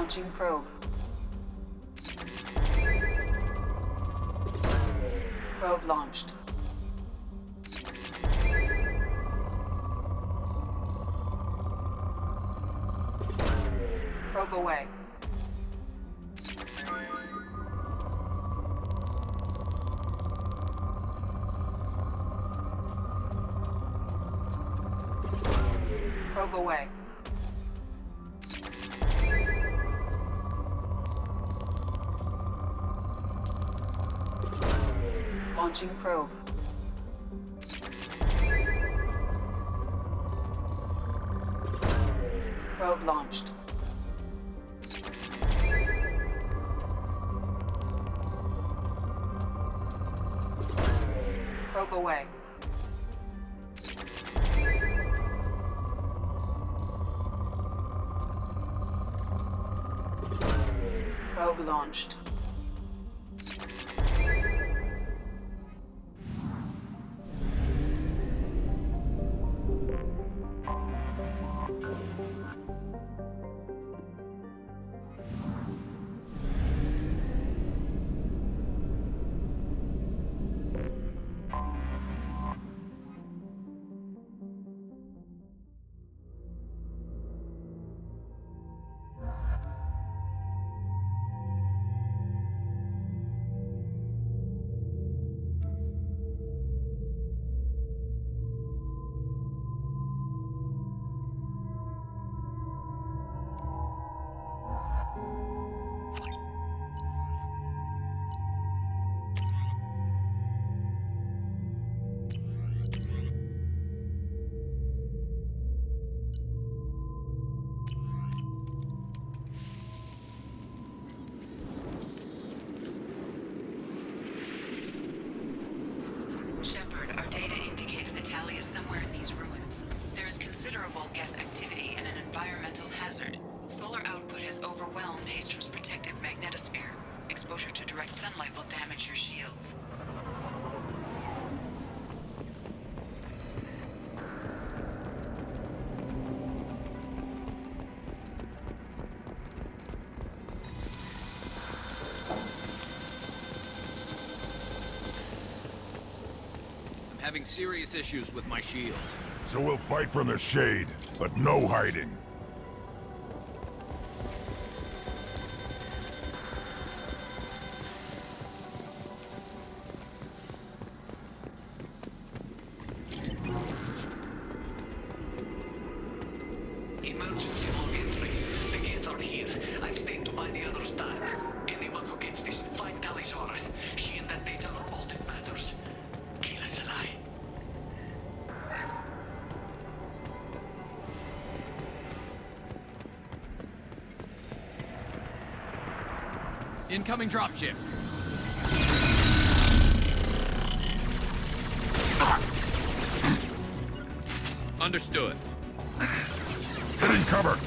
Launching probe. Probe launched. Probe away. Probe away. Launching probe. Probe launched. Probe away. Probe launched. Our data indicates that Tali is somewhere in these ruins. There is considerable Geth activity and an environmental hazard. Solar output has overwhelmed Haestrom's protective magnetosphere. Exposure to direct sunlight will damage your shields. Having serious issues with my shields. So we'll fight from the shade, but no hiding. Emergency log entry. The Geth are here. I've stayed to buy the others time. Anyone who gets this, find Tali'Zorah. She and that data are all that matters. Kill us alive. Incoming dropship. Understood. Getting cover!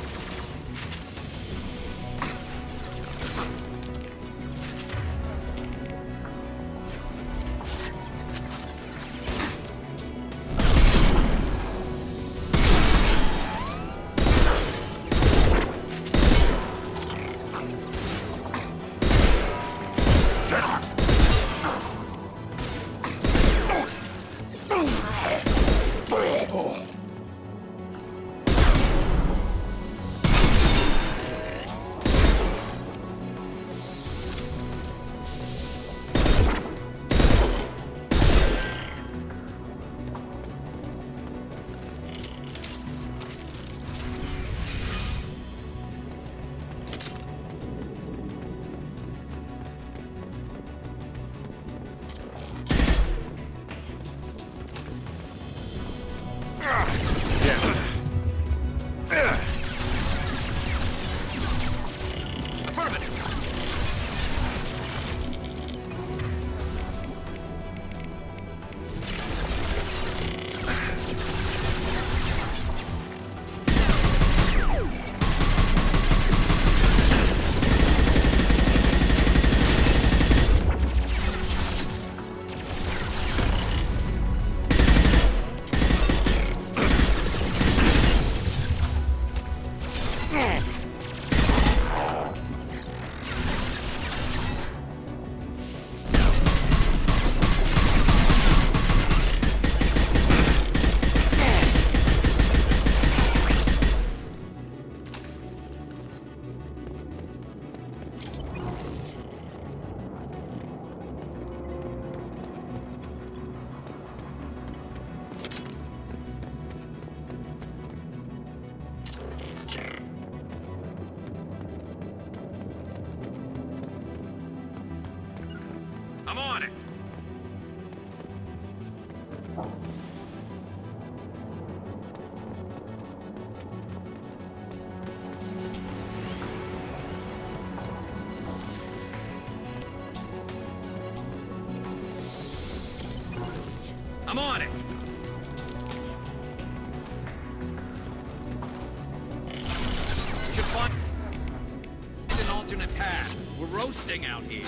I'm on it. I'm on it. Should find an alternate path. We're roasting out here.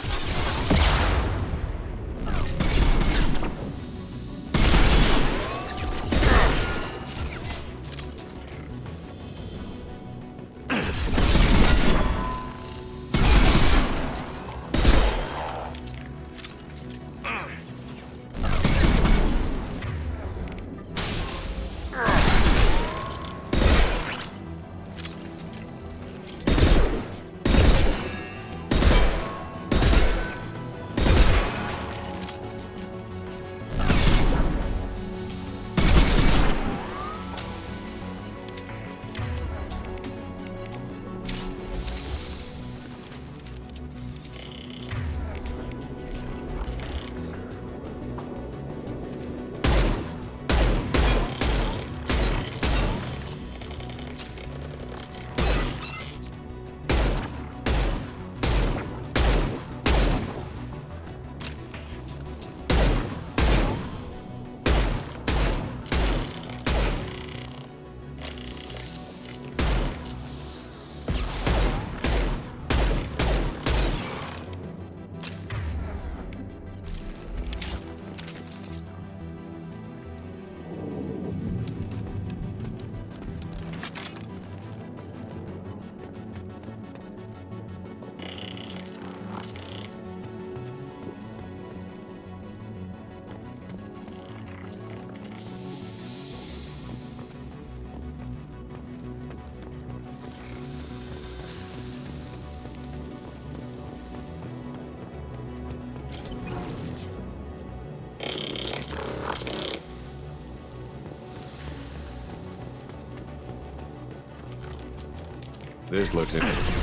This looks interesting.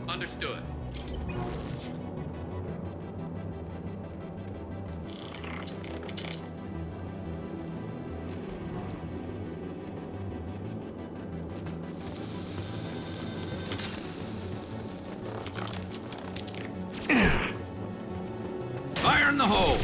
Understood. Fire in the hole!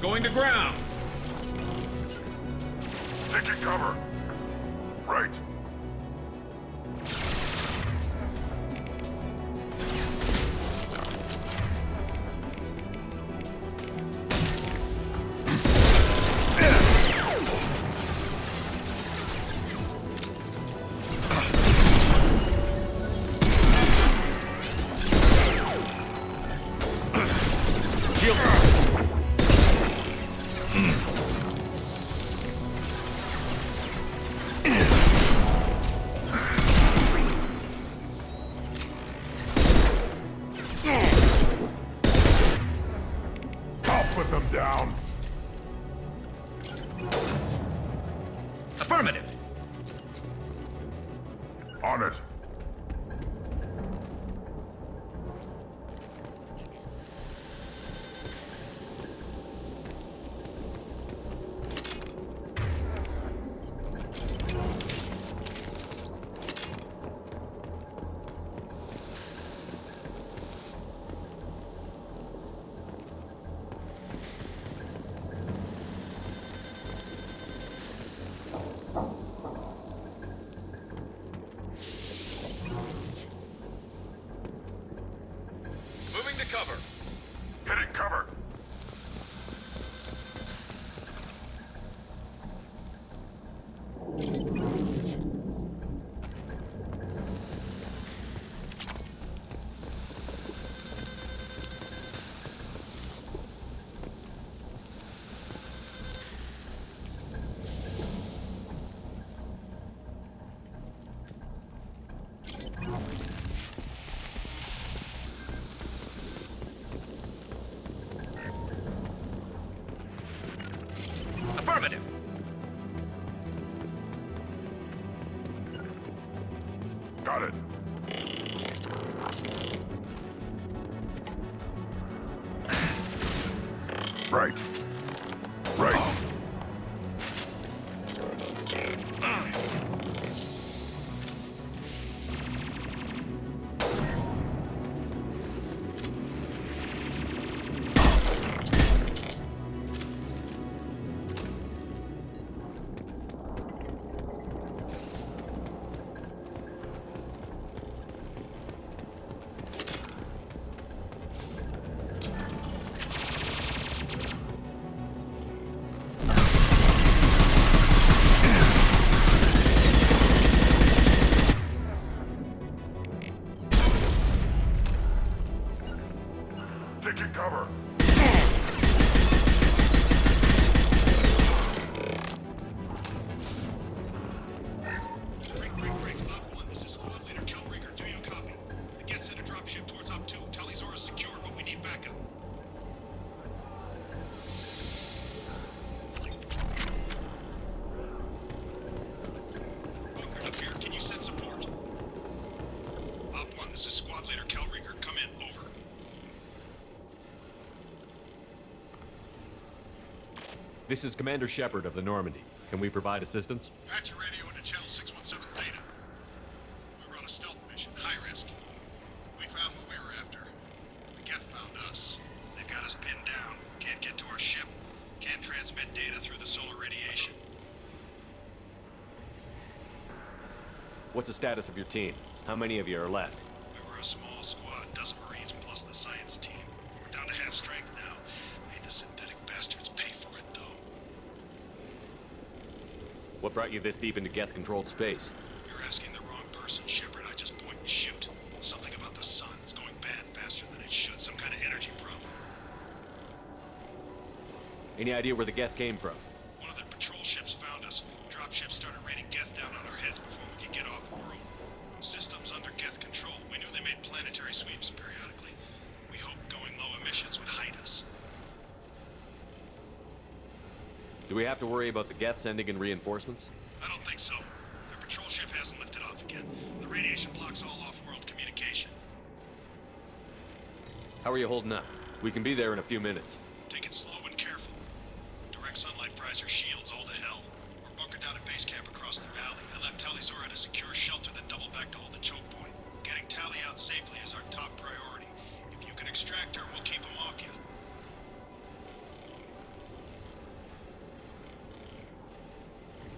Going to ground! Taking cover. Right. Put them down. Affirmative! On it. Right. Right. Taking cover. Break. Op 1, this is Squad Leader Kal'Reegar. Do you copy? The Geth sent a dropship towards Op 2. Tali'Zorah is secured, but we need backup. Bunker up here. Can you send support? Op 1, this is Squad Leader Kal'Reegar. Come in. Over. This is Commander Shepard of the Normandy. Can we provide assistance? Patch your radio into channel 617 Theta. We were on a stealth mission, high risk. We found what we were after. The Geth found us. They've got us pinned down. Can't get to our ship. Can't transmit data through the solar radiation. What's the status of your team? How many of you are left? We were a small squad, dozen Marines plus the science team. We're down to half strength now. Made the synthetic bastards pay for it, though. What brought you this deep into Geth-controlled space? You're asking the wrong person, Shepard. I just point and shoot. Something about the sun. It's going bad faster than it should. Some kind of energy problem. Any idea where the Geth came from? One of their patrol ships found us. Dropships started raining Geth down on our heads before we could get off-world. Systems under Geth control. We knew they made planetary sweeps periodically. We hoped going low emissions would hide us. Do we have to worry about the Geth sending in reinforcements? I don't think so. Their patrol ship hasn't lifted off again. The radiation blocks all off-world communication. How are you holding up? We can be there in a few minutes. Take it slow and careful. Direct sunlight fries our shields all to hell. We're bunkered down at base camp across the valley. I left Tali'Zorah at a secure shelter, then doubled back to hold the choke point. Getting Tali out safely is our top priority. If you can extract her, we'll keep him off you.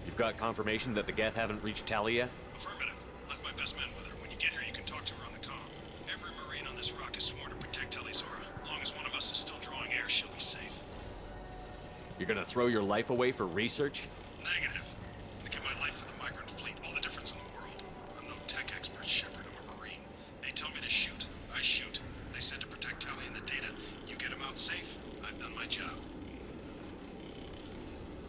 You've got confirmation that the Geth haven't reached Tali yet? Affirmative. Left my best men with her. When you get here, you can talk to her on the comm. Every Marine on this rock is sworn to protect Tali'Zorah. As long as one of us is still drawing air, she'll be safe. You're gonna throw your life away for research? Negative. I'm gonna give my life for the migrant fleet. All the difference in the world. I'm no tech expert, Shepard. I'm a Marine. They tell me to shoot. I shoot. They said to protect Tali and the data. You get them out safe. I've done my job.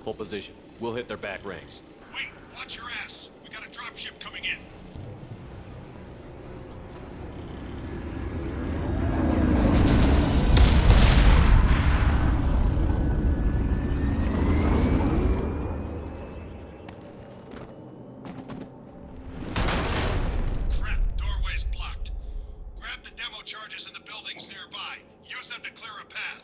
Hold position. We'll hit their back ranks. Wait! Watch your ass! We got a dropship coming in. Crap! Doorway's blocked. Grab the demo charges in the buildings nearby. Use them to clear a path.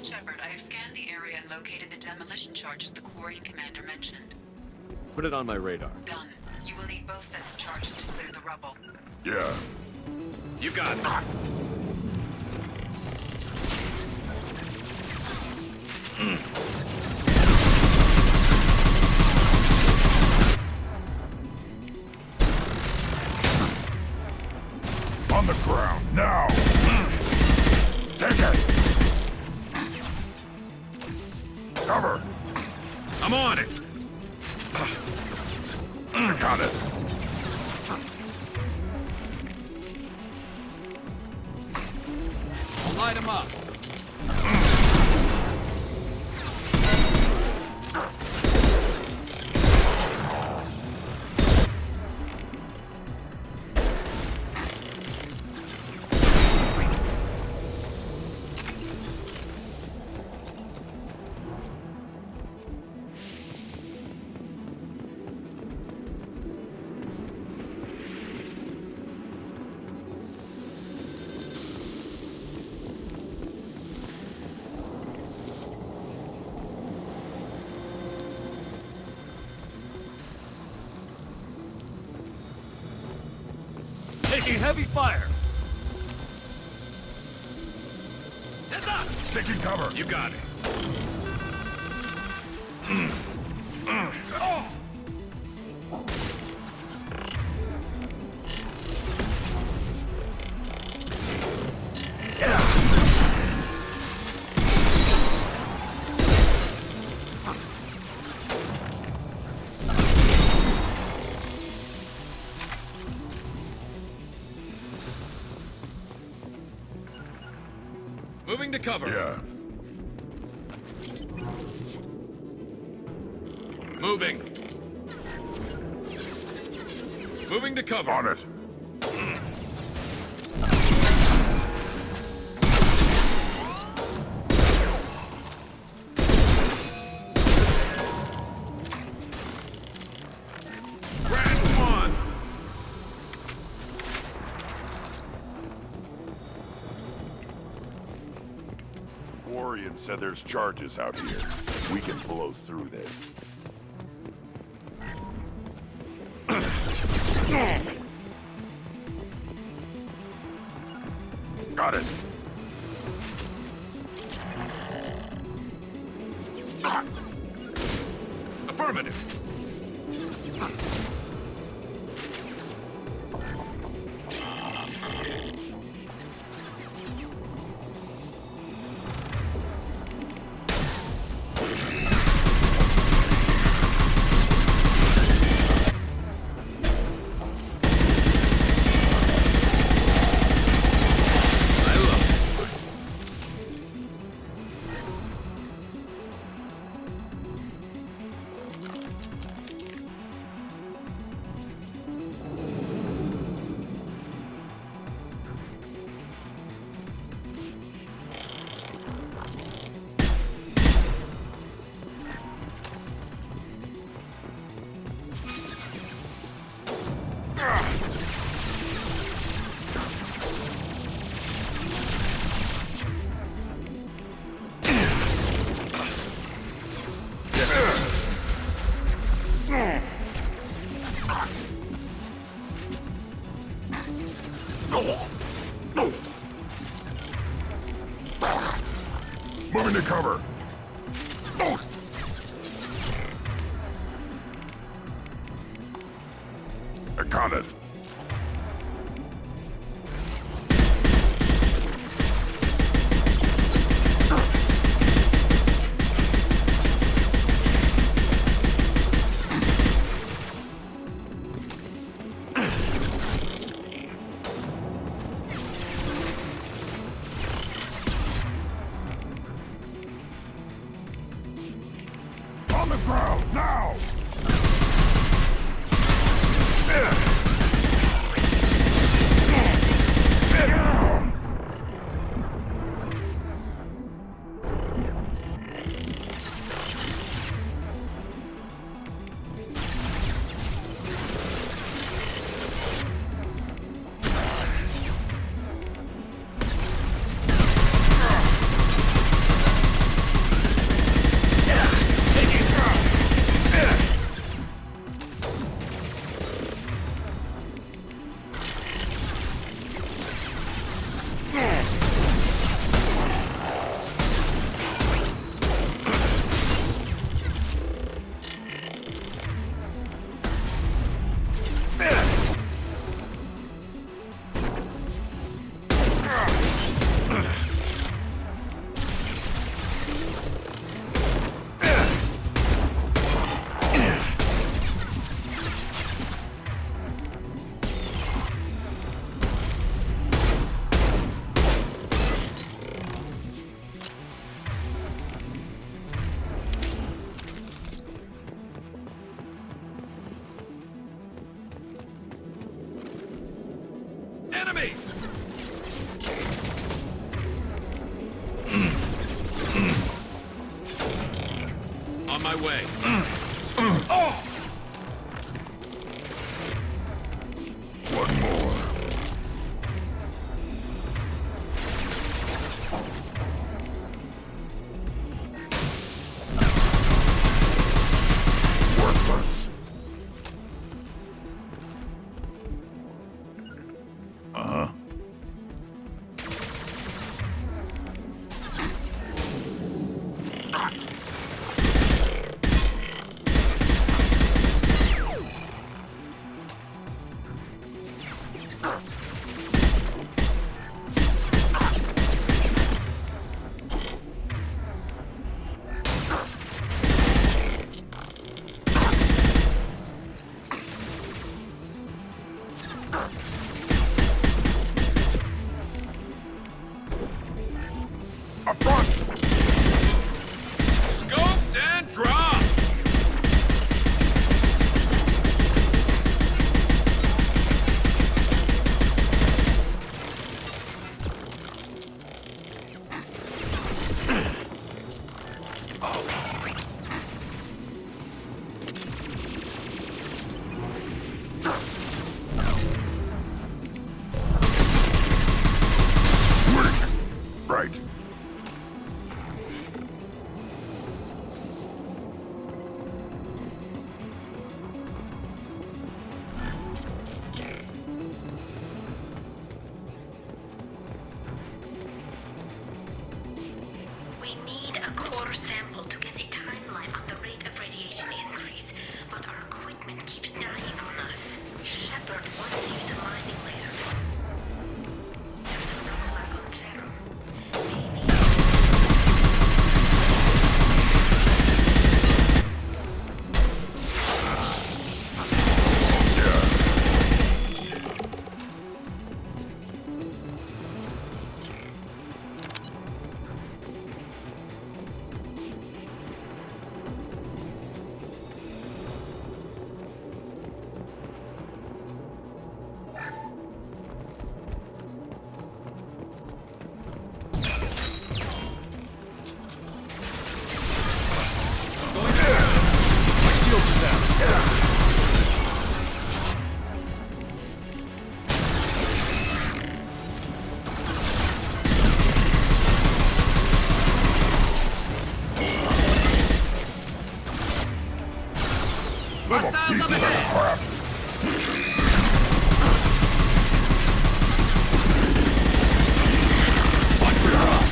Shepard, I have scanned the area and located the demolition charges the Quarian commander mentioned. Put it on my radar. Done. You will need both sets of charges to clear the rubble. Yeah. You got it. On the ground, now! Take it! Cover! I'm on it. I got it! Light him up. Taking heavy fire! Heads up! Taking cover. You got it. Moving to cover. Yeah. Moving. Moving to cover. On it. Grand one. Warrior said there's charges out here. We can blow through this. Got it. Affirmative. Moving to cover. I got it. On the ground, now! Enemy! On my way. One more. Worthless. Up front! Scoped and dropped! Right. We need a core sample to get a timeline on the rate of radiation increase, but our equipment keeps dying on us. Shepard once used a mining laser. There's a rollback on Haestrom. Maybe. Hostiles up ahead! Watch for your rock!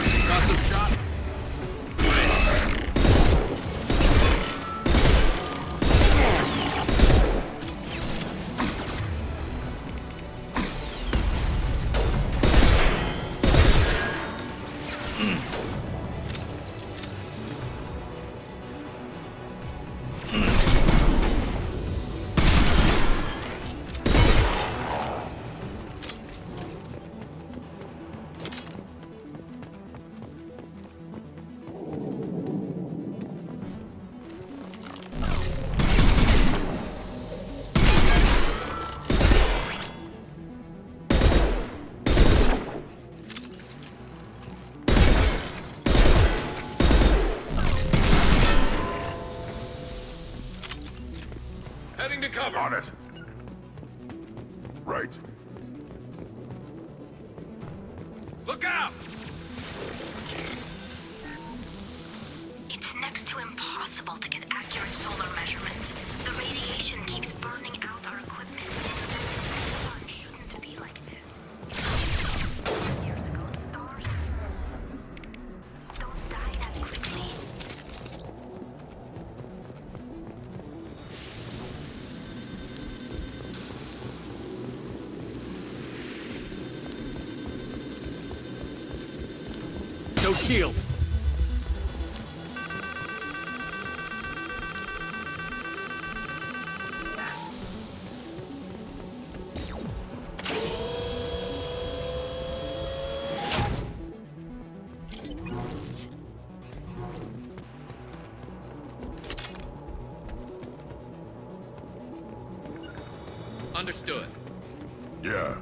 Concussive shot. Heading to cover. On it. Right. Look out! It's next to impossible to get accurate solar measurements. The radiation keeps burning out our equipment. The sun shouldn't be like this. Years ago, stars don't die that quickly. No shield. Understood. Yeah.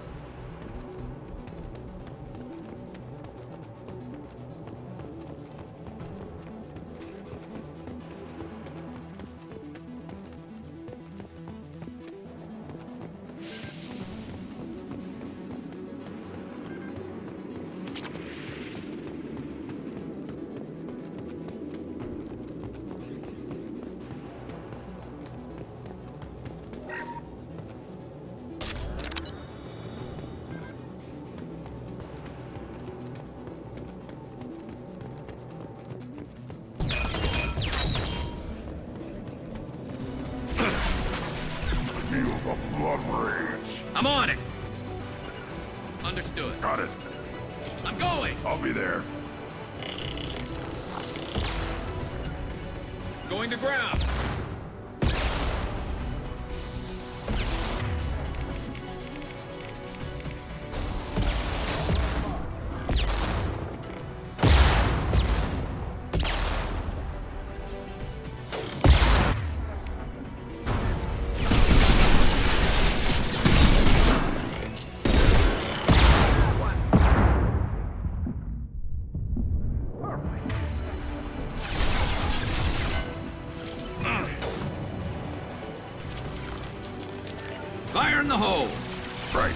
Feel the blood rage. I'm on it. Understood. Got it. I'm going. I'll be there. to ground! Fire in the hole! Right.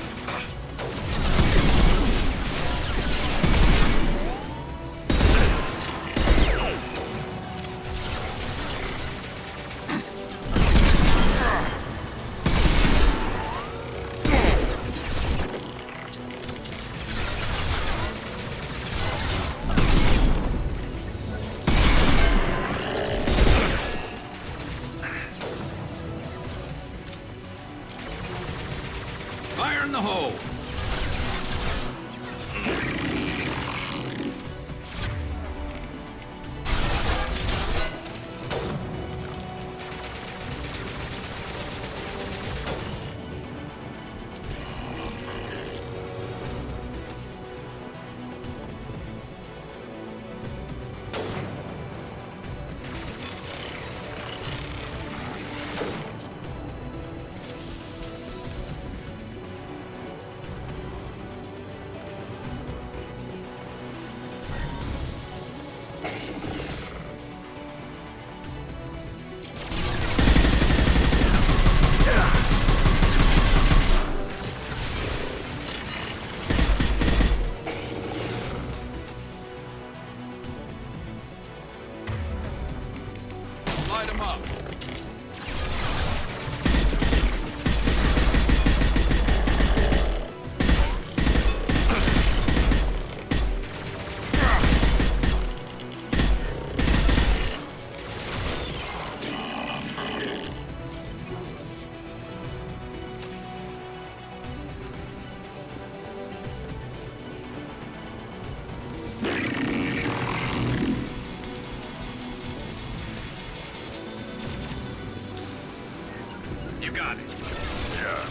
Fire in the hole! Light 'em up! You got it. Yeah.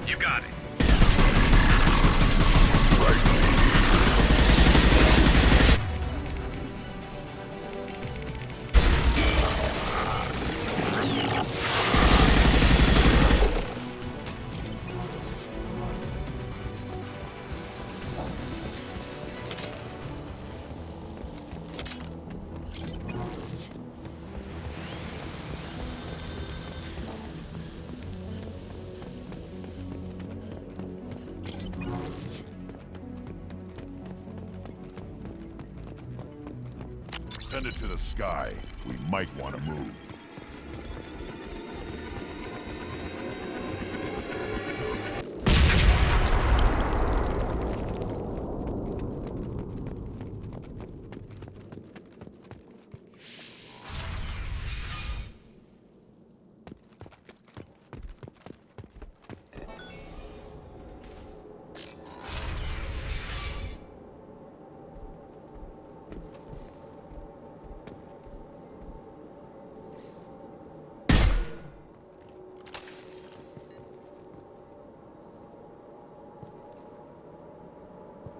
You got it. Send it to the sky. We might want to move.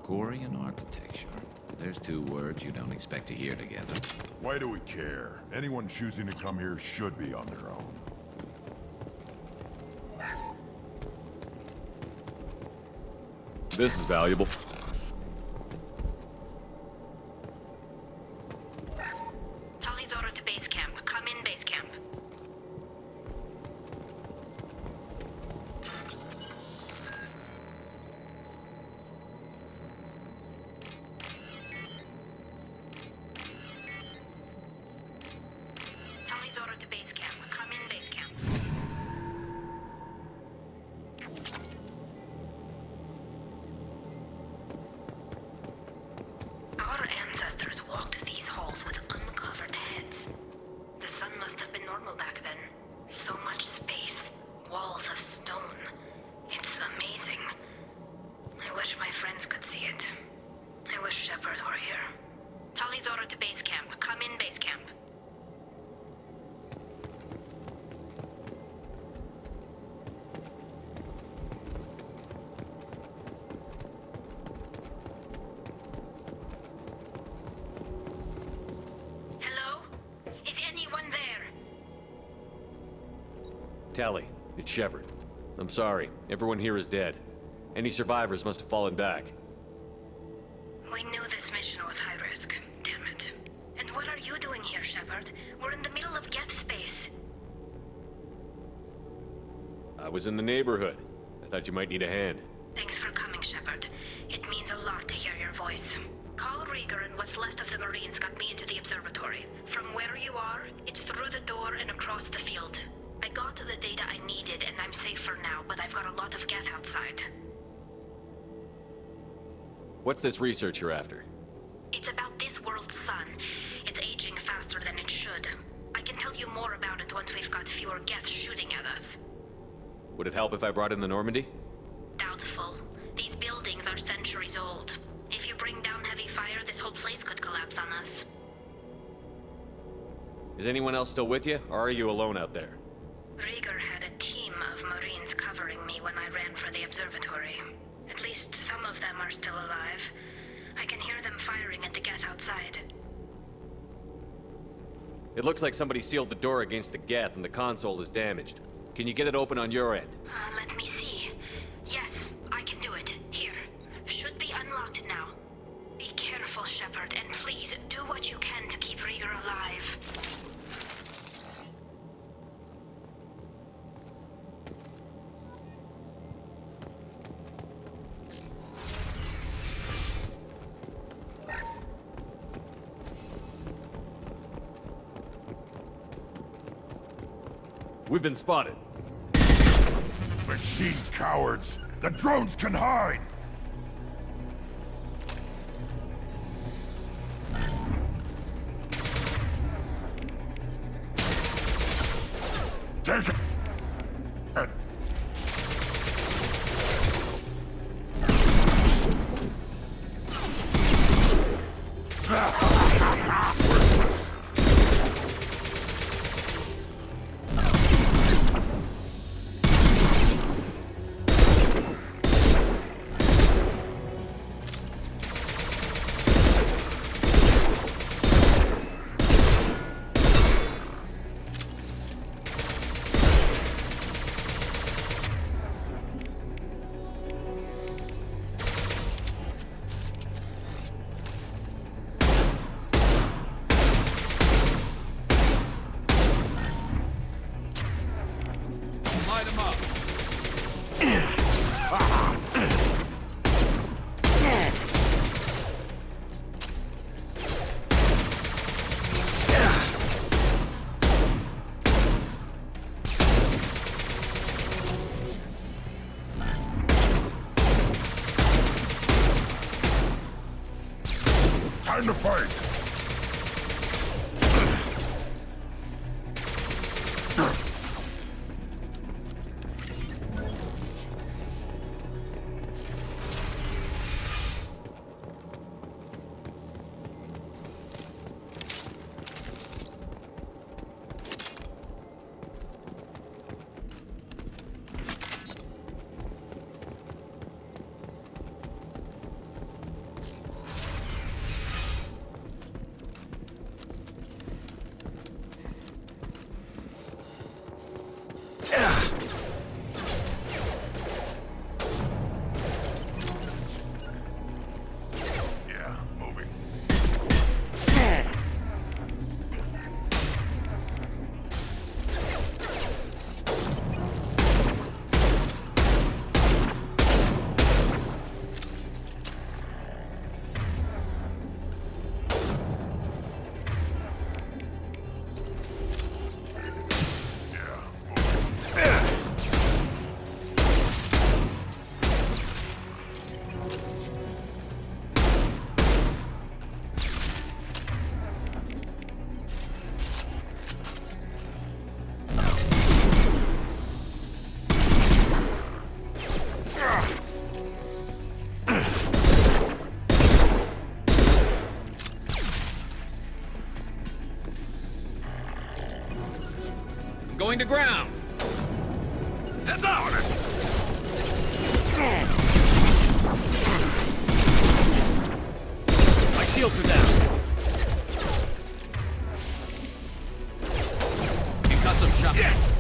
Gorian architecture. There's two words you don't expect to hear together. Why do we care? Anyone choosing to come here should be on their own. This is valuable. Tali'Zorah to base camp. Come in, base camp. Tali'Zorah to base camp. Come in, base camp. Our ancestors walked these halls with uncovered heads. The sun must have been normal back then. So much space. walls of stone. It's amazing. I wish my friends could see it. I wish Shepard were here. Tali'Zorah to base camp. Come in, base camp. Hello? Is anyone there? Tali, it's Shepard. I'm sorry. Everyone here is dead. Any survivors must have fallen back. We knew this mission was high risk. Damn it. And what are you doing here, Shepard? We're in the middle of Geth space. I was in the neighborhood. I thought you might need a hand. Thanks for coming, Shepard. It means a lot to hear your voice. Kal'Reegar and what's left of the Marines got me into the observatory. From where you are, it's through the door and across the field. I got the data I needed and I'm safe for now, but I've got a lot of Geth outside. What's this research you're after? It's about this world's sun. It's aging faster than it should. I can tell you more about it once we've got fewer Geth shooting at us. Would it help if I brought in the Normandy? Doubtful. These buildings are centuries old. If you bring down heavy fire, this whole place could collapse on us. Is anyone else still with you, or are you alone out there? Rieger had a team of Marines covering me when I ran for the observatory. At least some of them are still alive. I can hear them firing at the Geth outside. It looks like somebody sealed the door against the Geth and the console is damaged. Can you get it open on your end? Let me see. Yes, I can do it. Here. Should be unlocked now. Be careful, Shepard, and please do what you can to keep Rieger alive. We've been spotted. Machine cowards! The drones can hide! Take it! Light 'em up. Time to fight! going to ground. Heads out! My shields are down. Concussive shot. Yes!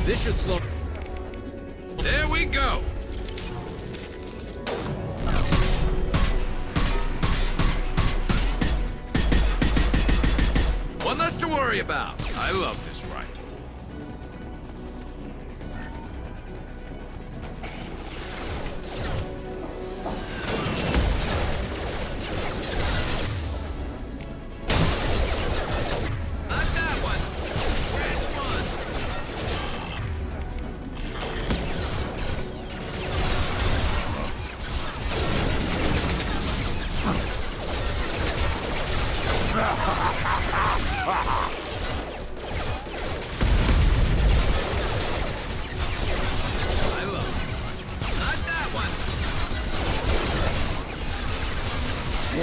This should slow... There we go! One less to worry about. I love this ride.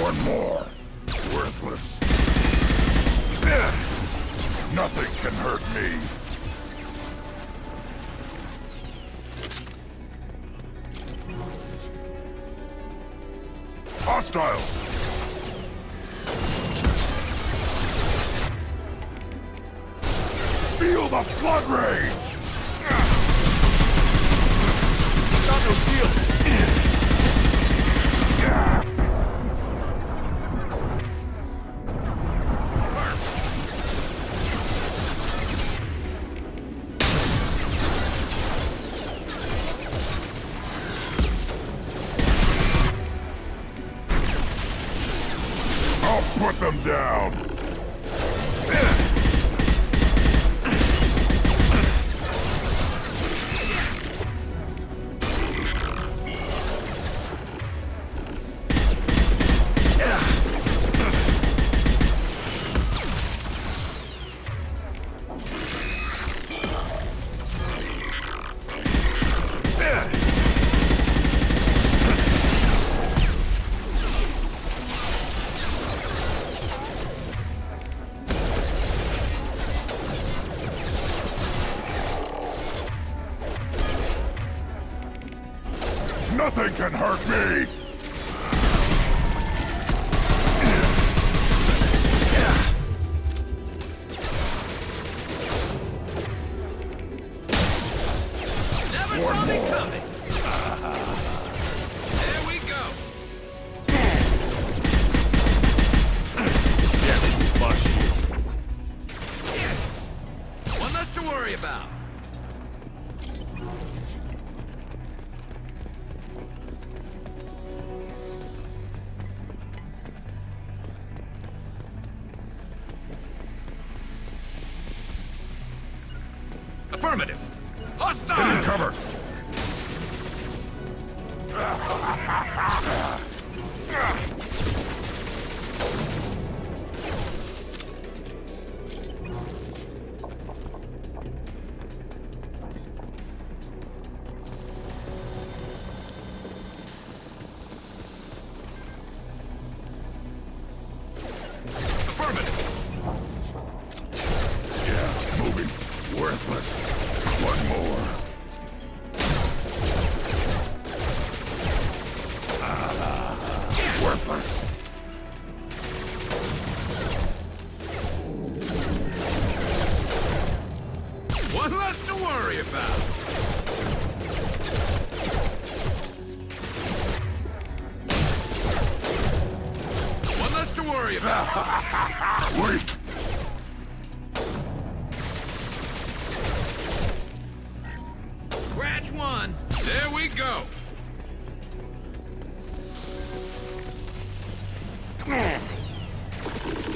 One more. Worthless. Nothing can hurt me. Hostile! Feel the flood rage! Not no deal! I'll put them down! Nothing can hurt me! Never saw me coming! There we go! Yes, bust you. Yes. One less to worry about. Affirmative. Hostile! Get in cover! Affirmative. Yeah, moving. Worthless. One more. Worthless. One less to worry about. One less to worry about. Weak. Scratch one. There we go.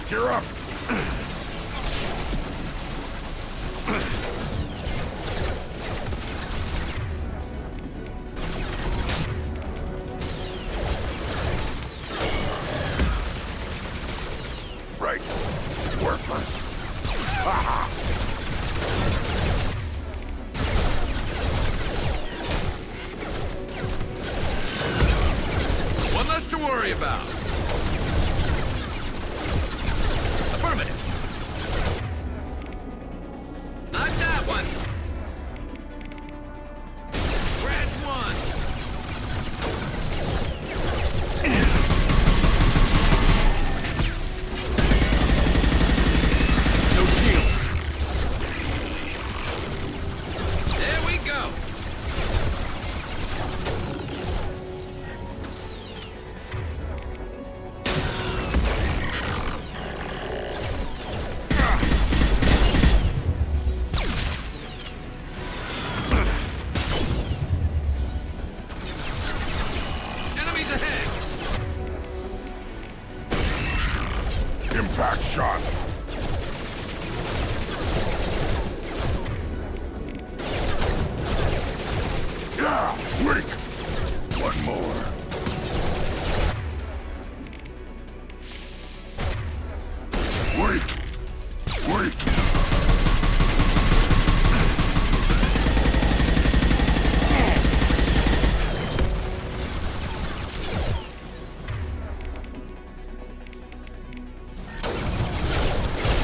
Gear up. about. Affirmative. Not that one. Scratch one. No shield. There we go. Enemies ahead. Impact shot. Yeah, weak. One more. Weak. Weak.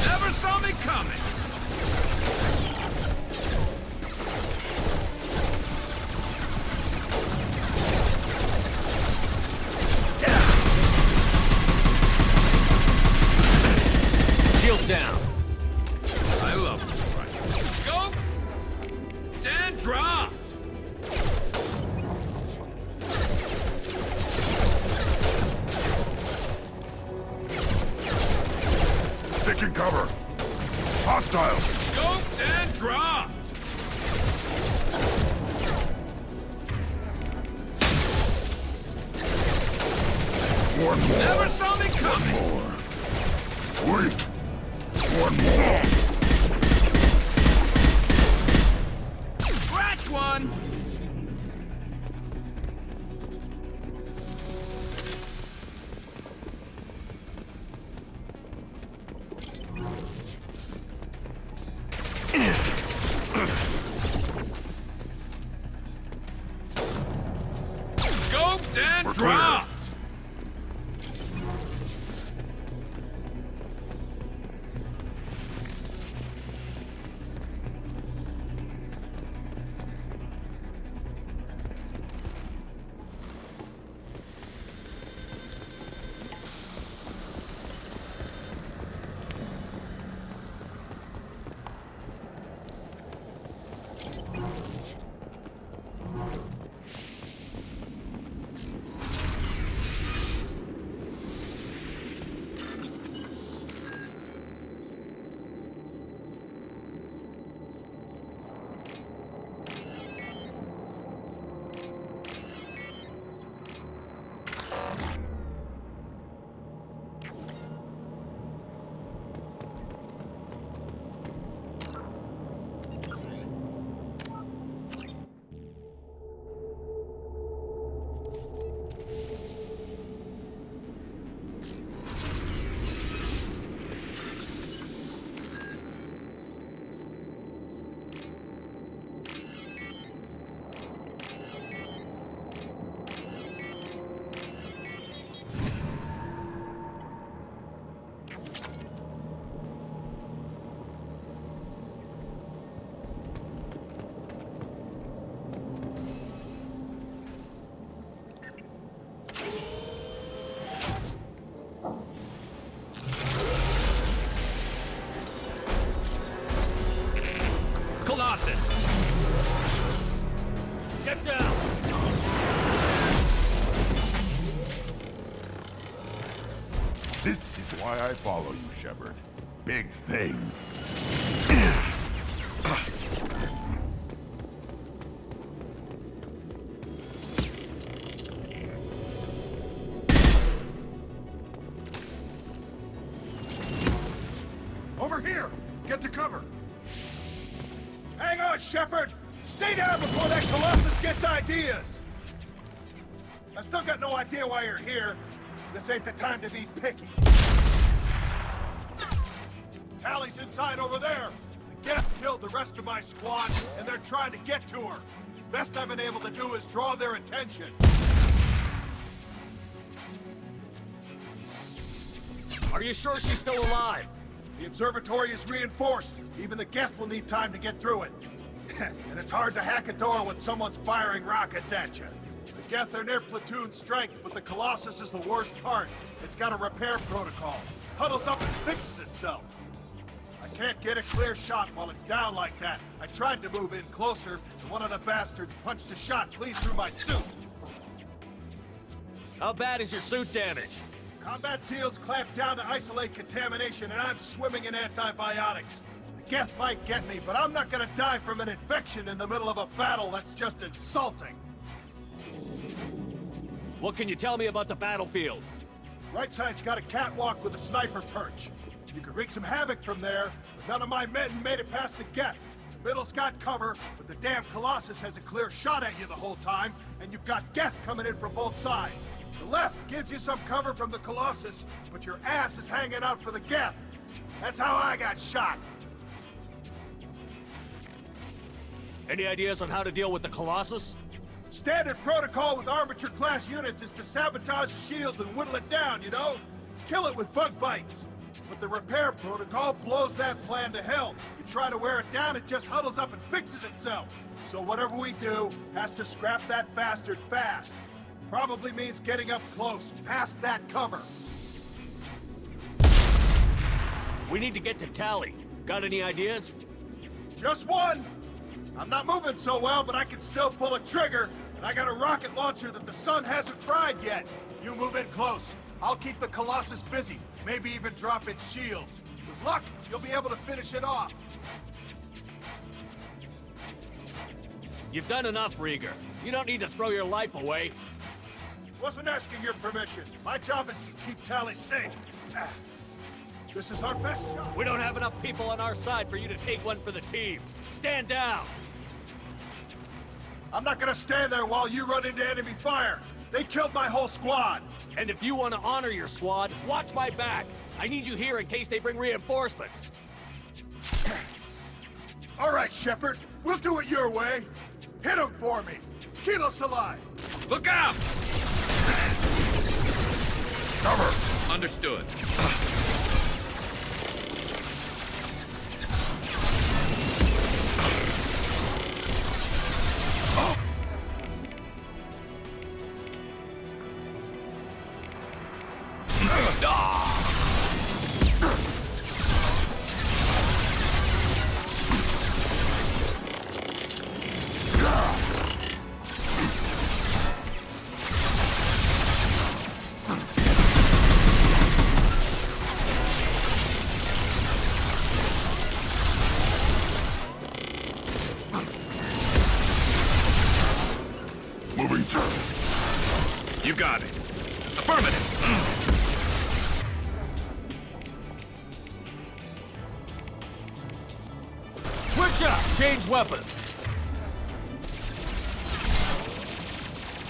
Never saw me coming. Shield down. I love this fight. Scope! And dropped! Taking cover. Hostile. Scoped and dropped! One more. Never saw me coming! More. Weak. One more. Scratch one! Scoped and We're clear. dropped! Get down! This is why I follow you, Shepard. Big things. Over here! Get to cover! Hang on, Shepard! Stay down before that Colossus gets ideas! I still got no idea why you're here. This ain't the time to be picky. Tali's inside over there! The Geth killed the rest of my squad, and they're trying to get to her. Best I've been able to do is draw their attention. Are you sure she's still alive? The observatory is reinforced. Even the Geth will need time to get through it. And it's hard to hack a door when someone's firing rockets at you. The Geth are near platoon strength, but the Colossus is the worst part. It's got a repair protocol. Huddles up and fixes itself. I can't get a clear shot while it's down like that. I tried to move in closer, and one of the bastards punched a shot clean through my suit. How bad is your suit damaged? Combat seals clamped down to isolate contamination, and I'm swimming in antibiotics. The Geth might get me, but I'm not gonna die from an infection in the middle of a battle. That's just insulting. What can you tell me about the battlefield? Right side's got a catwalk with a sniper perch. You could wreak some havoc from there, but none of my men made it past the Geth. The middle's got cover, but the damn Colossus has a clear shot at you the whole time, and you've got Geth coming in from both sides. The left gives you some cover from the Colossus, but your ass is hanging out for the Geth. That's how I got shot. Any ideas on how to deal with the Colossus? Standard protocol with armature-class units is to sabotage the shields and whittle it down, you know? Kill it with bug bites. But the repair protocol blows that plan to hell. You try to wear it down, it just huddles up and fixes itself. So whatever we do has to scrap that bastard fast. Probably means getting up close, past that cover. We need to get to Tali. Got any ideas? Just one! I'm not moving so well, but I can still pull a trigger, and I got a rocket launcher that the sun hasn't fried yet. You move in close. I'll keep the Colossus busy, maybe even drop its shields. With luck, you'll be able to finish it off. You've done enough, Rieger. You don't need to throw your life away. Wasn't asking your permission. My job is to keep Tali safe. This is our best shot. We don't have enough people on our side for you to take one for the team. Stand down! I'm not gonna stand there while you run into enemy fire. They killed my whole squad. And if you want to honor your squad, watch my back. I need you here in case they bring reinforcements. All right, Shepard. We'll do it your way. Hit him for me. Keep us alive. Look out! Cover! Understood. Moving turret. You got it. Affirmative. Switch up! Change weapons!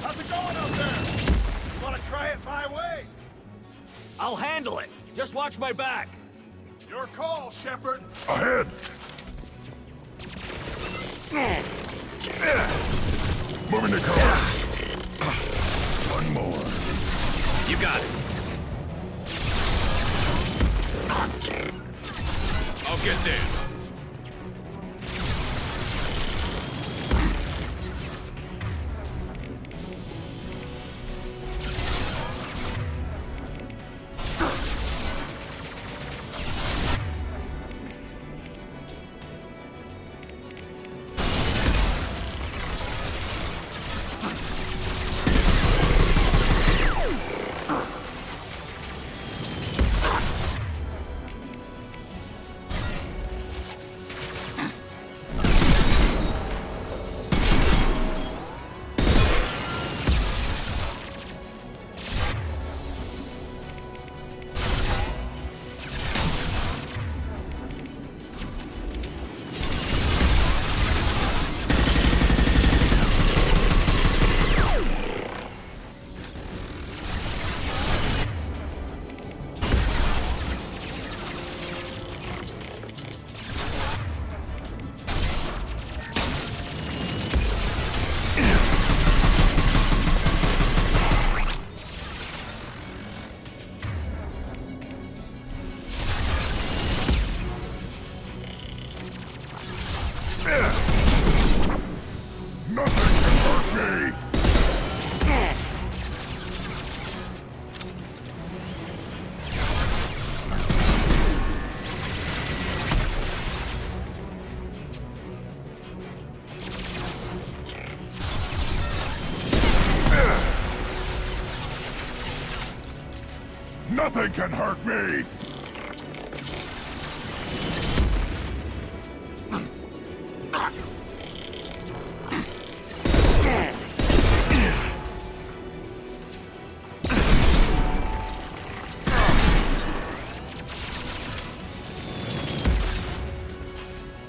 How's it going out there? You want to try it my way? I'll handle it. Just watch my back. Your call, Shepard. Ahead! Moving to cover. One more. You got it. I'll get there. Nothing can hurt me! Nothing can hurt me!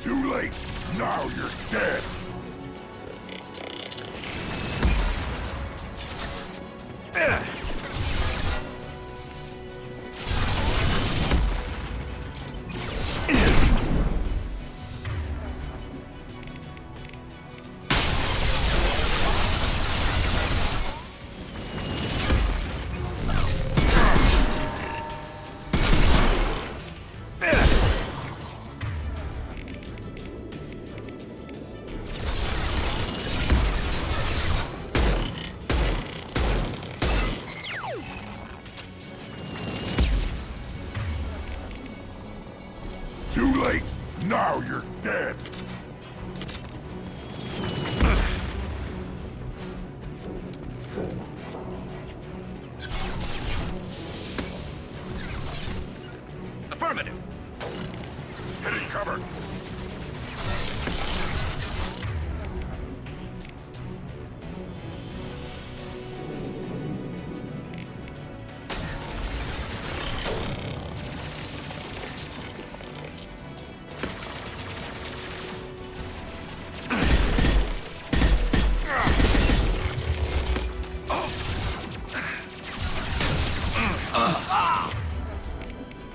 Too late. Now you're dead. Too late. Now you're dead. Affirmative. Hitting cover.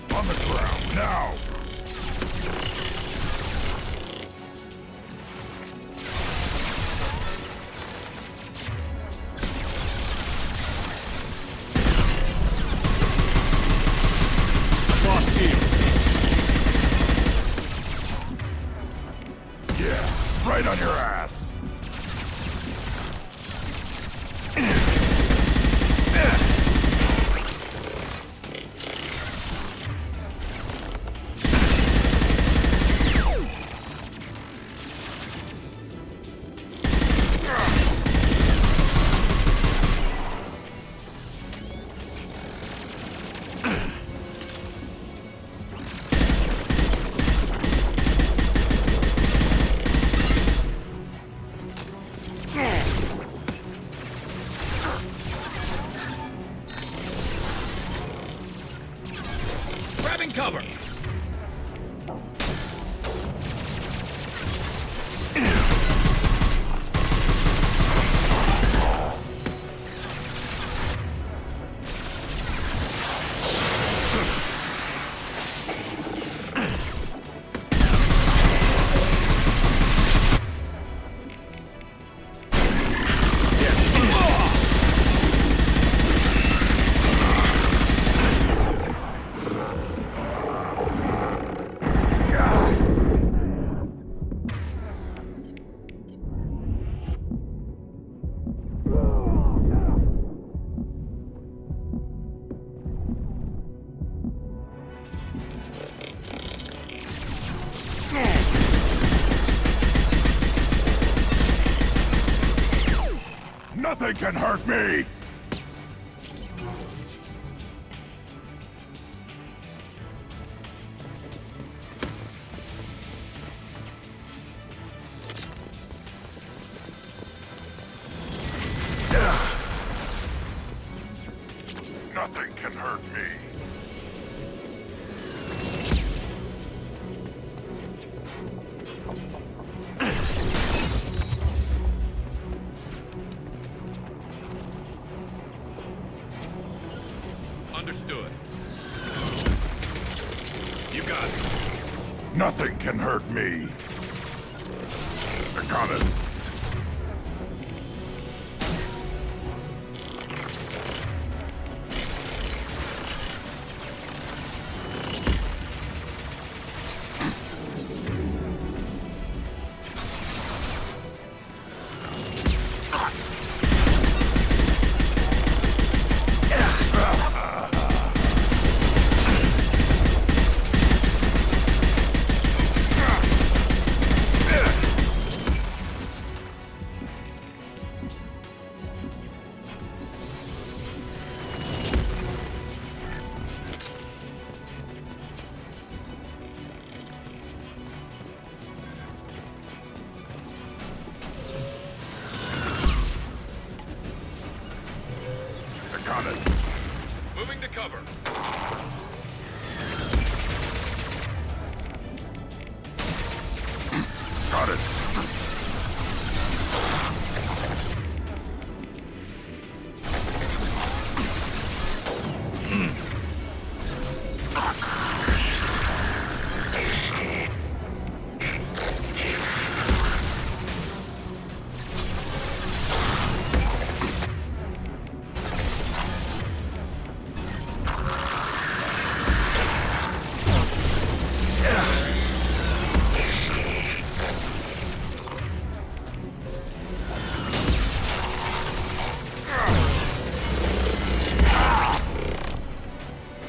On the ground, now! Lost here. Yeah, right on your ass! Grabbing cover. Nothing can hurt me! Nothing can hurt me. Understood. You got it. Nothing can hurt me. I got it. cover. Got it.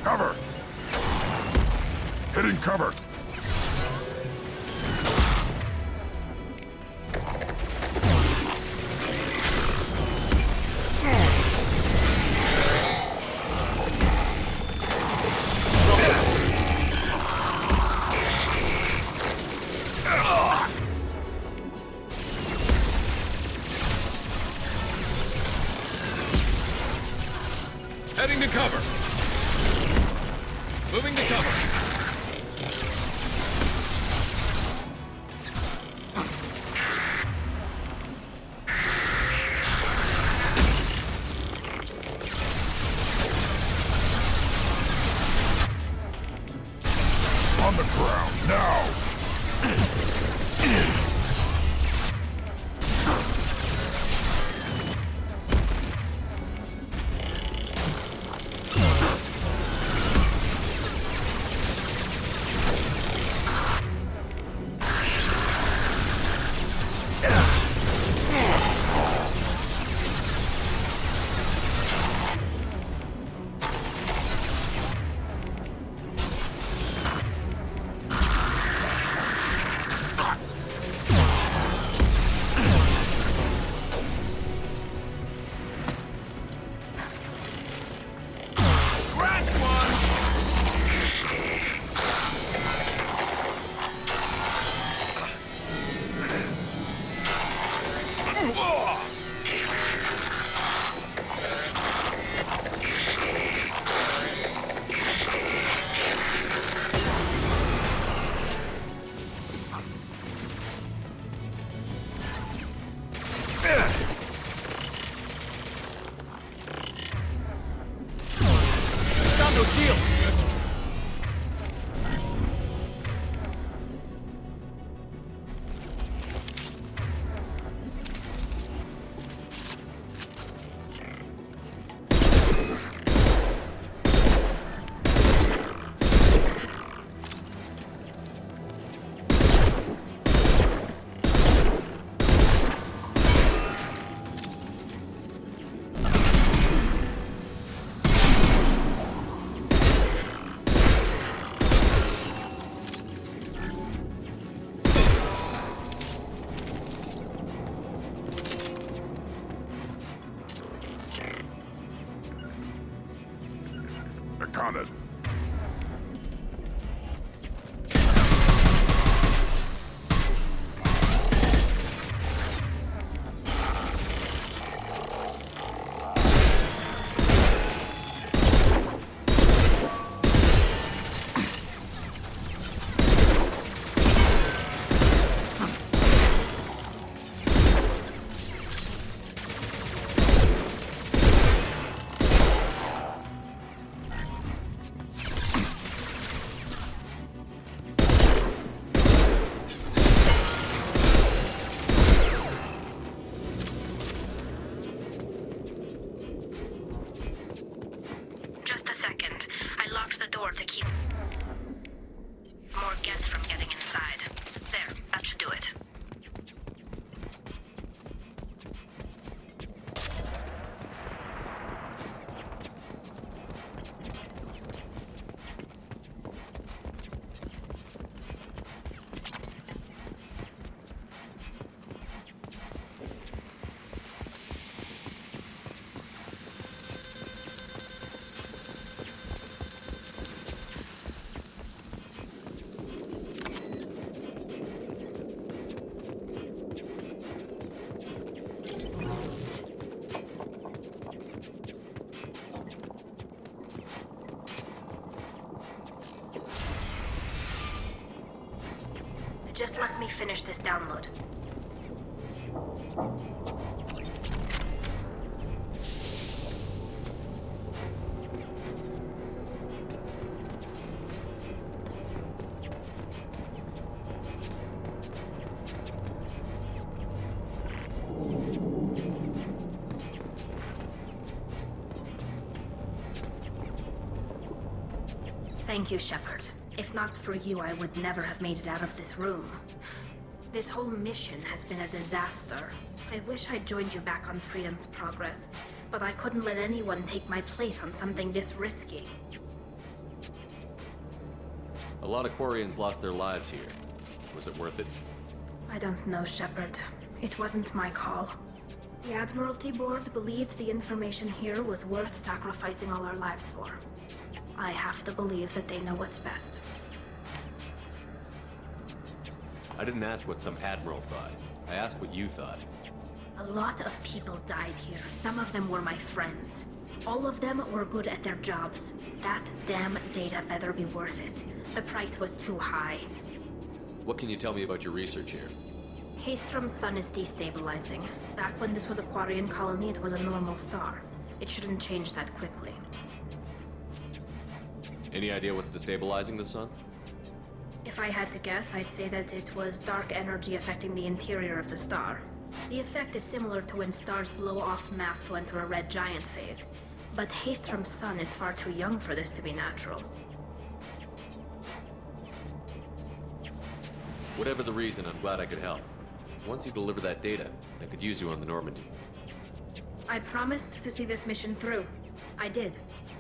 Cover! Hitting cover! Heading to cover. Moving to cover. On the ground, now! Down to shield. Accounted. finish this download. Thank you, Shepard. If not for you, I would never have made it out of this room. This whole mission has been a disaster. I wish I'd joined you back on Freedom's Progress, but I couldn't let anyone take my place on something this risky. A lot of Quarians lost their lives here. Was it worth it? I don't know, Shepard. It wasn't my call. The Admiralty Board believed the information here was worth sacrificing all our lives for. I have to believe that they know what's best. I didn't ask what some admiral thought. I asked what you thought. A lot of people died here. Some of them were my friends. All of them were good at their jobs. That damn data better be worth it. The price was too high. What can you tell me about your research here? Haestrom's sun is destabilizing. Back when this was a Quarian colony, it was a normal star. It shouldn't change that quickly. Any idea what's destabilizing the sun? If I had to guess, I'd say that it was dark energy affecting the interior of the star. The effect is similar to when stars blow off mass to enter a red giant phase. But Haestrom's sun is far too young for this to be natural. Whatever the reason, I'm glad I could help. Once you deliver that data, I could use you on the Normandy. I promised to see this mission through. I did.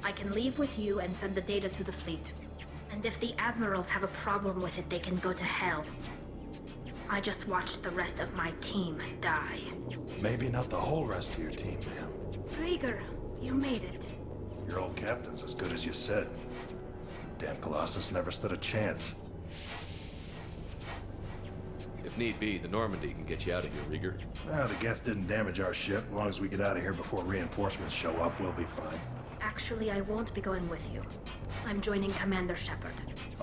I can leave with you and send the data to the fleet. And if the admirals have a problem with it, they can go to hell. I just watched the rest of my team die. Maybe not the whole rest of your team, ma'am. Rieger, you made it. Your old captain's as good as you said. Damn Colossus never stood a chance. If need be, the Normandy can get you out of here, Rieger. The Geth didn't damage our ship. As long as we get out of here before reinforcements show up, we'll be fine. Actually, I won't be going with you. I'm joining Commander Shepard.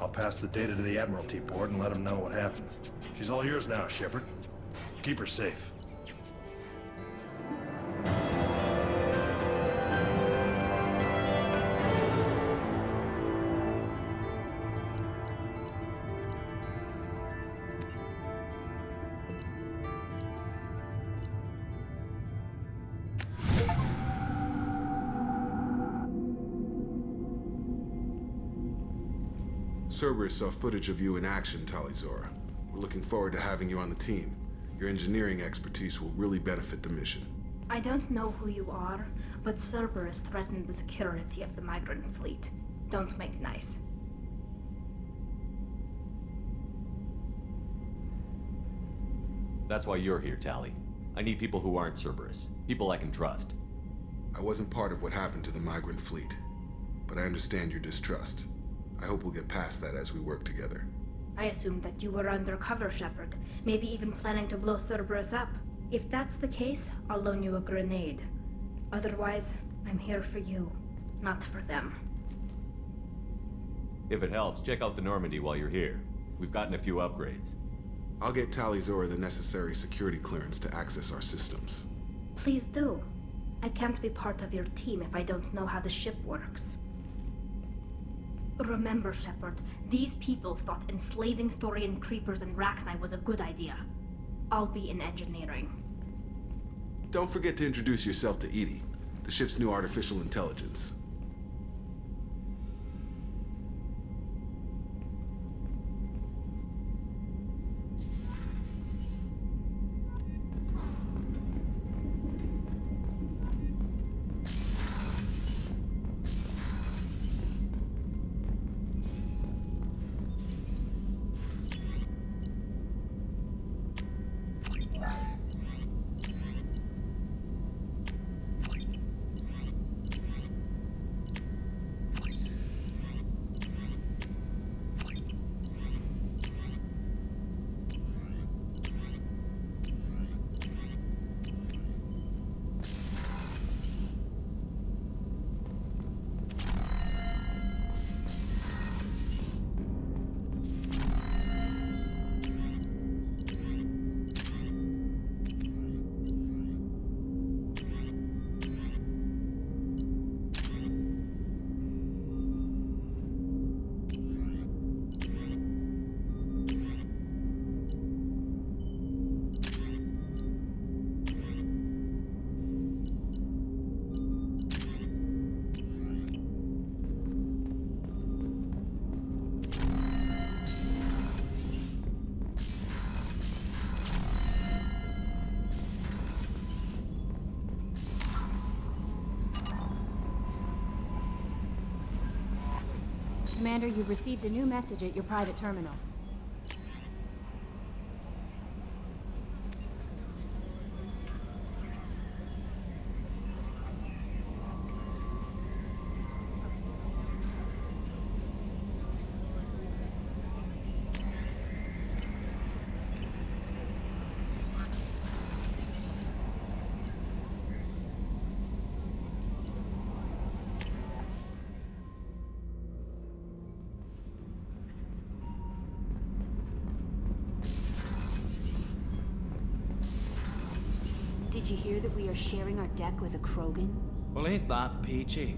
I'll pass the data to the Admiralty Board and let them know what happened. She's all yours now, Shepard. Keep her safe. Cerberus saw footage of you in action, Tali'Zorah. We're looking forward to having you on the team. Your engineering expertise will really benefit the mission. I don't know who you are, but Cerberus threatened the security of the migrant fleet. Don't make nice. That's why you're here, Tali. I need people who aren't Cerberus. People I can trust. I wasn't part of what happened to the migrant fleet, but I understand your distrust. I hope we'll get past that as we work together. I assumed that you were undercover, Shepard. Maybe even planning to blow Cerberus up. If that's the case, I'll loan you a grenade. Otherwise, I'm here for you, not for them. If it helps, check out the Normandy while you're here. We've gotten a few upgrades. I'll get Tali'Zorah the necessary security clearance to access our systems. Please do. I can't be part of your team if I don't know how the ship works. Remember, Shepard, these people thought enslaving Thorian creepers and Rachni was a good idea. I'll be in engineering. Don't forget to introduce yourself to EDI, the ship's new artificial intelligence. Commander, you've received a new message at your private terminal. Did you hear that we are sharing our deck with a Krogan? Well, ain't that peachy?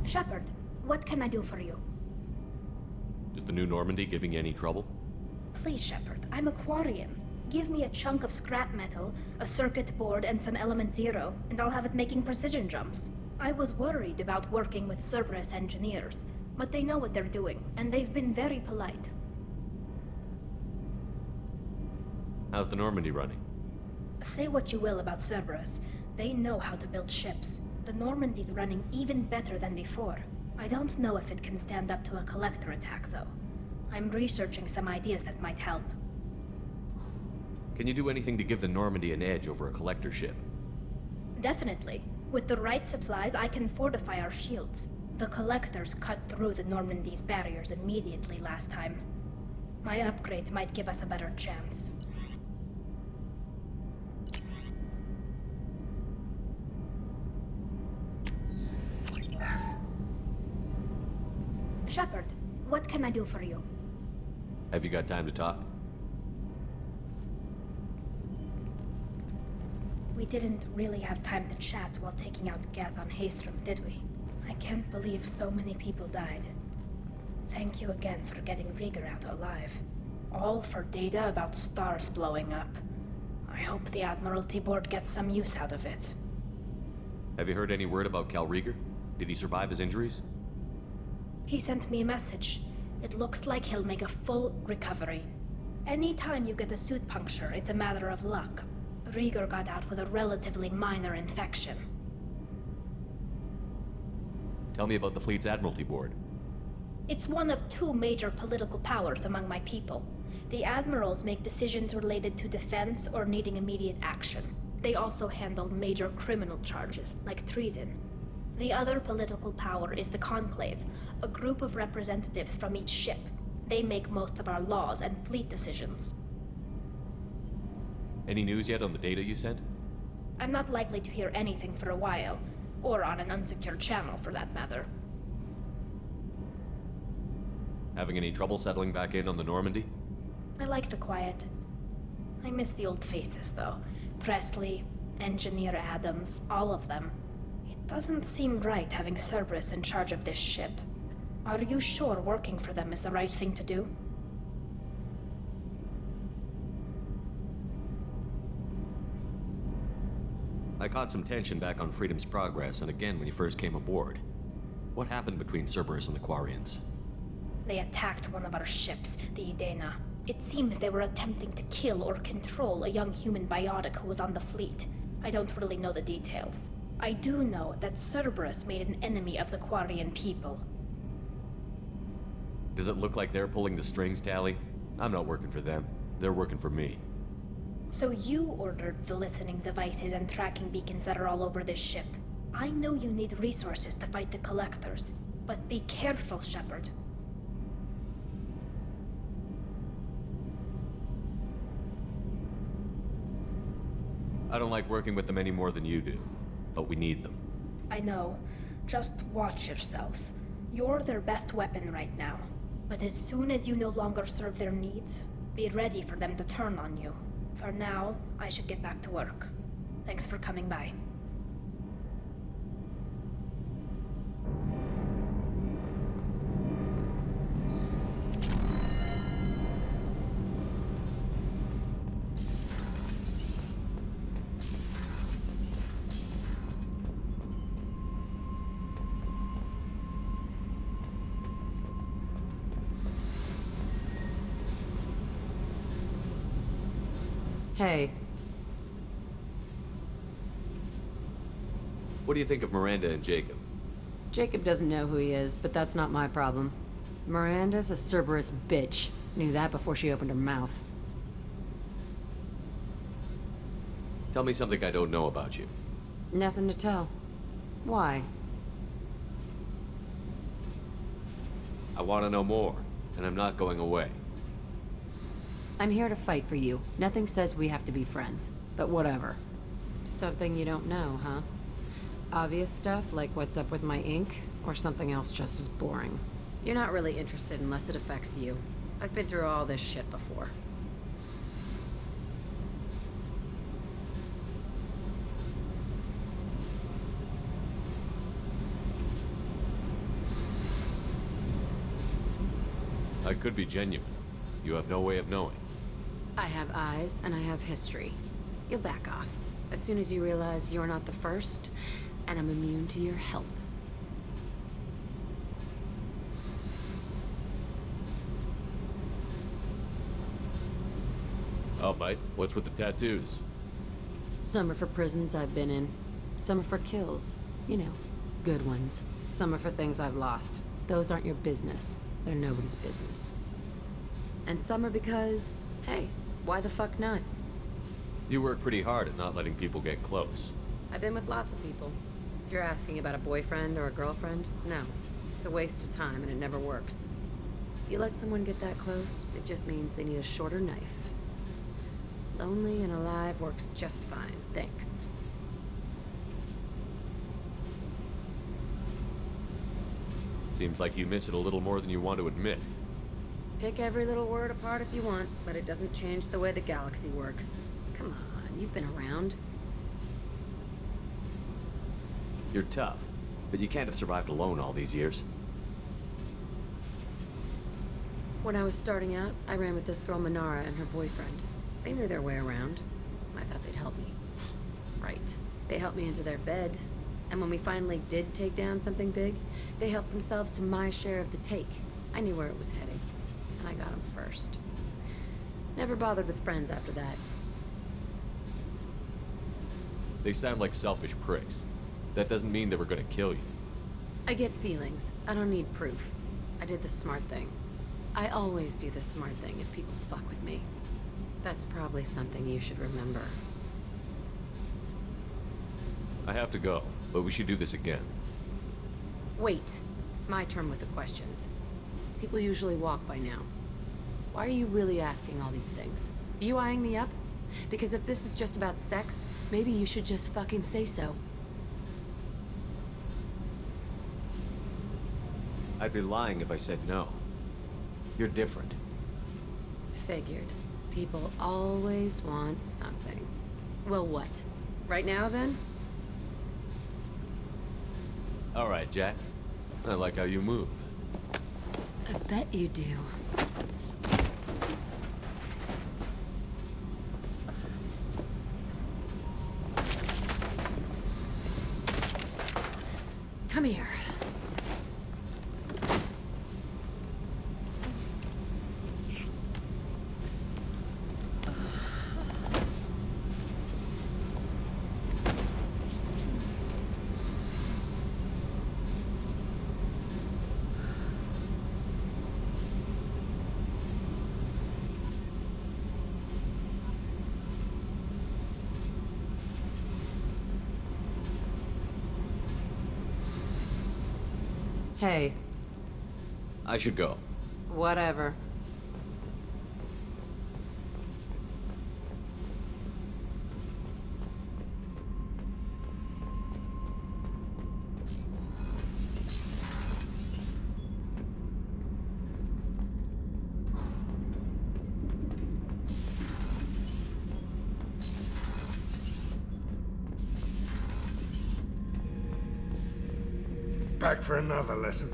Shepard, what can I do for you? Is the new Normandy giving you any trouble? Please, Shepard, I'm a Quarian. Give me a chunk of scrap metal, a circuit board, and some element zero, and I'll have it making precision jumps. I was worried about working with Cerberus engineers, but they know what they're doing, and they've been very polite. How's the Normandy running? Say what you will about Cerberus, they know how to build ships. The Normandy's running even better than before. I don't know if it can stand up to a collector attack, though. I'm researching some ideas that might help. Can you do anything to give the Normandy an edge over a collector ship? Definitely. With the right supplies, I can fortify our shields. The collectors cut through the Normandy's barriers immediately last time. My upgrades might give us a better chance. Shepard, what can I do for you? Have you got time to talk? We didn't really have time to chat while taking out Geth on Haestrom, did we? I can't believe so many people died. Thank you again for getting Kal'Reegar out alive. All for data about stars blowing up. I hope the Admiralty Board gets some use out of it. Have you heard any word about Kal'Reegar? Did he survive his injuries? He sent me a message. It looks like he'll make a full recovery. Anytime you get a suit puncture, it's a matter of luck. Kal'Reegar got out with a relatively minor infection. Tell me about the fleet's Admiralty Board. It's one of two major political powers among my people. The admirals make decisions related to defense or needing immediate action. They also handle major criminal charges, like treason. The other political power is the Conclave, a group of representatives from each ship. They make most of our laws and fleet decisions. Any news yet on the data you sent? I'm not likely to hear anything for a while, or on an unsecured channel for that matter. Having any trouble settling back in on the Normandy? I like the quiet. I miss the old faces, though. Presley, Engineer Adams, all of them. It doesn't seem right having Cerberus in charge of this ship. Are you sure working for them is the right thing to do? I caught some tension back on Freedom's Progress, and again when you first came aboard. What happened between Cerberus and the Quarians? They attacked one of our ships, the Edena. It seems they were attempting to kill or control a young human biotic who was on the fleet. I don't really know the details. I do know that Cerberus made an enemy of the Quarian people. Does it look like they're pulling the strings, Tali? I'm not working for them. They're working for me. So you ordered the listening devices and tracking beacons that are all over this ship. I know you need resources to fight the Collectors, but be careful, Shepard. I don't like working with them any more than you do, but we need them. I know. Just watch yourself. You're their best weapon right now. But as soon as you no longer serve their needs, be ready for them to turn on you. For now, I should get back to work. Thanks for coming by. Hey. What do you think of Miranda and Jacob? Jacob doesn't know who he is, but that's not my problem. Miranda's a Cerberus bitch. Knew that before she opened her mouth. Tell me something I don't know about you. Nothing to tell. Why? I want to know more, and I'm not going away. I'm here to fight for you. Nothing says we have to be friends, but whatever. Something you don't know, huh? Obvious stuff, like what's up with my ink, or something else just as boring. You're not really interested unless it affects you. I've been through all this shit before. I could be genuine. You have no way of knowing. I have eyes, and I have history. You'll back off. As soon as you realize you're not the first, and I'm immune to your help. I'll bite. What's with the tattoos? Some are for prisons I've been in. Some are for kills. You know, good ones. Some are for things I've lost. Those aren't your business. They're nobody's business. And some are because, hey, why the fuck not? You work pretty hard at not letting people get close. I've been with lots of people. If you're asking about a boyfriend or a girlfriend, no. It's a waste of time and it never works. You let someone get that close, it just means they need a shorter knife. Lonely and alive works just fine, thanks. Seems like you miss it a little more than you want to admit. Pick every little word apart if you want, but it doesn't change the way the galaxy works. Come on, you've been around. You're tough, but you can't have survived alone all these years. When I was starting out, I ran with this girl Minara and her boyfriend. They knew their way around. I thought they'd help me. Right. They helped me into their bed. And when we finally did take down something big, they helped themselves to my share of the take. I knew where it was heading. And I got them first. Never bothered with friends after that. They sound like selfish pricks. That doesn't mean they were gonna kill you. I get feelings. I don't need proof. I did the smart thing. I always do the smart thing if people fuck with me. That's probably something you should remember. I have to go, but we should do this again. Wait. My turn with the questions. People usually walk by now. Why are you really asking all these things? Are you eyeing me up? Because if this is just about sex, maybe you should just fucking say so. I'd be lying if I said no. You're different. Figured. People always want something. Well, what? Right now, then? All right, Jack. I like how you move. I bet you do. Come here. Hey. I should go. Whatever. Back for another lesson.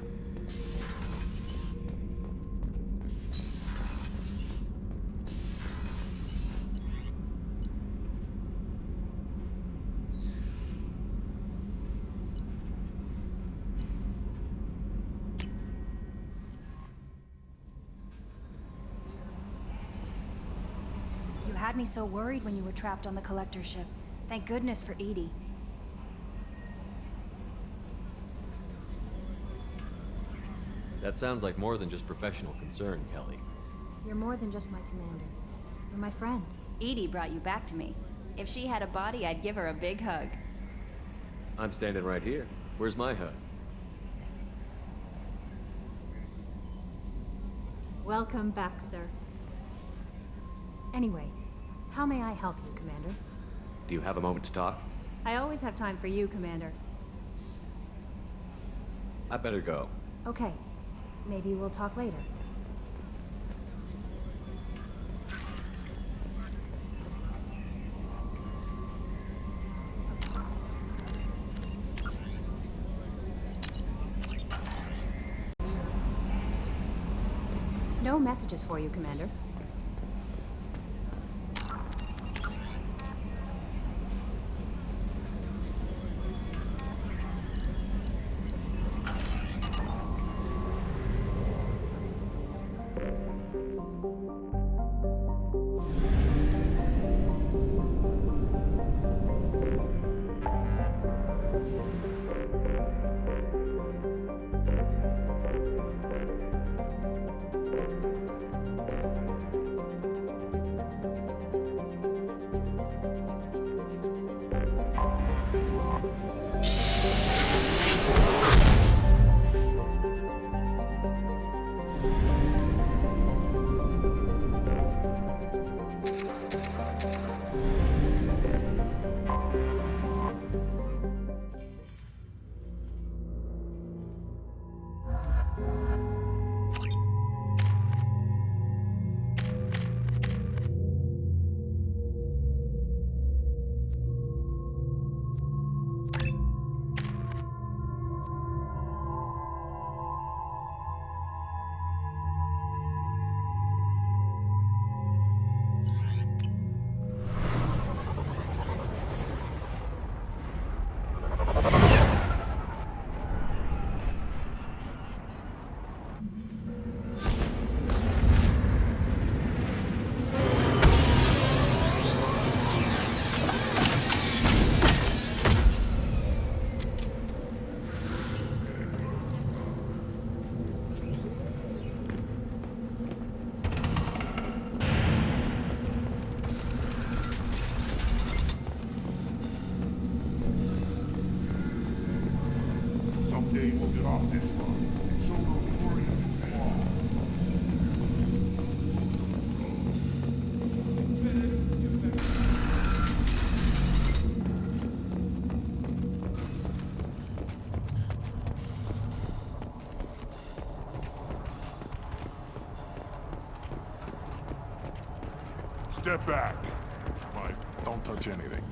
You had me so worried when you were trapped on the collector ship. Thank goodness for Edie. That sounds like more than just professional concern, Kelly. You're more than just my commander. You're my friend. Edie brought you back to me. If she had a body, I'd give her a big hug. I'm standing right here. Where's my hug? Welcome back, sir. Anyway, how may I help you, Commander? Do you have a moment to talk? I always have time for you, Commander. I better go. Okay. Maybe we'll talk later. No messages for you, Commander. Someday we'll get off this run and show those warriors who belong. Step back. Mike, don't touch anything.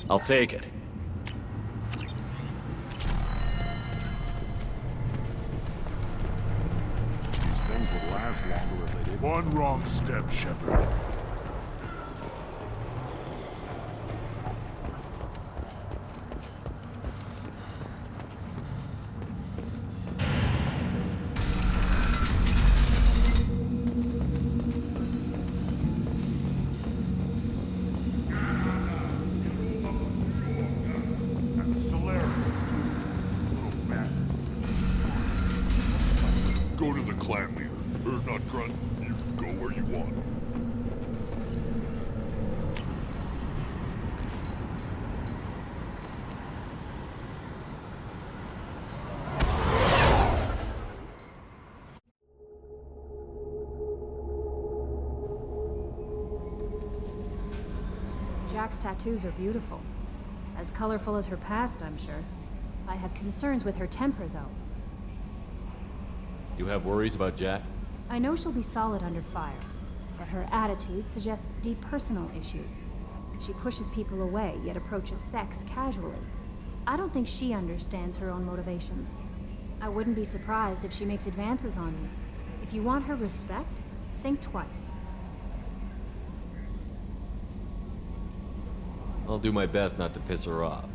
I'll take it. These things would last longer if they did. One wrong step, Shepard. Go to the clan leader. Or not grunt. You can go where you want. Jack's tattoos are beautiful. As colorful as her past, I'm sure. I have concerns with her temper, though. You have worries about Jack? I know she'll be solid under fire, but her attitude suggests deep personal issues. She pushes people away, yet approaches sex casually. I don't think she understands her own motivations. I wouldn't be surprised if she makes advances on you. If you want her respect, think twice. I'll do my best not to piss her off.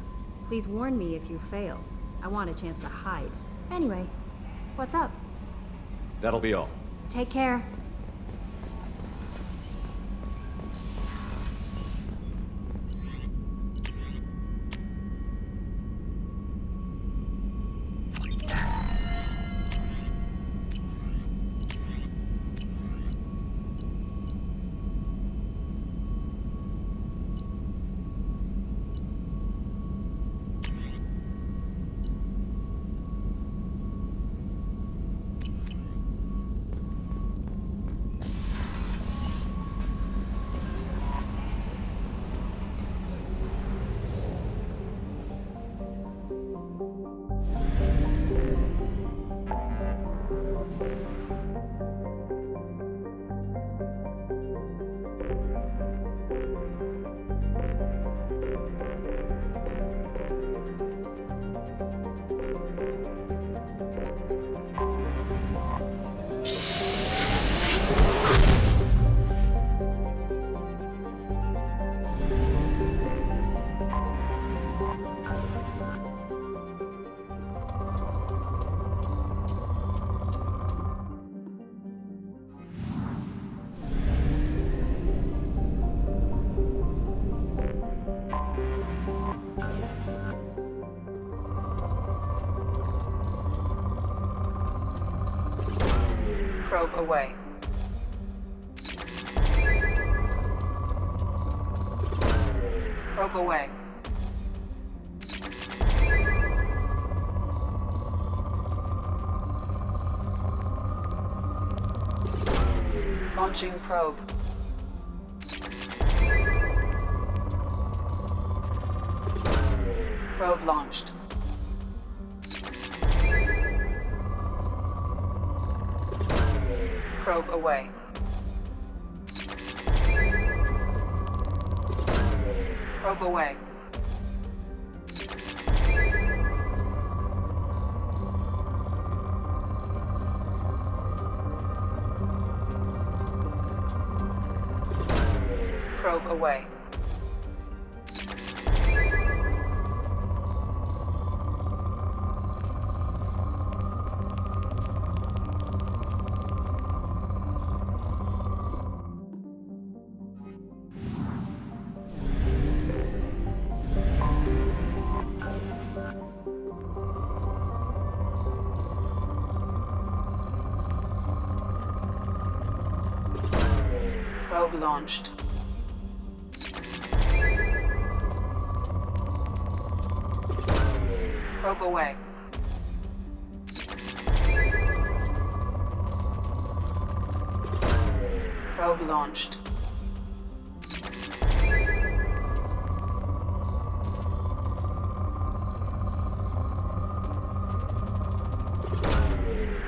Please warn me if you fail. I want a chance to hide. Anyway, what's up? That'll be all. Take care. Probe away. Probe away. Launching probe. Probe launched. Probe away. Probe away. Probe away. Probe launched. Probe away. Probe launched.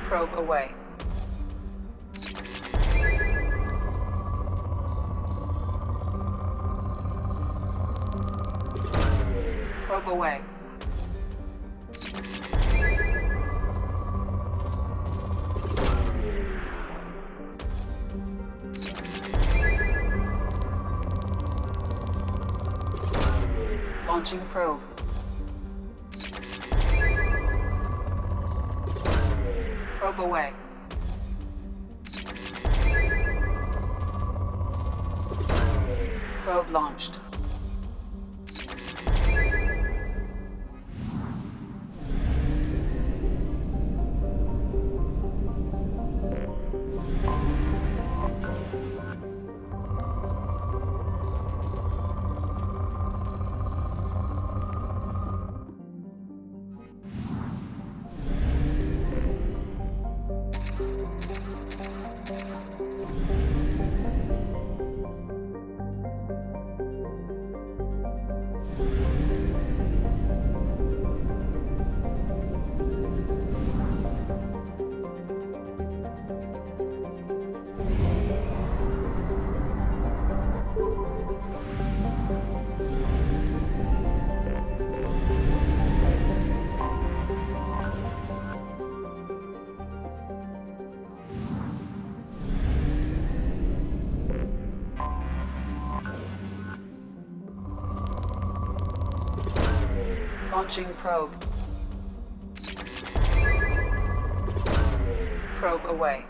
Probe away. Probe away. Launching probe. Probe away. Probe launched. Launching probe. Probe away.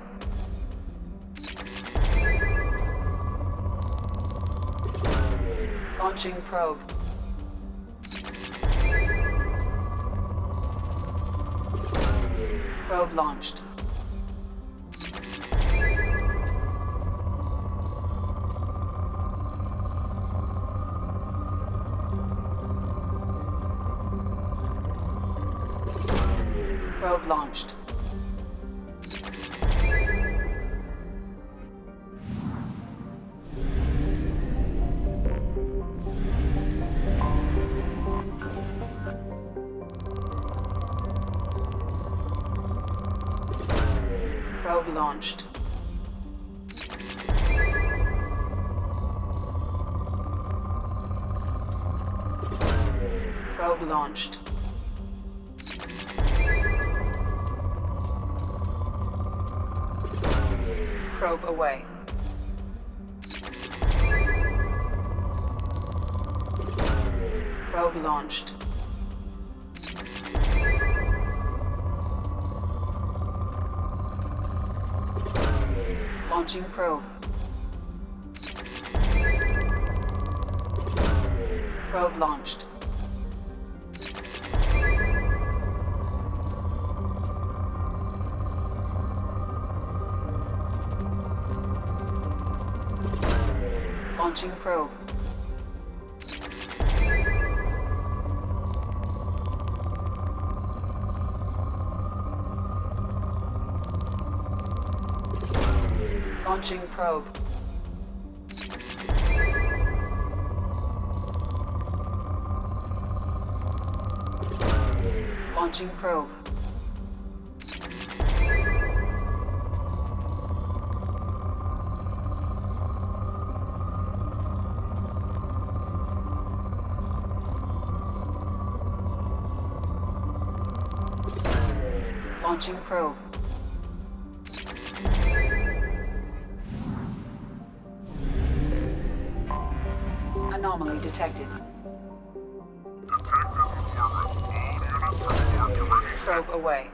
Launching probe. Probe launched. Probe launched. Probe launched. Probe launched. Probe away. Probe launched. Launching probe. Probe launched. Launching probe. Launching probe. Launching probe. Launching probe. Anomaly detected. Probe away.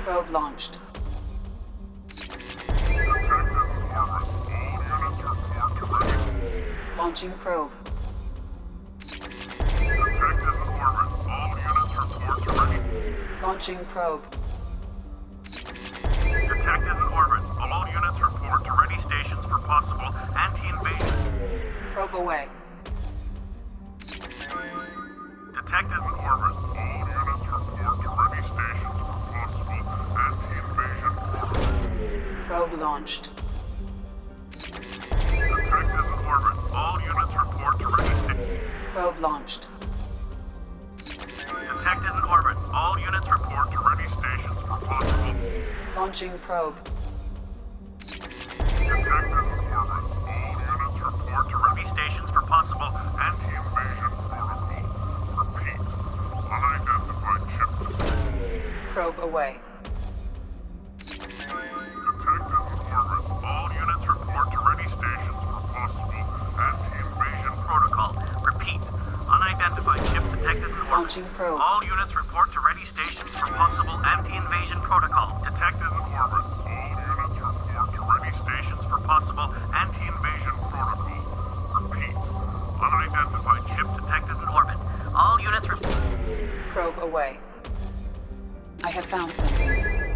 Probe launched. Launching probe. Launching probe. Detected in orbit. All units report to ready stations for possible anti-invasion. Probe away. Detected in orbit. All units report to ready stations for possible anti-invasion. Probe launched. Detected in orbit. All units report to ready stations. Probe launched. Detected in orbit. All units report to ready stations for possible. Launching probe. Detected in orbit. All units report to ready stations for possible anti-invasion protocol. Repeat. Unidentified chip. Probe away. Detected in orbit. All units report to ready stations for possible anti-invasion protocol. Repeat. Unidentified ship detected in orbit. Launching probe. All units report to ready stations for possible anti-invasion protocol. Detected in orbit. All units report to ready stations for possible anti-invasion protocol. Repeat. Unidentified ship detected in orbit. All units Probe away. I have found something.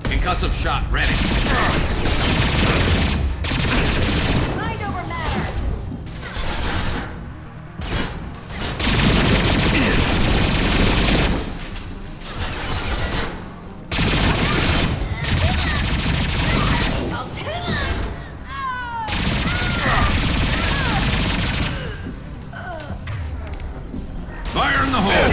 Concussive shot ready. Mind over matter. I'll take Fire in the hole!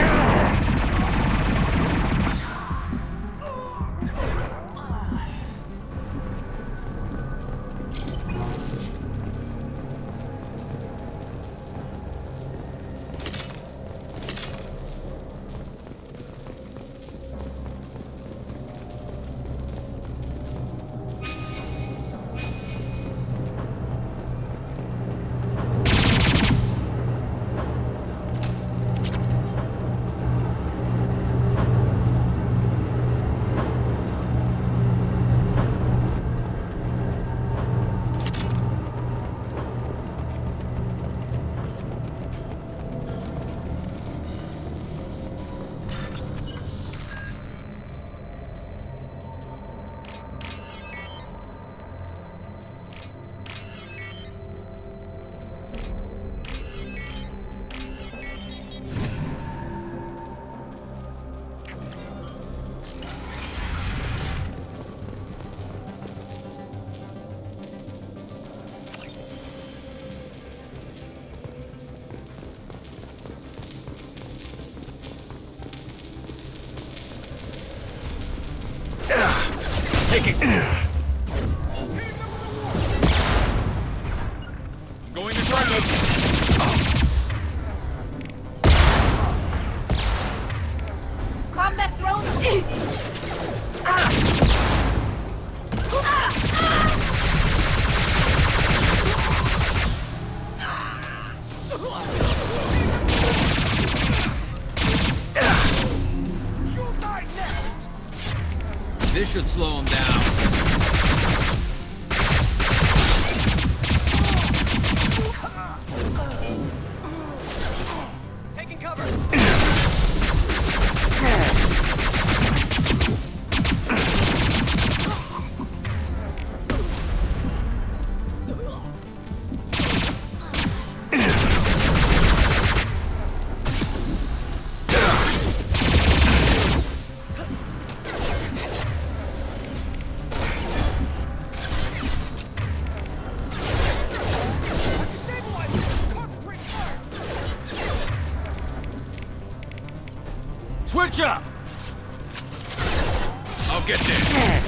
Take it. Going to ground. combat drone. This should slow him down. Taking cover. Switch up! I'll get there.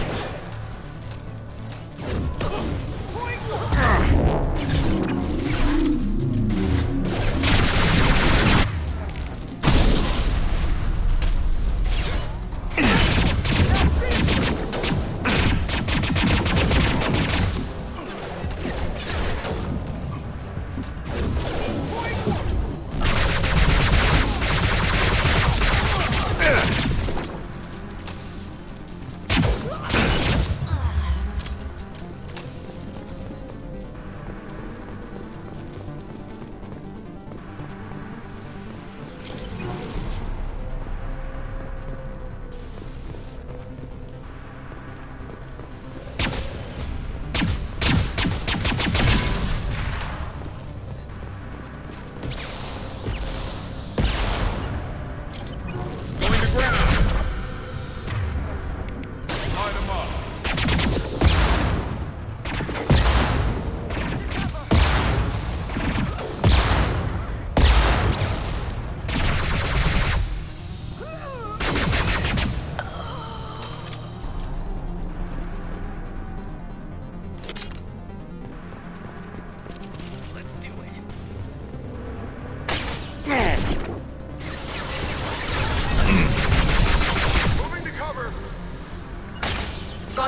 Going to ground.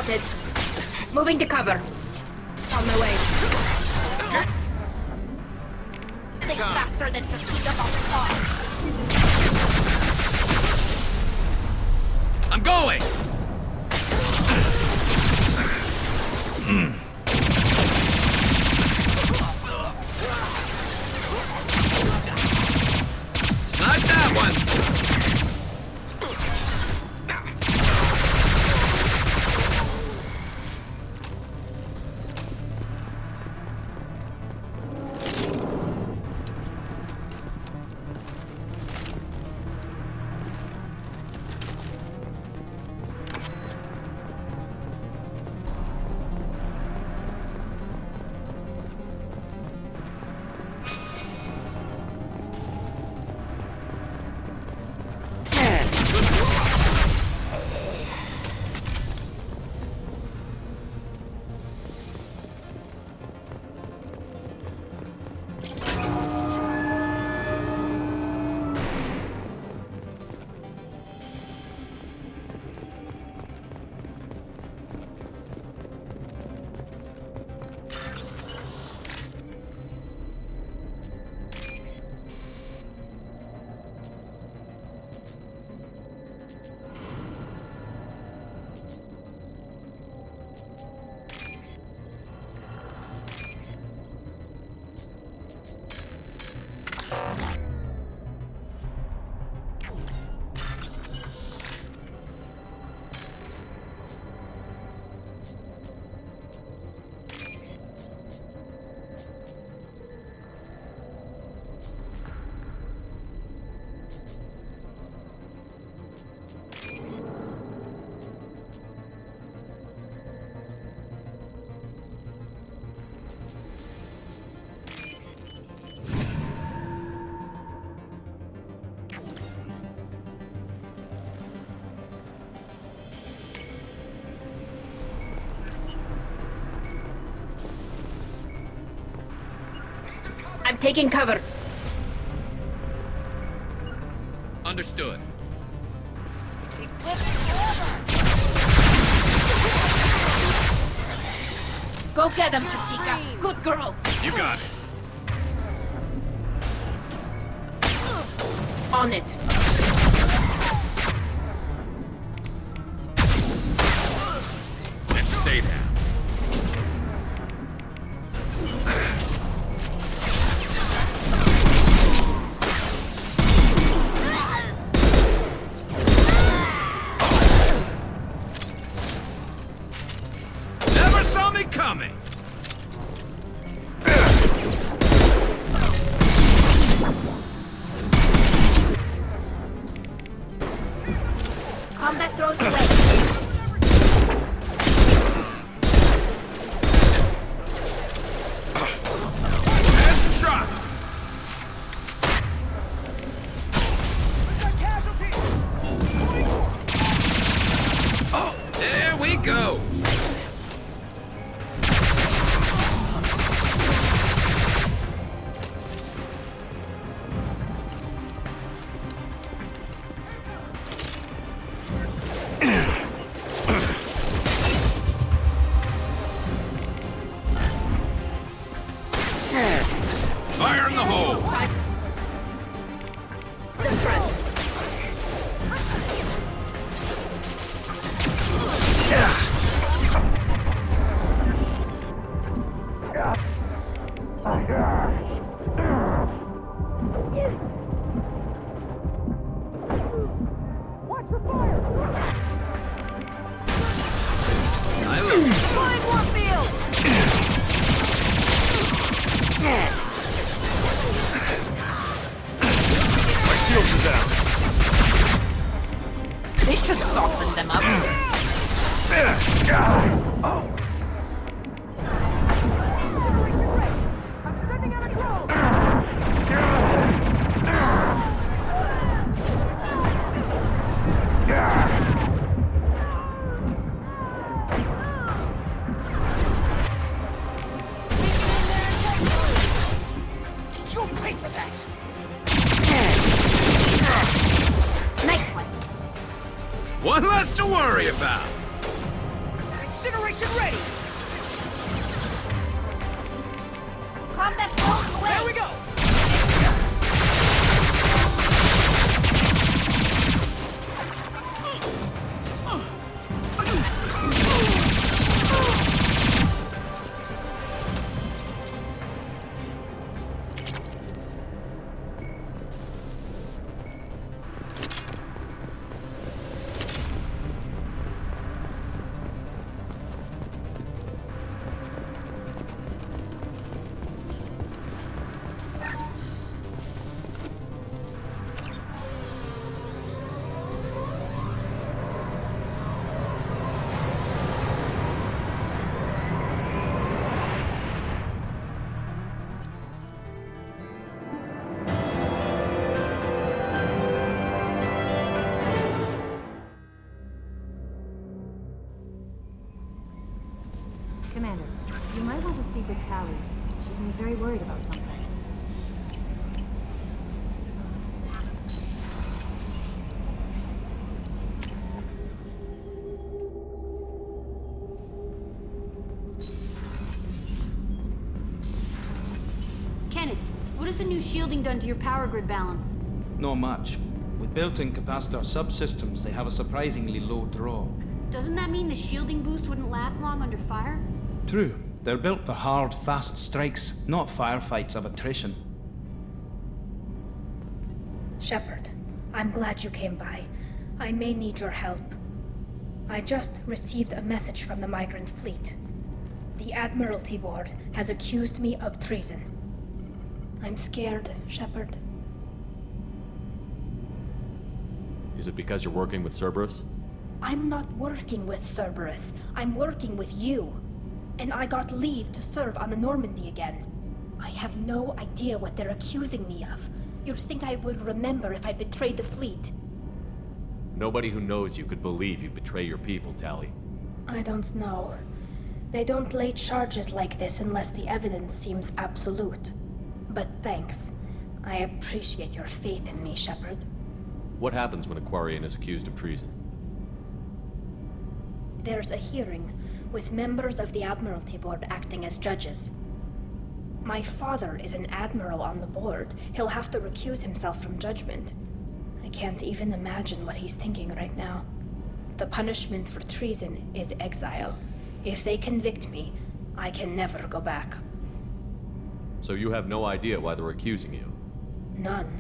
spotted. Moving to cover. On my way. Think faster than to speed up on the car. I'm going! Snipe that one! I'm taking cover. Understood. Go get them, Jessica. Good girl. You got it. On it. Let's stay down. Never saw me coming. Combat throws away. Shot. Oh, there we go. Fire in the hole! The front. I love it. Flying Warfield! Shields are down. They should soften them up. You'll pay for that! Nice one. One less to worry about. Operation ready! Combat zone away! There we go! Commander, you might want to speak with Tali. She seems very worried about something. Kenneth, what has the new shielding done to your power grid balance? Not much. With built-in capacitor subsystems, they have a surprisingly low draw. Doesn't that mean the shielding boost wouldn't last long under fire? True. They're built for hard, fast strikes, not firefights of attrition. Shepard, I'm glad you came by. I may need your help. I just received a message from the migrant fleet. The Admiralty Board has accused me of treason. I'm scared, Shepard. Is it because you're working with Cerberus? I'm not working with Cerberus. I'm working with you. And I got leave to serve on the Normandy again. I have no idea what they're accusing me of. You'd think I would remember if I betrayed the fleet. Nobody who knows you could believe you betray your people, Tali. I don't know. They don't lay charges like this unless the evidence seems absolute. But thanks. I appreciate your faith in me, Shepard. What happens when a Quarian is accused of treason? There's a hearing, with members of the Admiralty Board acting as judges. My father is an admiral on the board. He'll have to recuse himself from judgment. I can't even imagine what he's thinking right now. The punishment for treason is exile. If they convict me, I can never go back. So you have no idea why they're accusing you? None.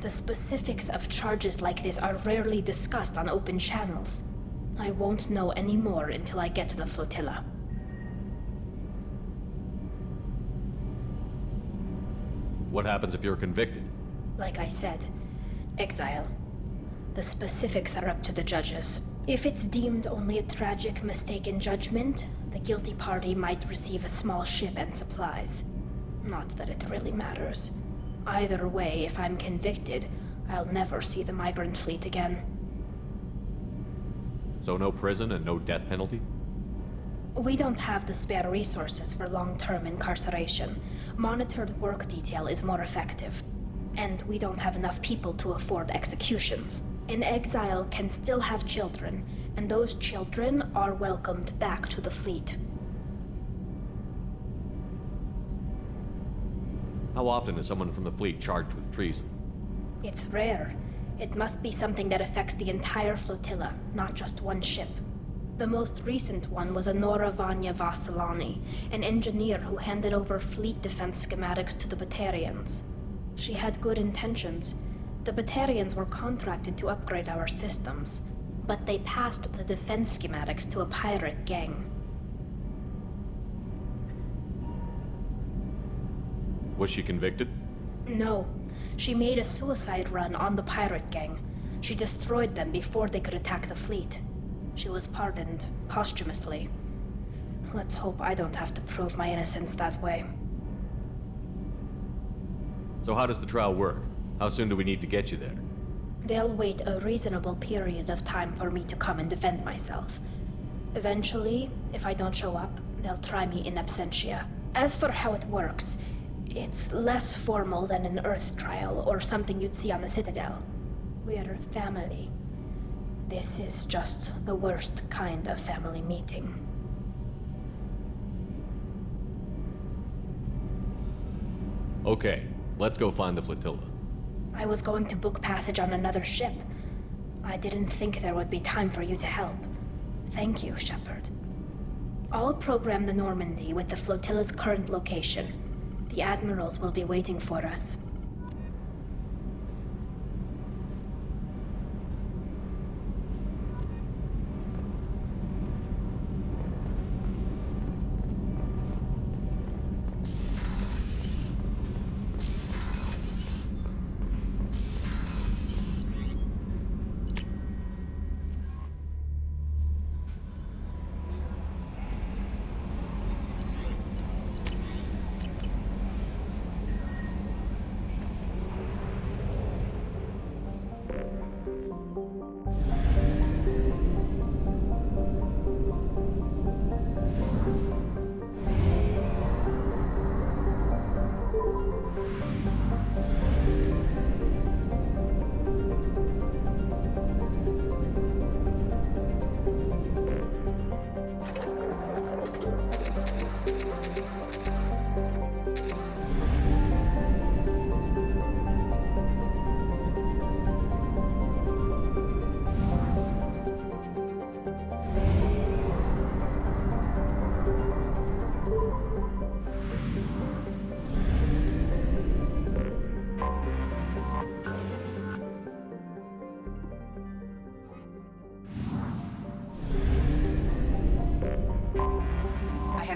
The specifics of charges like this are rarely discussed on open channels. I won't know any more until I get to the flotilla. What happens if you're convicted? Like I said, exile. The specifics are up to the judges. If it's deemed only a tragic mistake in judgment, the guilty party might receive a small ship and supplies. Not that it really matters. Either way, if I'm convicted, I'll never see the migrant fleet again. So no prison and no death penalty? We don't have the spare resources for long-term incarceration. Monitored work detail is more effective. And we don't have enough people to afford executions. An exile can still have children, and those children are welcomed back to the fleet. How often is someone from the fleet charged with treason? It's rare. It must be something that affects the entire flotilla, not just one ship. The most recent one was Anora Vanya Vassilani, an engineer who handed over fleet defense schematics to the Batarians. She had good intentions. The Batarians were contracted to upgrade our systems, but they passed the defense schematics to a pirate gang. Was she convicted? No. She made a suicide run on the pirate gang. She destroyed them before they could attack the fleet. She was pardoned posthumously. Let's hope I don't have to prove my innocence that way. So how does the trial work? How soon do we need to get you there? They'll wait a reasonable period of time for me to come and defend myself. Eventually, if I don't show up, they'll try me in absentia. As for how it works, it's less formal than an Earth trial or something you'd see on the Citadel. We're family. This is just the worst kind of family meeting. Okay, let's go find the flotilla. I was going to book passage on another ship. I didn't think there would be time for you to help. Thank you, Shepard. I'll program the Normandy with the flotilla's current location. The admirals will be waiting for us.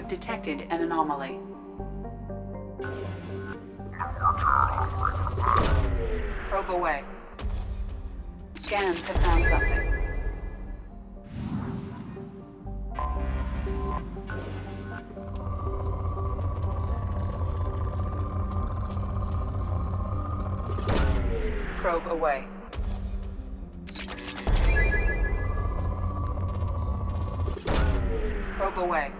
Detected an anomaly. Probe away. Scans have found something. Probe away. Probe away.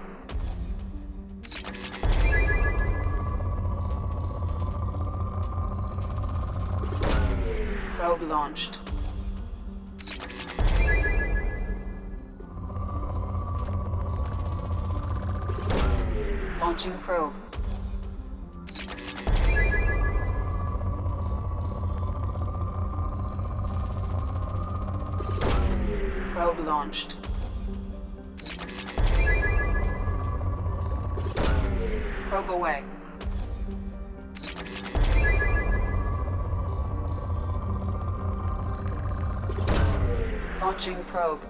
Probe launched. Launching probe. Probe launched. Probe away. Launching probe.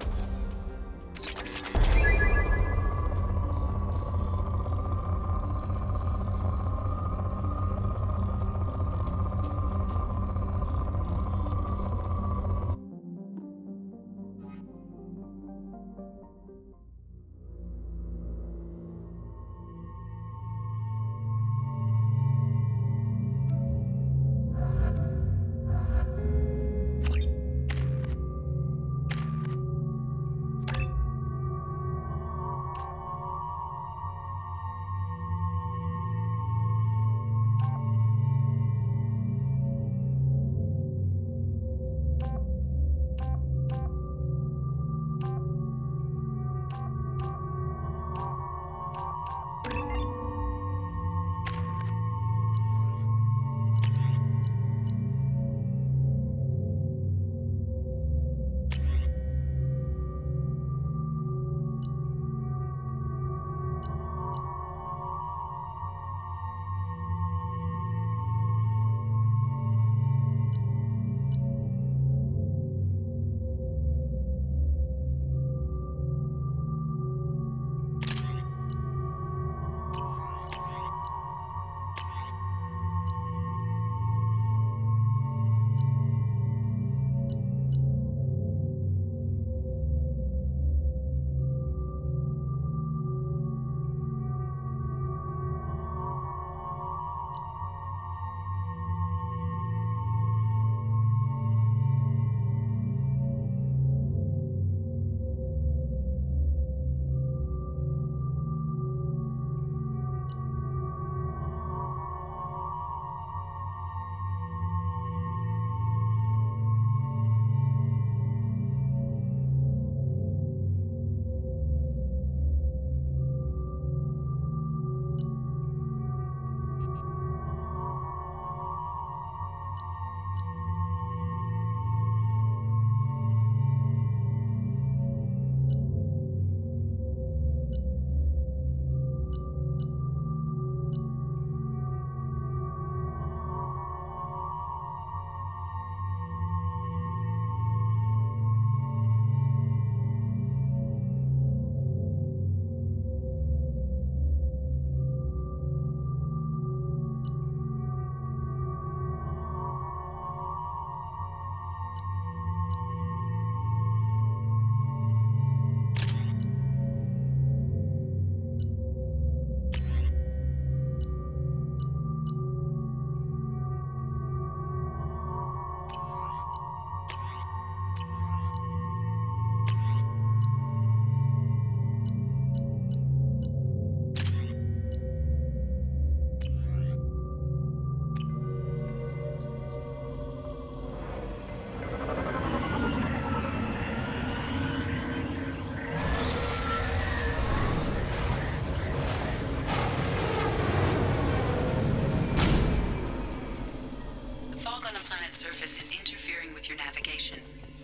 surface is interfering with your navigation.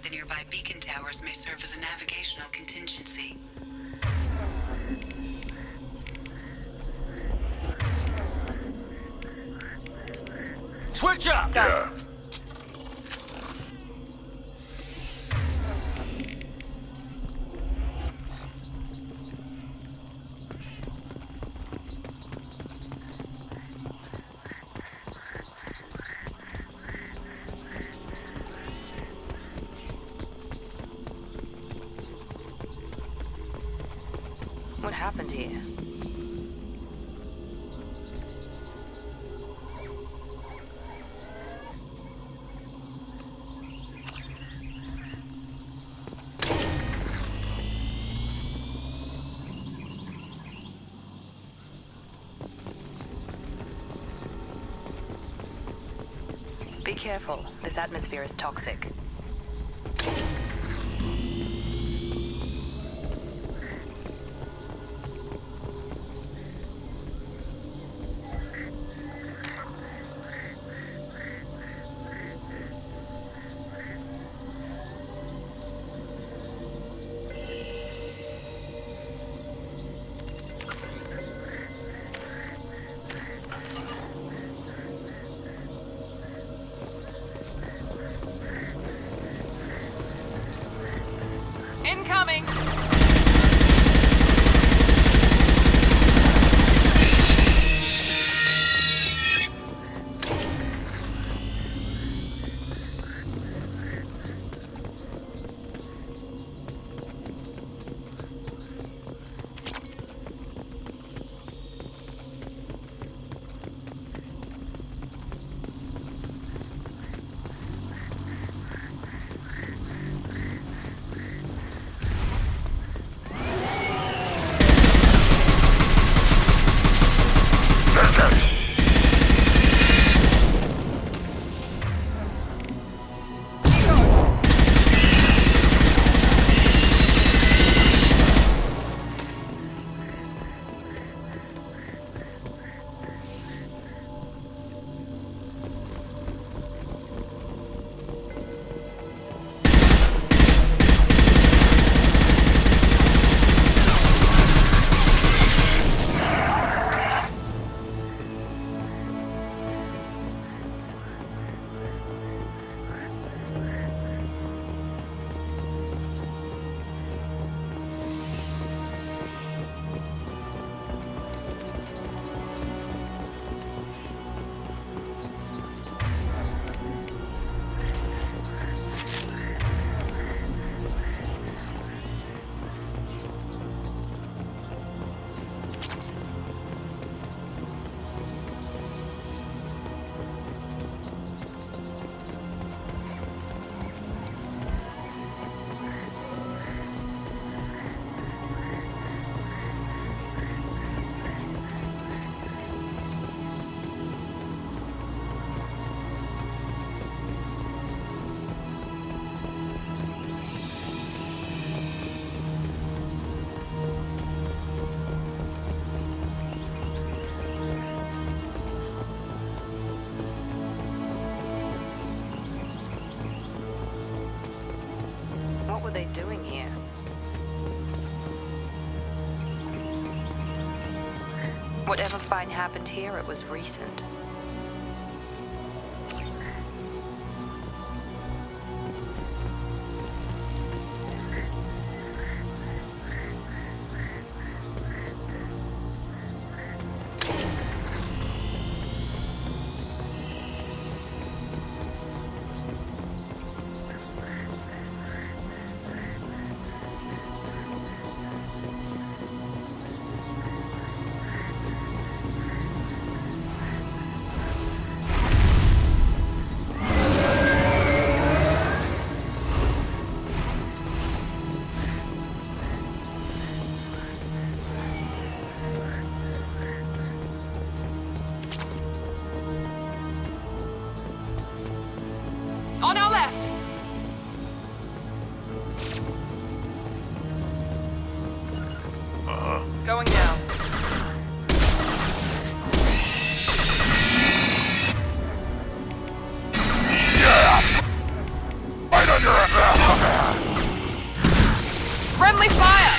The nearby beacon towers may serve as a navigational contingency. Switch up! Yeah. What happened here? Be careful. This atmosphere is toxic. Incoming! What were they doing here? Whatever fine happened here, it was recent. On our left! Going down. Yeah! Friendly fire!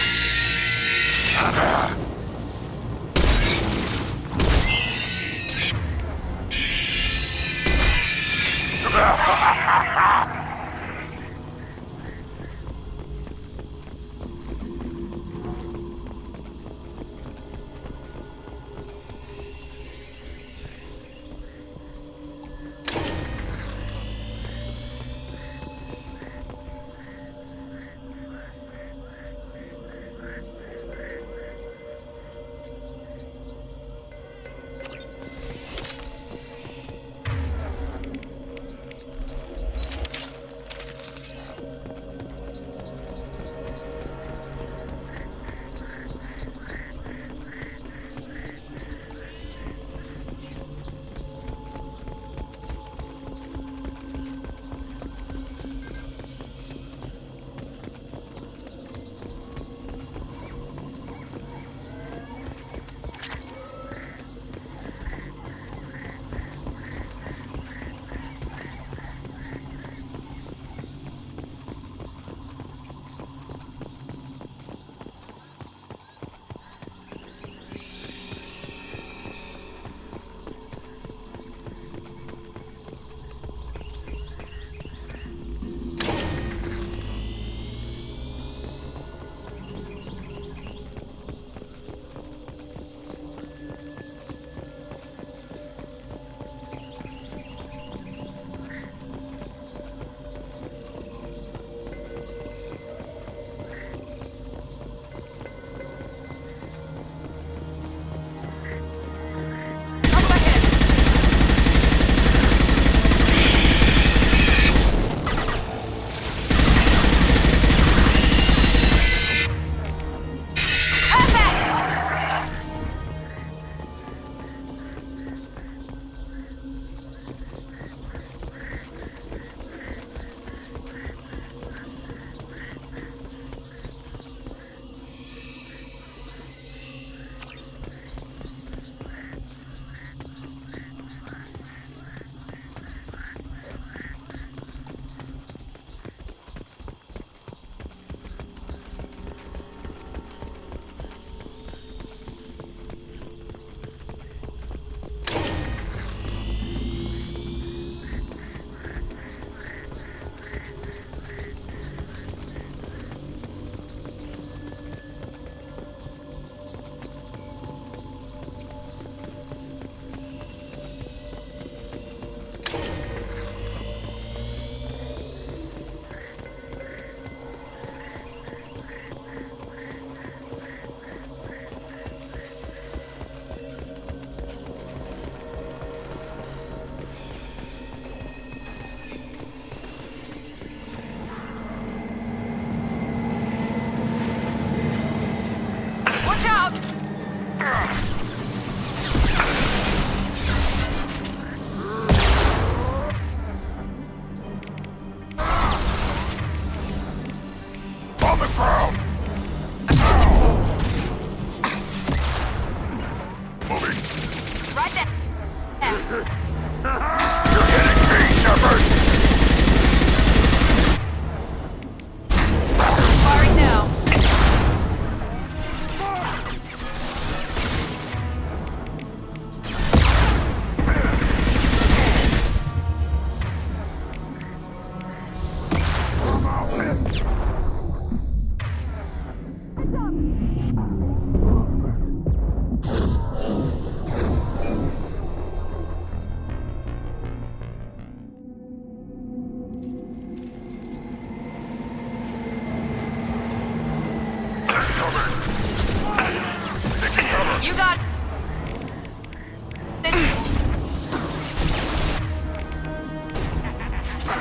You got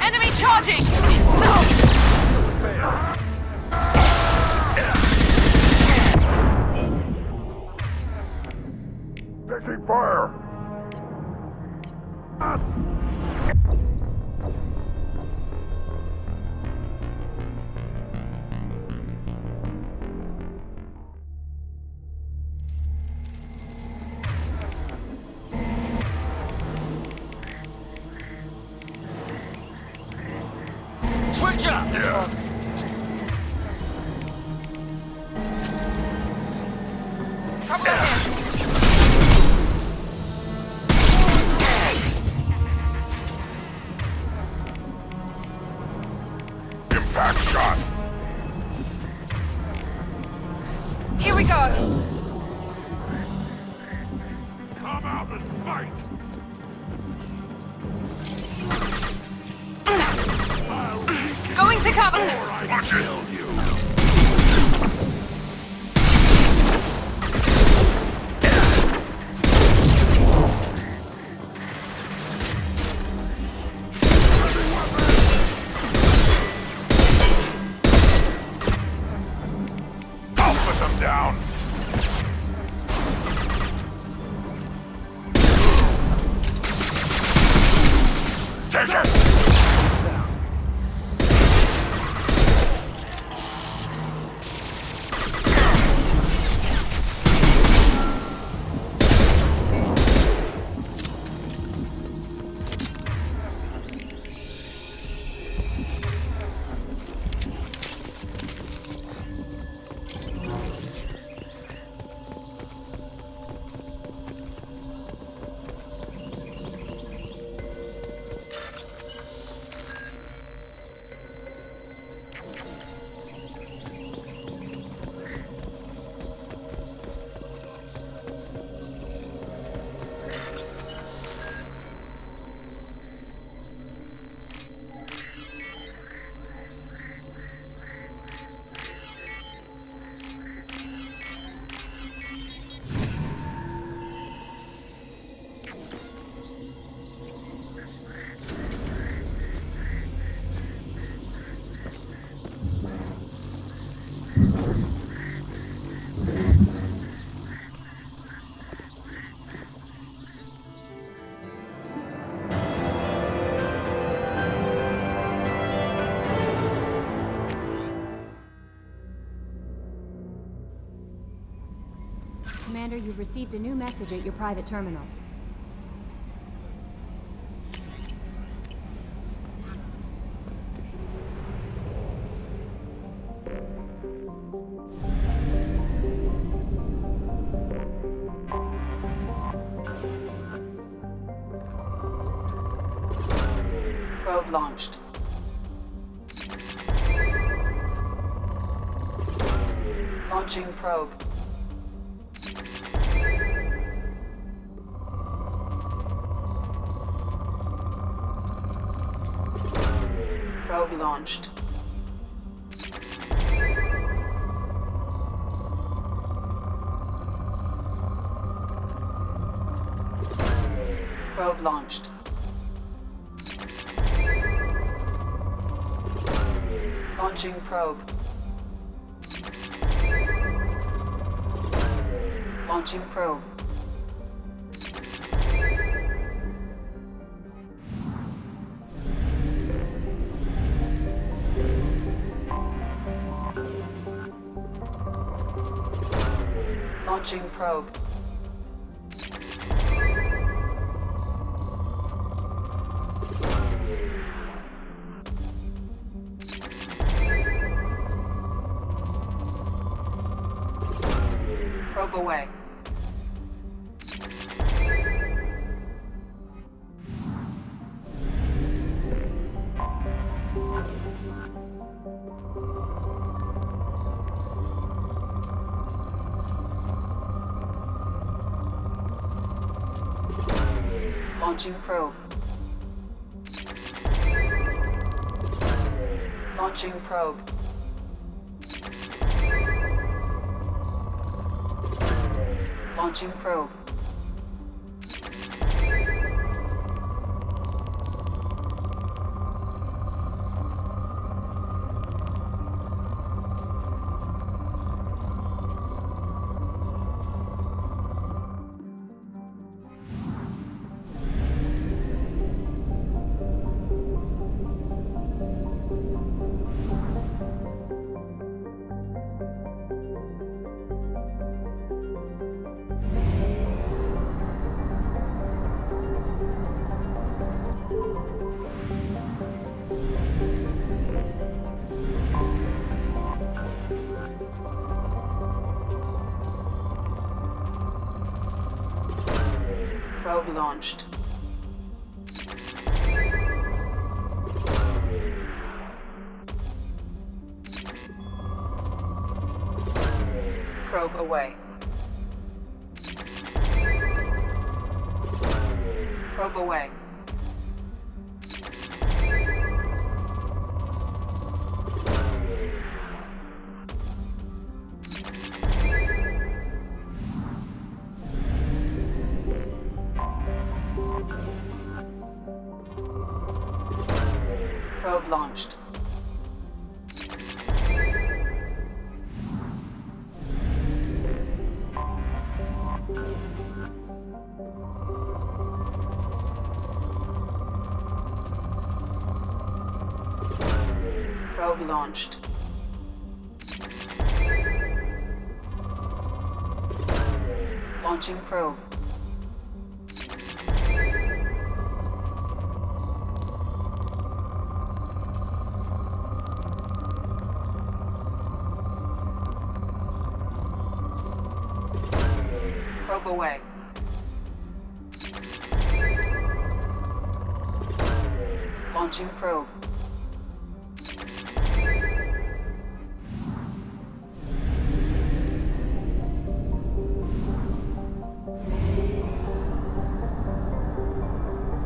enemy charging! Taking fire! Switch up! Yeah. Trouble ahead. Impact shot. Here we go. Come out and fight. Going to cover. Watch it. You. I'll put them down. Take it. Commander, you've received a new message at your private terminal. Probe launched. Launching probe. Probe launched. Probe launched. Launching probe. Launching probe. Launching probe. Probe away. Launching probe. Launching probe. Launching probe. Probe launched. Probe away. Probe away. Probe launched. Probe launched. Launching probe. Probe away. Launching probe.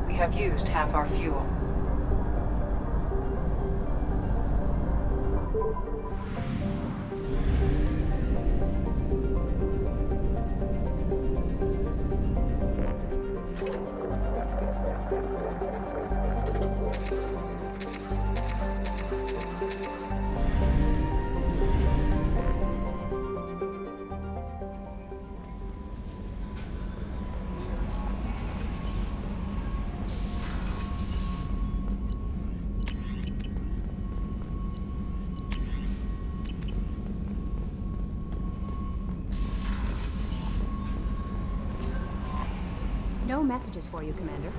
We have used half our fuel. No messages for you, Commander.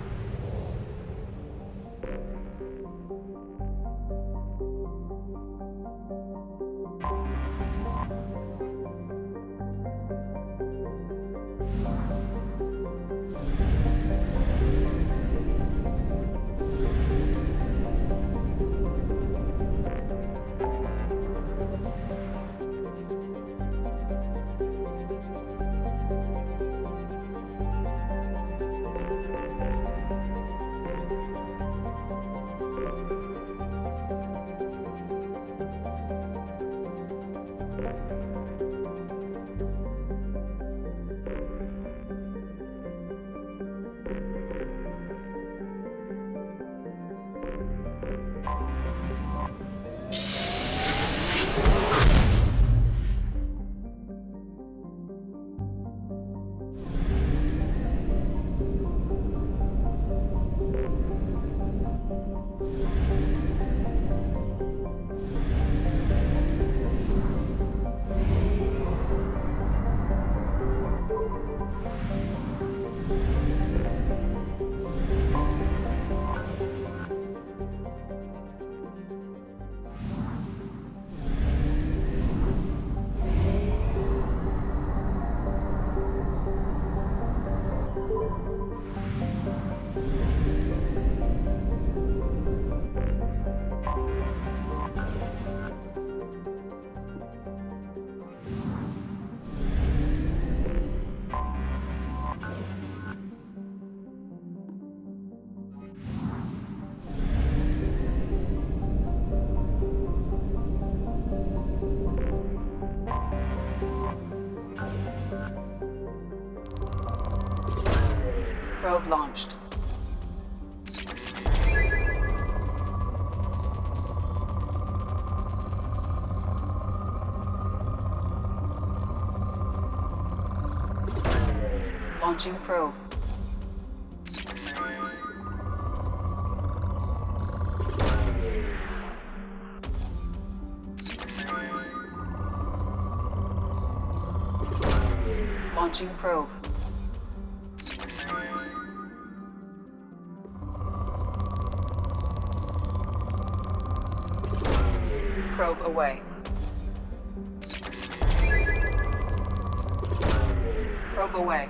Probe launched. Launching probe. Launching probe. Probe away. Probe away.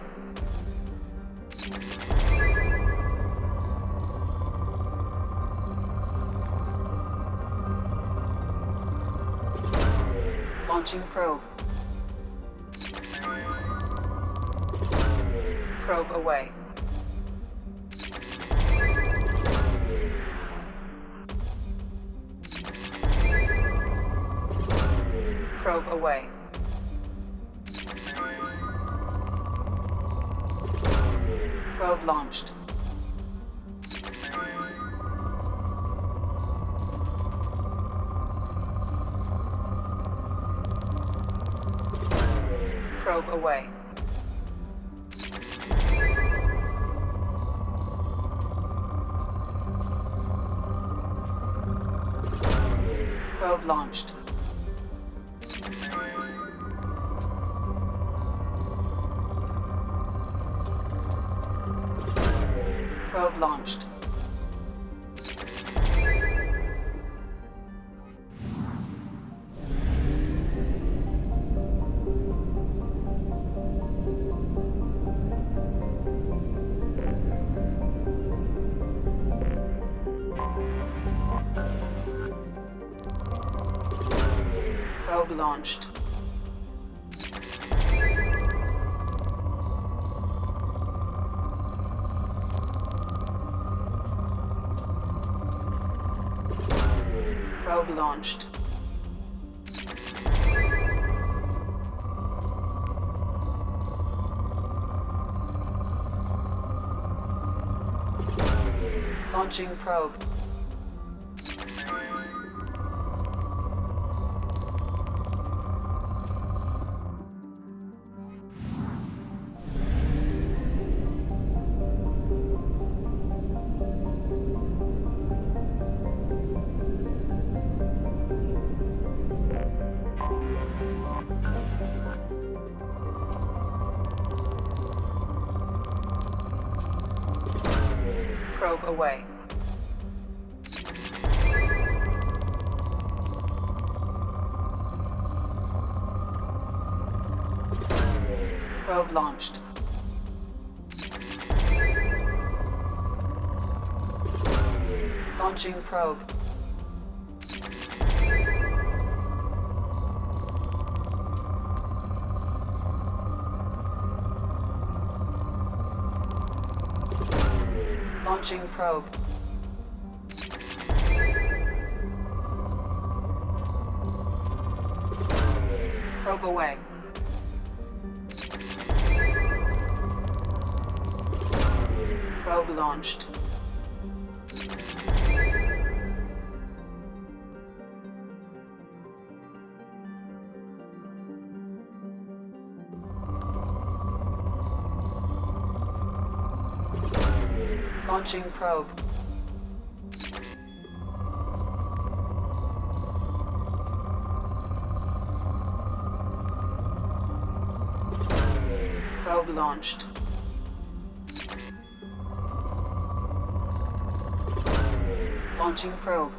Launching probe. Probe away. Probe away. Probe launched. Probe away. Probe launched. Probe launched. Probe launched. Probe launched. Launching probe. Probe away. Probe launched. Launching probe. Launching probe. Probe away. Probe launched. Launching probe. Probe launched. Launching probe.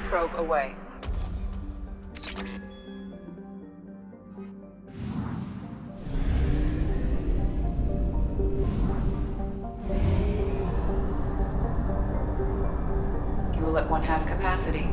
Probe away. Fuel at 1/2 capacity.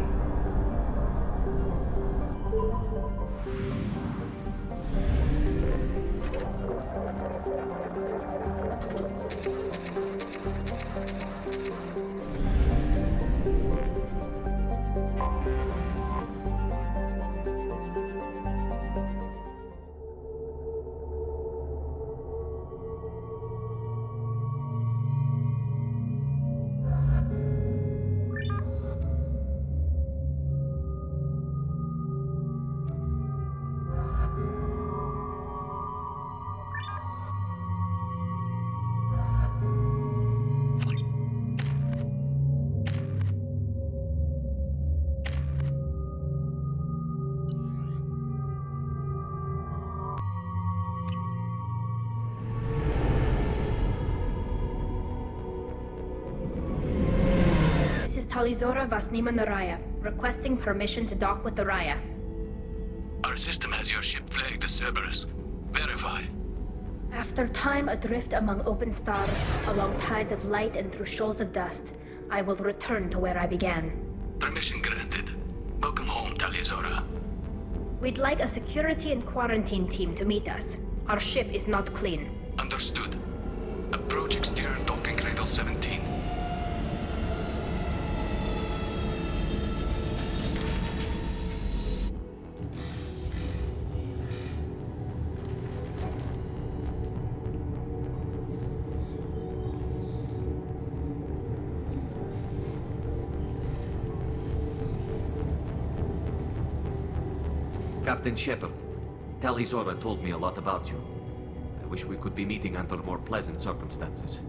Tali'Zorah Vasnima Naraya, requesting permission to dock with the Raya. Our system has your ship flagged as Cerberus. Verify. After time adrift among open stars, along tides of light and through shoals of dust, I will return to where I began. Permission granted. Welcome home, Tali'Zorah. We'd like a security and quarantine team to meet us. Our ship is not clean. Understood. Approach exterior docking cradle 17. Captain Shepard, Tali'Zorah told me a lot about you. I wish we could be meeting under more pleasant circumstances.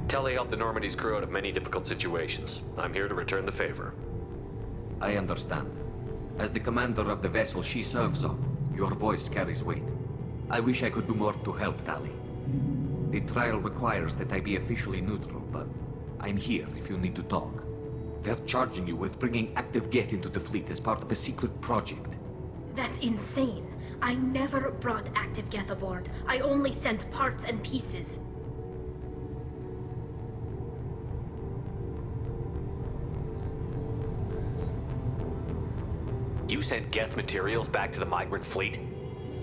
Tali helped the Normandy's crew out of many difficult situations. I'm here to return the favor. I understand. As the commander of the vessel she serves on, your voice carries weight. I wish I could do more to help Tali. The trial requires that I be officially neutral, but I'm here if you need to talk. They're charging you with bringing active Geth into the fleet as part of a secret project. That's insane. I never brought active Geth aboard. I only sent parts and pieces. You sent Geth materials back to the migrant fleet?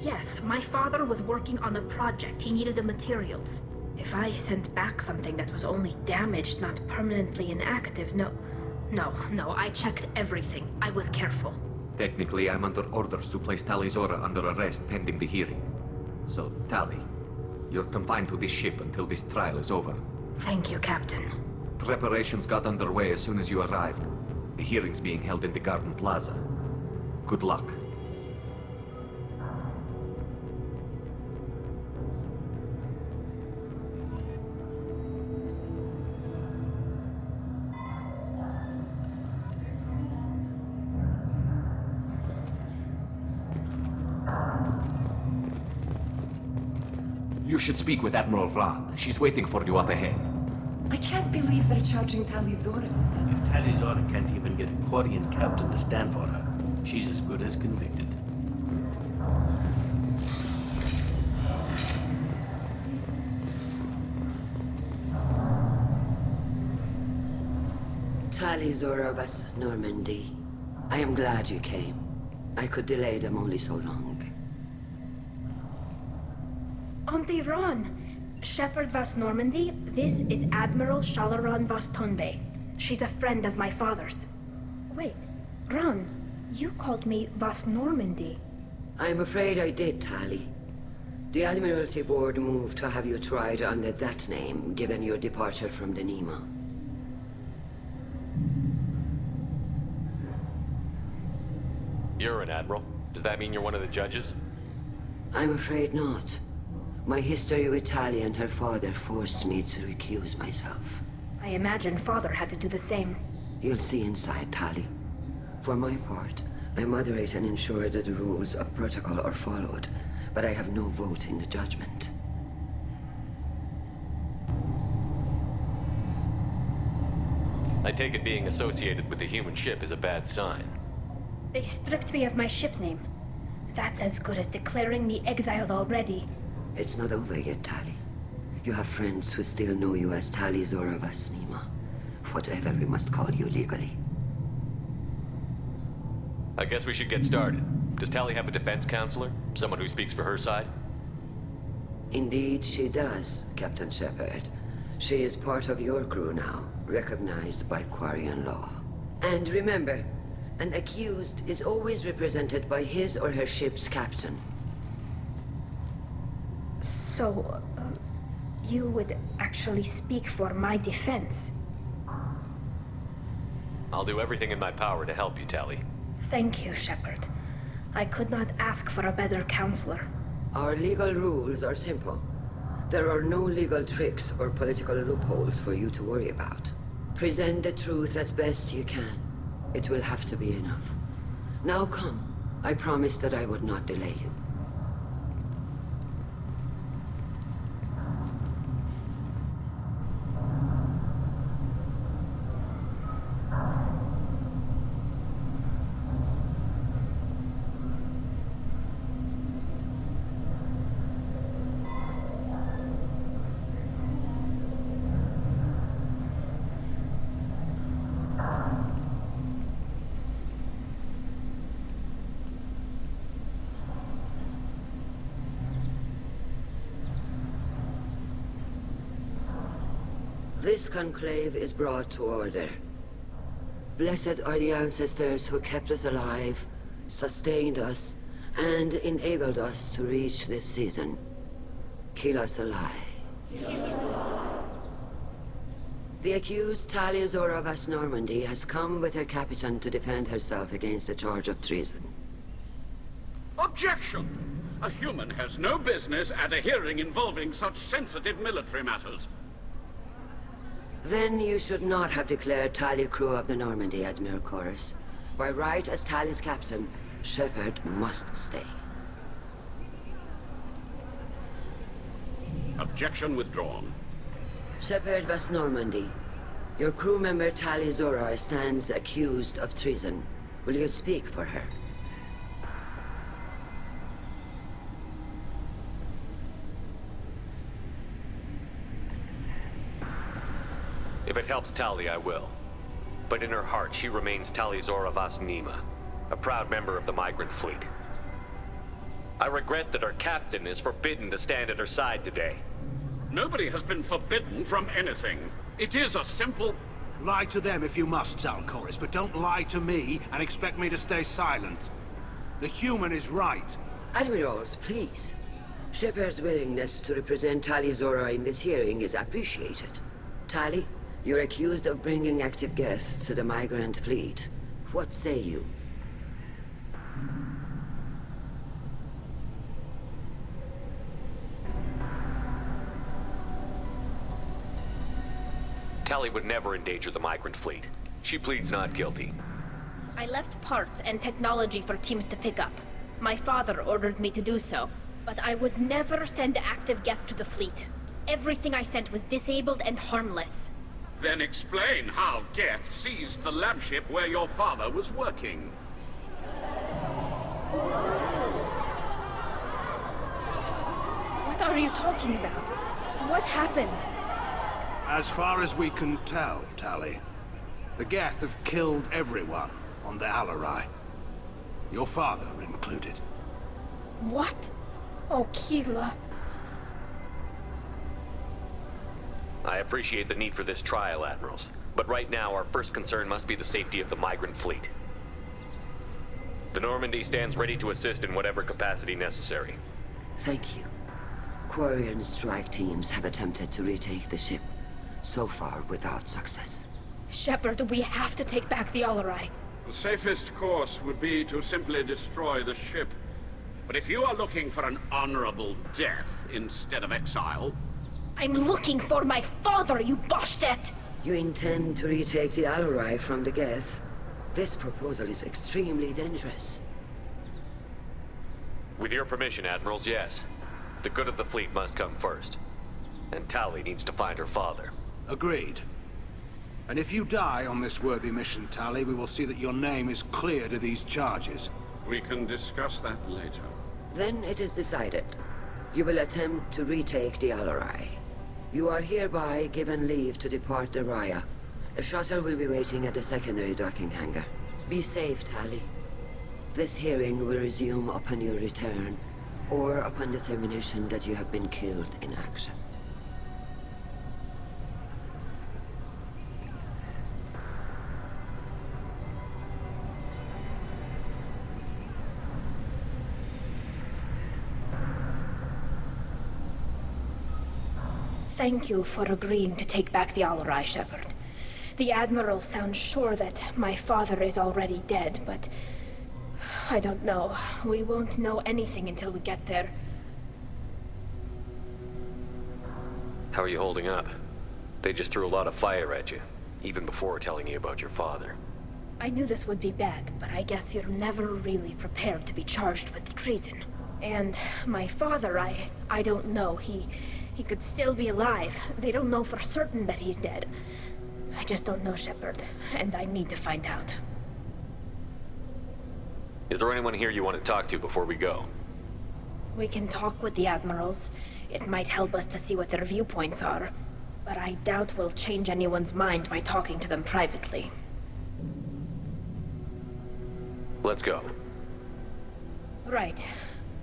Yes, my father was working on a project. He needed the materials. If I sent back something that was only damaged, not permanently inactive, no, I checked everything. I was careful. Technically, I'm under orders to place Tali'Zorah under arrest pending the hearing. So, Tali, you're confined to this ship until this trial is over. Thank you, Captain. Preparations got underway as soon as you arrived. The hearing's being held in the Garden Plaza. Good luck. You should speak with Admiral Rand. She's waiting for you up ahead. I can't believe they're charging Tali'Zorah with such... If Tali'Zorah can't even get a Quarian captain to stand for her, she's as good as convicted. Tali'Zorah was Normandy. I am glad you came. I could delay them only so long. Auntie Ron! Shepard Vas Normandy, this is Admiral Shalaran Vas Tonbe. She's a friend of my father's. Wait, Ron, you called me Vas Normandy. I'm afraid I did, Tali. The Admiralty Board moved to have you tried under that name, given your departure from the Nima. You're an admiral. Does that mean you're one of the judges? I'm afraid not. My history with Tali and her father forced me to recuse myself. I imagine father had to do the same. You'll see inside, Tali. For my part, I moderate and ensure that the rules of protocol are followed, but I have no vote in the judgment. I take it being associated with the human ship is a bad sign. They stripped me of my ship name. That's as good as declaring me exiled already. It's not over yet, Tali. You have friends who still know you as Tali'Zorah Vas Nima. Whatever we must call you legally. I guess we should get started. Does Tali have a defense counselor? Someone who speaks for her side? Indeed, she does, Captain Shepard. She is part of your crew now, recognized by Quarian law. And remember, an accused is always represented by his or her ship's captain. So, you would actually speak for my defense? I'll do everything in my power to help you, Tali. Thank you, Shepard. I could not ask for a better counselor. Our legal rules are simple. There are no legal tricks or political loopholes for you to worry about. Present the truth as best you can. It will have to be enough. Now come. I promised that I would not delay you. This conclave is brought to order. Blessed are the ancestors who kept us alive, sustained us, and enabled us to reach this season. Alarei. The accused Tali'Zorah of Normandy has come with her captain to defend herself against a charge of treason. Objection! A human has no business at a hearing involving such sensitive military matters. Then you should not have declared Tali crew of the Normandy, Admiral Chorus. By right as Tali's captain, Shepard must stay. Objection withdrawn. Shepard of Normandy, your crew member Tali'Zorah stands accused of treason. Will you speak for her? If it helps Tali, I will. But in her heart, she remains Tali'Zorah Vas Nima, a proud member of the migrant fleet. I regret that our captain is forbidden to stand at her side today. Nobody has been forbidden from anything. It is a simple... Lie to them if you must, Zal'Koris, but don't lie to me and expect me to stay silent. The human is right. Admirals, please. Shepard's willingness to represent Tali'Zorah in this hearing is appreciated. Tali, you're accused of bringing active Geth to the migrant fleet. What say you? Tali would never endanger the migrant fleet. She pleads not guilty. I left parts and technology for teams to pick up. My father ordered me to do so, but I would never send active Geth to the fleet. Everything I sent was disabled and harmless. Then explain how Geth seized the lab ship where your father was working. What are you talking about? What happened? As far as we can tell, Tali, the Geth have killed everyone on the Alarei. Your father included. What? Oh, Keela. I appreciate the need for this trial, Admirals. But right now, our first concern must be the safety of the migrant fleet. The Normandy stands ready to assist in whatever capacity necessary. Thank you. Quarian strike teams have attempted to retake the ship, so far without success. Shepard, we have to take back the Alarei. The safest course would be to simply destroy the ship. But if you are looking for an honorable death instead of exile... I'm looking for my father, you bastet! You intend to retake the Alarei from the Geth? This proposal is extremely dangerous. With your permission, Admirals, yes. The good of the fleet must come first. And Tali needs to find her father. Agreed. And if you die on this worthy mission, Tali, we will see that your name is cleared of these charges. We can discuss that later. Then it is decided. You will attempt to retake the Alarei. You are hereby given leave to depart the Raya. A shuttle will be waiting at the secondary docking hangar. Be safe, Tali. This hearing will resume upon your return, or upon determination that you have been killed in action. Thank you for agreeing to take back the Alarei, Shepard. The Admiral sounds sure that my father is already dead, but... I don't know. We won't know anything until we get there. How are you holding up? They just threw a lot of fire at you, even before telling you about your father. I knew this would be bad, but I guess you're never really prepared to be charged with treason. And my father, I don't know. He could still be alive. They don't know for certain that he's dead. I just don't know, Shepard, and I need to find out. Is there anyone here you want to talk to before we go? We can talk with the Admirals. It might help us to see what their viewpoints are. But I doubt we'll change anyone's mind by talking to them privately. Let's go. Right.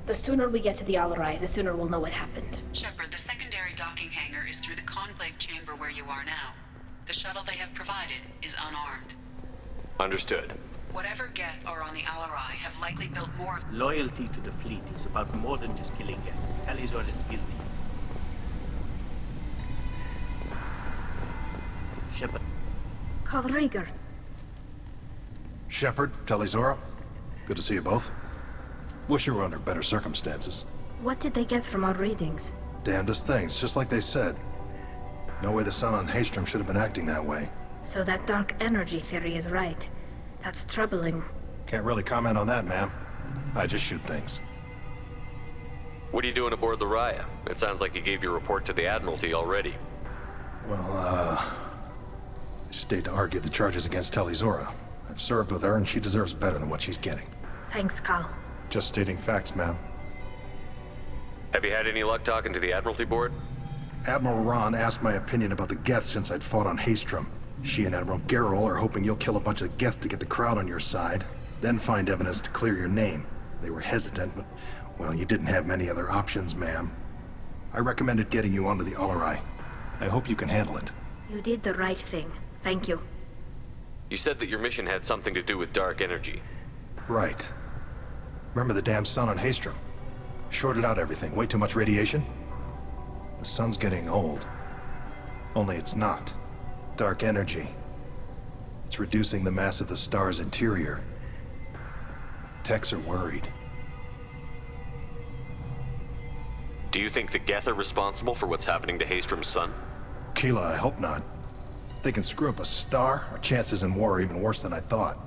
The sooner we get to the Alarei, the sooner we'll know what happened. Shepard, the secondary docking hangar hangar is through the conclave chamber where you are now. The shuttle they have provided is unarmed. Understood. Whatever Geth are on the Alarei have likely built more of... Loyalty to the fleet is about more than just killing Geth. Tali'Zorah is guilty. Shepard. Kal'Reegar. Shepard, Tali'Zorah. Good to see you both. Wish you were under better circumstances. What did they get from our readings? Damnedest things, just like they said. No way the sun on Haestrom should have been acting that way. So that dark energy theory is right. That's troubling. Can't really comment on that, ma'am. I just shoot things. What are you doing aboard the Raya? It sounds like you gave your report to the Admiralty already. Well, I stayed to argue the charges against Tali'Zorah. I've served with her, and she deserves better than what she's getting. Thanks, Kal. Just stating facts, ma'am. Have you had any luck talking to the Admiralty board? Admiral Ron asked my opinion about the Geth since I'd fought on Haestrom. She and Admiral Gerrel are hoping you'll kill a bunch of Geth to get the crowd on your side, then find evidence to clear your name. They were hesitant, but, well, you didn't have many other options, ma'am. I recommended getting you onto the Alarei. I hope you can handle it. You did the right thing. Thank you. You said that your mission had something to do with dark energy. Right. Remember the damn sun on Haestrom? Shorted out everything. Way too much radiation? The sun's getting old. Only it's not. Dark energy. It's reducing the mass of the star's interior. Techs are worried. Do you think the Geth are responsible for what's happening to Haestrom's sun? Keela, I hope not. If they can screw up a star, our chances in war are even worse than I thought.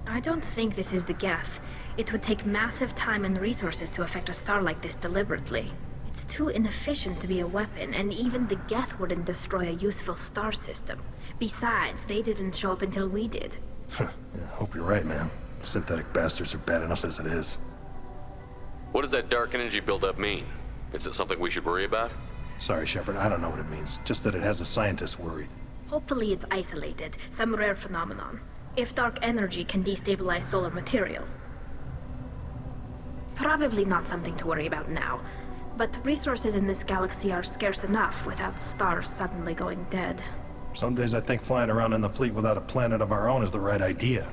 I don't think this is the Geth. It would take massive time and resources to affect a star like this deliberately. It's too inefficient to be a weapon, and even the Geth wouldn't destroy a useful star system. Besides, they didn't show up until we did. Yeah, hope you're right, man. Synthetic bastards are bad enough as it is. What does that dark energy buildup mean? Is it something we should worry about? Sorry, Shepard, I don't know what it means. Just that it has the scientists worried. Hopefully it's isolated, some rare phenomenon. If dark energy can destabilize solar material. Probably not something to worry about now. But resources in this galaxy are scarce enough without stars suddenly going dead. Some days I think flying around in the fleet without a planet of our own is the right idea.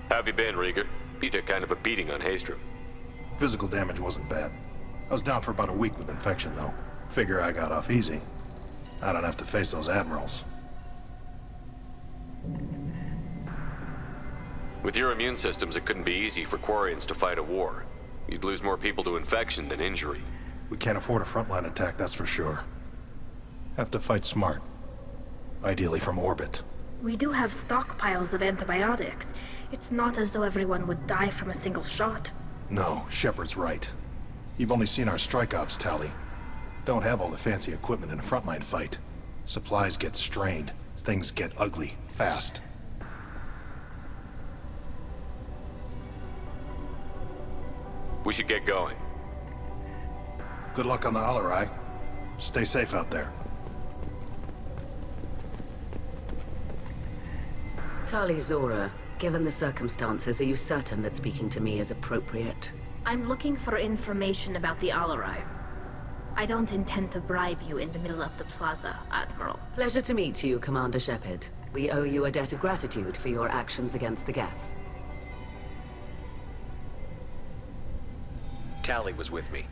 How have you been, Rieger? You took kind of a beating on Haestrom. Physical damage wasn't bad. I was down for about a week with infection, though. Figure I got off easy. I don't have to face those admirals. With your immune systems, it couldn't be easy for Quarians to fight a war. You'd lose more people to infection than injury. We can't afford a frontline attack, that's for sure. Have to fight smart. Ideally from orbit. We do have stockpiles of antibiotics. It's not as though everyone would die from a single shot. No, Shepard's right. You've only seen our strike ops, Tali. Don't have all the fancy equipment in a frontline fight. Supplies get strained. Things get ugly, fast. We should get going. Good luck on the Alarei. Stay safe out there. Tali'Zorah, given the circumstances, are you certain that speaking to me is appropriate? I'm looking for information about the Alarei. I don't intend to bribe you in the middle of the plaza, Admiral. Pleasure to meet you, Commander Shepard. We owe you a debt of gratitude for your actions against the Geth. Tali was with me.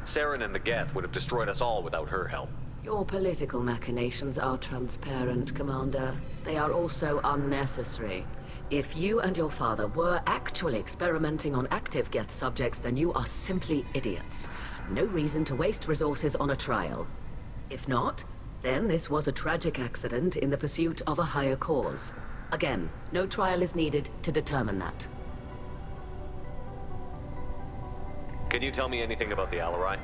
Saren and the Geth would have destroyed us all without her help. Your political machinations are transparent, Commander. They are also unnecessary. If you and your father were actually experimenting on active Geth subjects, then you are simply idiots. No reason to waste resources on a trial. If not, then this was a tragic accident in the pursuit of a higher cause. Again, no trial is needed to determine that. Can you tell me anything about the Alarei?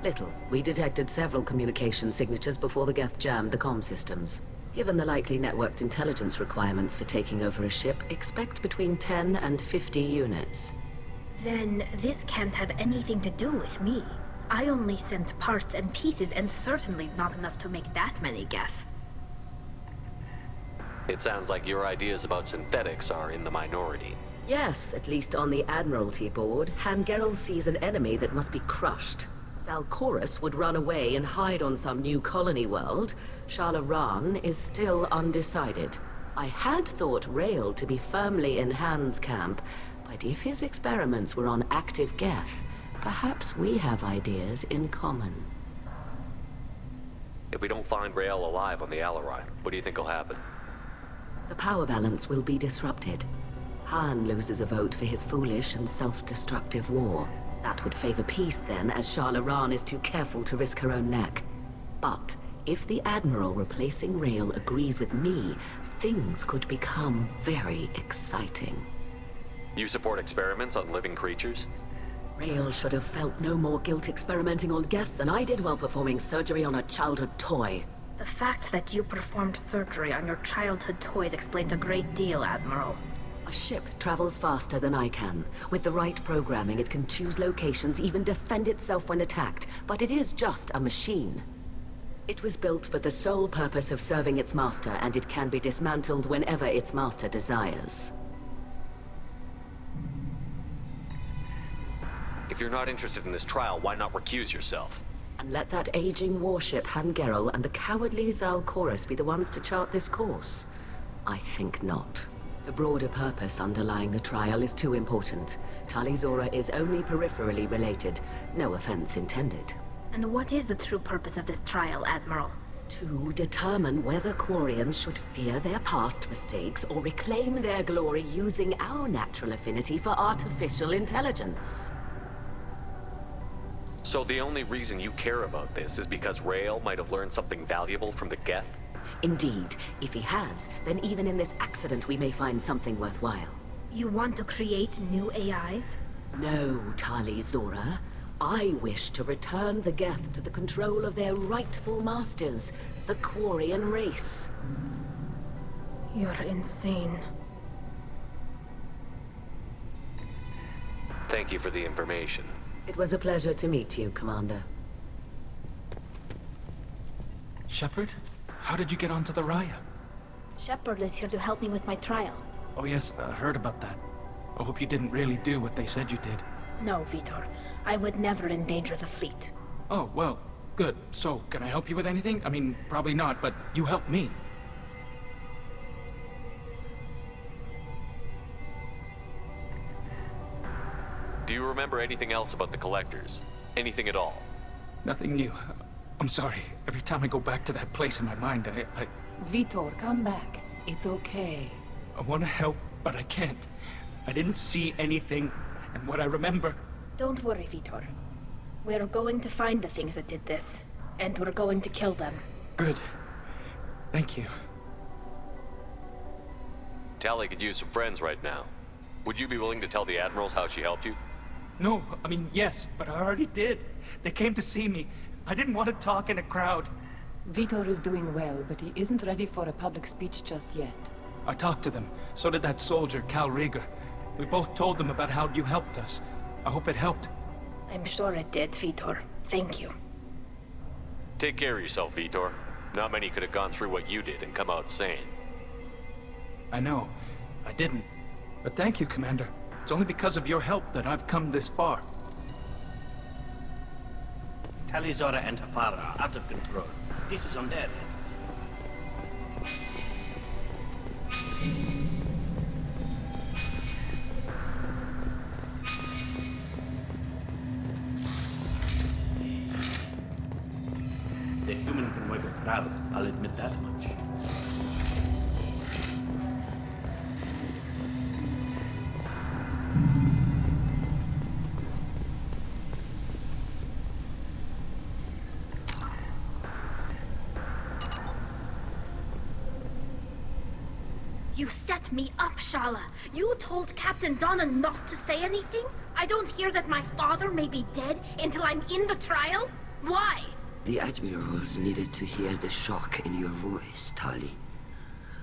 Little. We detected several communication signatures before the Geth jammed the comm systems. Given the likely networked intelligence requirements for taking over a ship, expect between 10 and 50 units. Then this can't have anything to do with me. I only sent parts and pieces, and certainly not enough to make that many Geth. It sounds like your ideas about synthetics are in the minority. Yes, at least on the Admiralty board, Han Gerrel sees an enemy that must be crushed. Zal'Koris would run away and hide on some new colony world, Shala is still undecided. I had thought Rael to be firmly in Han's camp, but if his experiments were on active Geth, perhaps we have ideas in common. If we don't find Rael alive on the Alarei, what do you think will happen? The power balance will be disrupted. Han loses a vote for his foolish and self-destructive war. That would favor peace then, as Shala is too careful to risk her own neck. But if the Admiral replacing Rael agrees with me, things could become very exciting. You support experiments on living creatures? Rael should have felt no more guilt experimenting on Geth than I did while performing surgery on a childhood toy. The fact that you performed surgery on your childhood toys explains a great deal, Admiral. A ship travels faster than I can. With the right programming, it can choose locations, even defend itself when attacked. But it is just a machine. It was built for the sole purpose of serving its master, and it can be dismantled whenever its master desires. If you're not interested in this trial, why not recuse yourself? And let that aging warship Han-Gerrel and the cowardly Zal'Koris be the ones to chart this course? I think not. The broader purpose underlying the trial is too important. Tali'Zorah is only peripherally related. No offense intended. And what is the true purpose of this trial, Admiral? To determine whether Quarians should fear their past mistakes or reclaim their glory using our natural affinity for artificial intelligence. So the only reason you care about this is because Rael might have learned something valuable from the Geth? Indeed. If he has, then even in this accident we may find something worthwhile. You want to create new AIs? No, Tali'Zorah. I wish to return the Geth to the control of their rightful masters, the Quarian race. You're insane. Thank you for the information. It was a pleasure to meet you, Commander. Shepard? How did you get onto the Raya? Shepard is here to help me with my trial. Oh yes, I heard about that. I hope you didn't really do what they said you did. No, Vitor. I would never endanger the fleet. Oh, well, good. So, can I help you with anything? I mean, probably not, but you helped me. Do you remember anything else about the Collectors? Anything at all? Nothing new. I'm sorry. Every time I go back to that place in my mind, I Vitor, come back. It's okay. I want to help, but I can't. I didn't see anything, and what I remember... Don't worry, Vitor. We're going to find the things that did this, and we're going to kill them. Good. Thank you. Tali could use some friends right now. Would you be willing to tell the Admirals how she helped you? No, I mean, yes, but I already did. They came to see me. I didn't want to talk in a crowd. Vitor is doing well, but he isn't ready for a public speech just yet. I talked to them. So did that soldier, Kal'Reegar. We both told them about how you helped us. I hope it helped. I'm sure it did, Vitor. Thank you. Take care of yourself, Vitor. Not many could have gone through what you did and come out sane. I know. I didn't. But thank you, Commander. It's only because of your help that I've come this far. Tali'Zorah and her father are out of control. This is on their heads. The human can wipe a crowd, I'll admit that much. You set me up, Shala. You told Captain Donna not to say anything? I don't hear that my father may be dead until I'm in the trial? Why? The Admirals needed to hear the shock in your voice, Tali.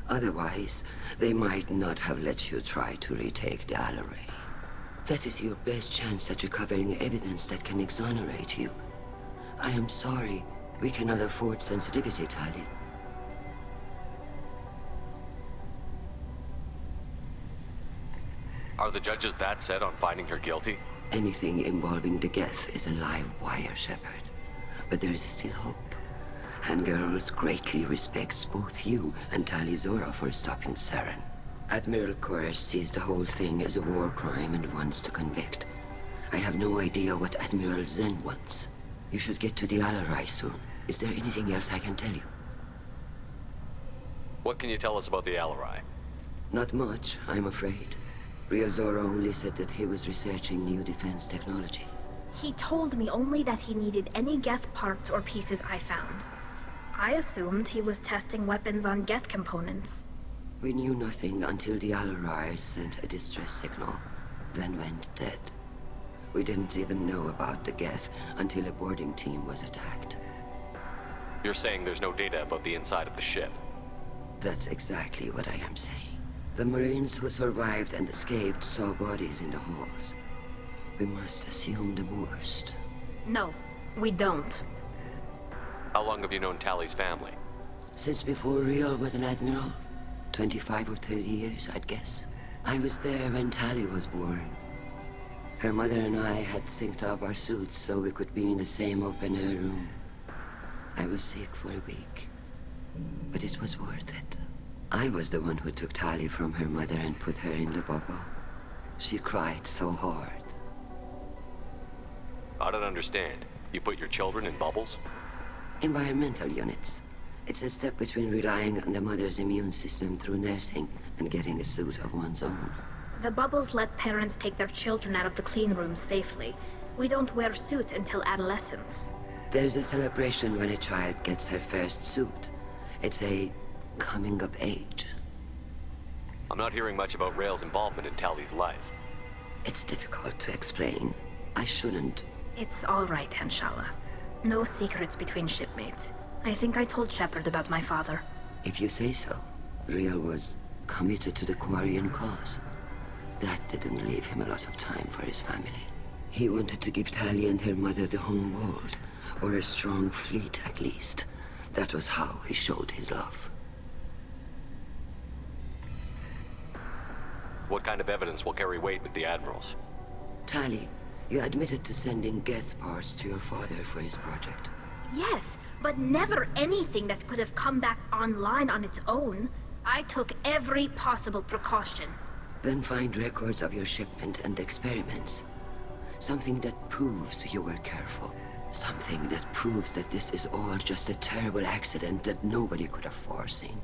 Otherwise, they might not have let you try to retake the Alarei. That is your best chance at recovering evidence that can exonerate you. I am sorry. We cannot afford sensitivity, Tali. Are the judges that set on finding her guilty? Anything involving the Geth is a live wire, Shepard. But there is still hope. Hangarls greatly respects both you and Tali'Zorah for stopping Saren. Admiral Koresh sees the whole thing as a war crime and wants to convict. I have no idea what Admiral Zen wants. You should get to the Alarei soon. Is there anything else I can tell you? What can you tell us about the Alarei? Not much, I'm afraid. Real Zora only said that he was researching new defense technology. He told me only that he needed any Geth parts or pieces I found. I assumed he was testing weapons on Geth components. We knew nothing until the Alarei sent a distress signal, then went dead. We didn't even know about the Geth until a boarding team was attacked. You're saying there's no data about the inside of the ship? That's exactly what I am saying. The Marines who survived and escaped saw bodies in the halls. We must assume the worst. No, we don't. How long have you known Tali's family? Since before Real was an admiral. 25 or 30 years, I'd guess. I was there when Tali was born. Her mother and I had synced up our suits so we could be in the same open-air room. I was sick for a week, but it was worth it. I was the one who took Tali from her mother and put her in the bubble. She cried so hard. I don't understand. You put your children in bubbles? Environmental units. It's a step between relying on the mother's immune system through nursing and getting a suit of one's own. The bubbles let parents take their children out of the clean rooms safely. We don't wear suits until adolescence. There's a celebration when a child gets her first suit. It's a coming of age. I'm not hearing much about Rael's involvement in Tali's life. It's difficult to explain. I shouldn't. It's all right, Anshala. No secrets between shipmates. I think I told Shepard about my father. If you say so. Rael was committed to the Quarian cause. That didn't leave him a lot of time for his family. He wanted to give Tali and her mother the home world, or a strong fleet at least. That was how he showed his love. What kind of evidence will carry weight with the admirals? Tali, you admitted to sending Geth parts to your father for his project. Yes, but never anything that could have come back online on its own. I took every possible precaution. Then find records of your shipment and experiments. Something that proves you were careful. Something that proves that this is all just a terrible accident that nobody could have foreseen.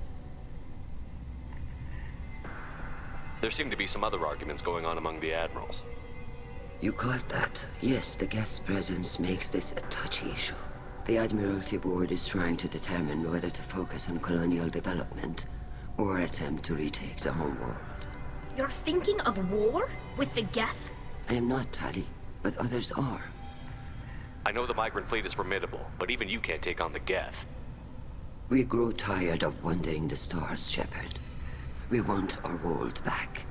There seem to be some other arguments going on among the admirals. You caught that? Yes, the Geth's presence makes this a touchy issue. The Admiralty Board is trying to determine whether to focus on colonial development or attempt to retake the home world. You're thinking of war? With the Geth? I am not, Tali, but others are. I know the migrant fleet is formidable, but even you can't take on the Geth. We grow tired of wandering the stars, Shepard. We want our world back.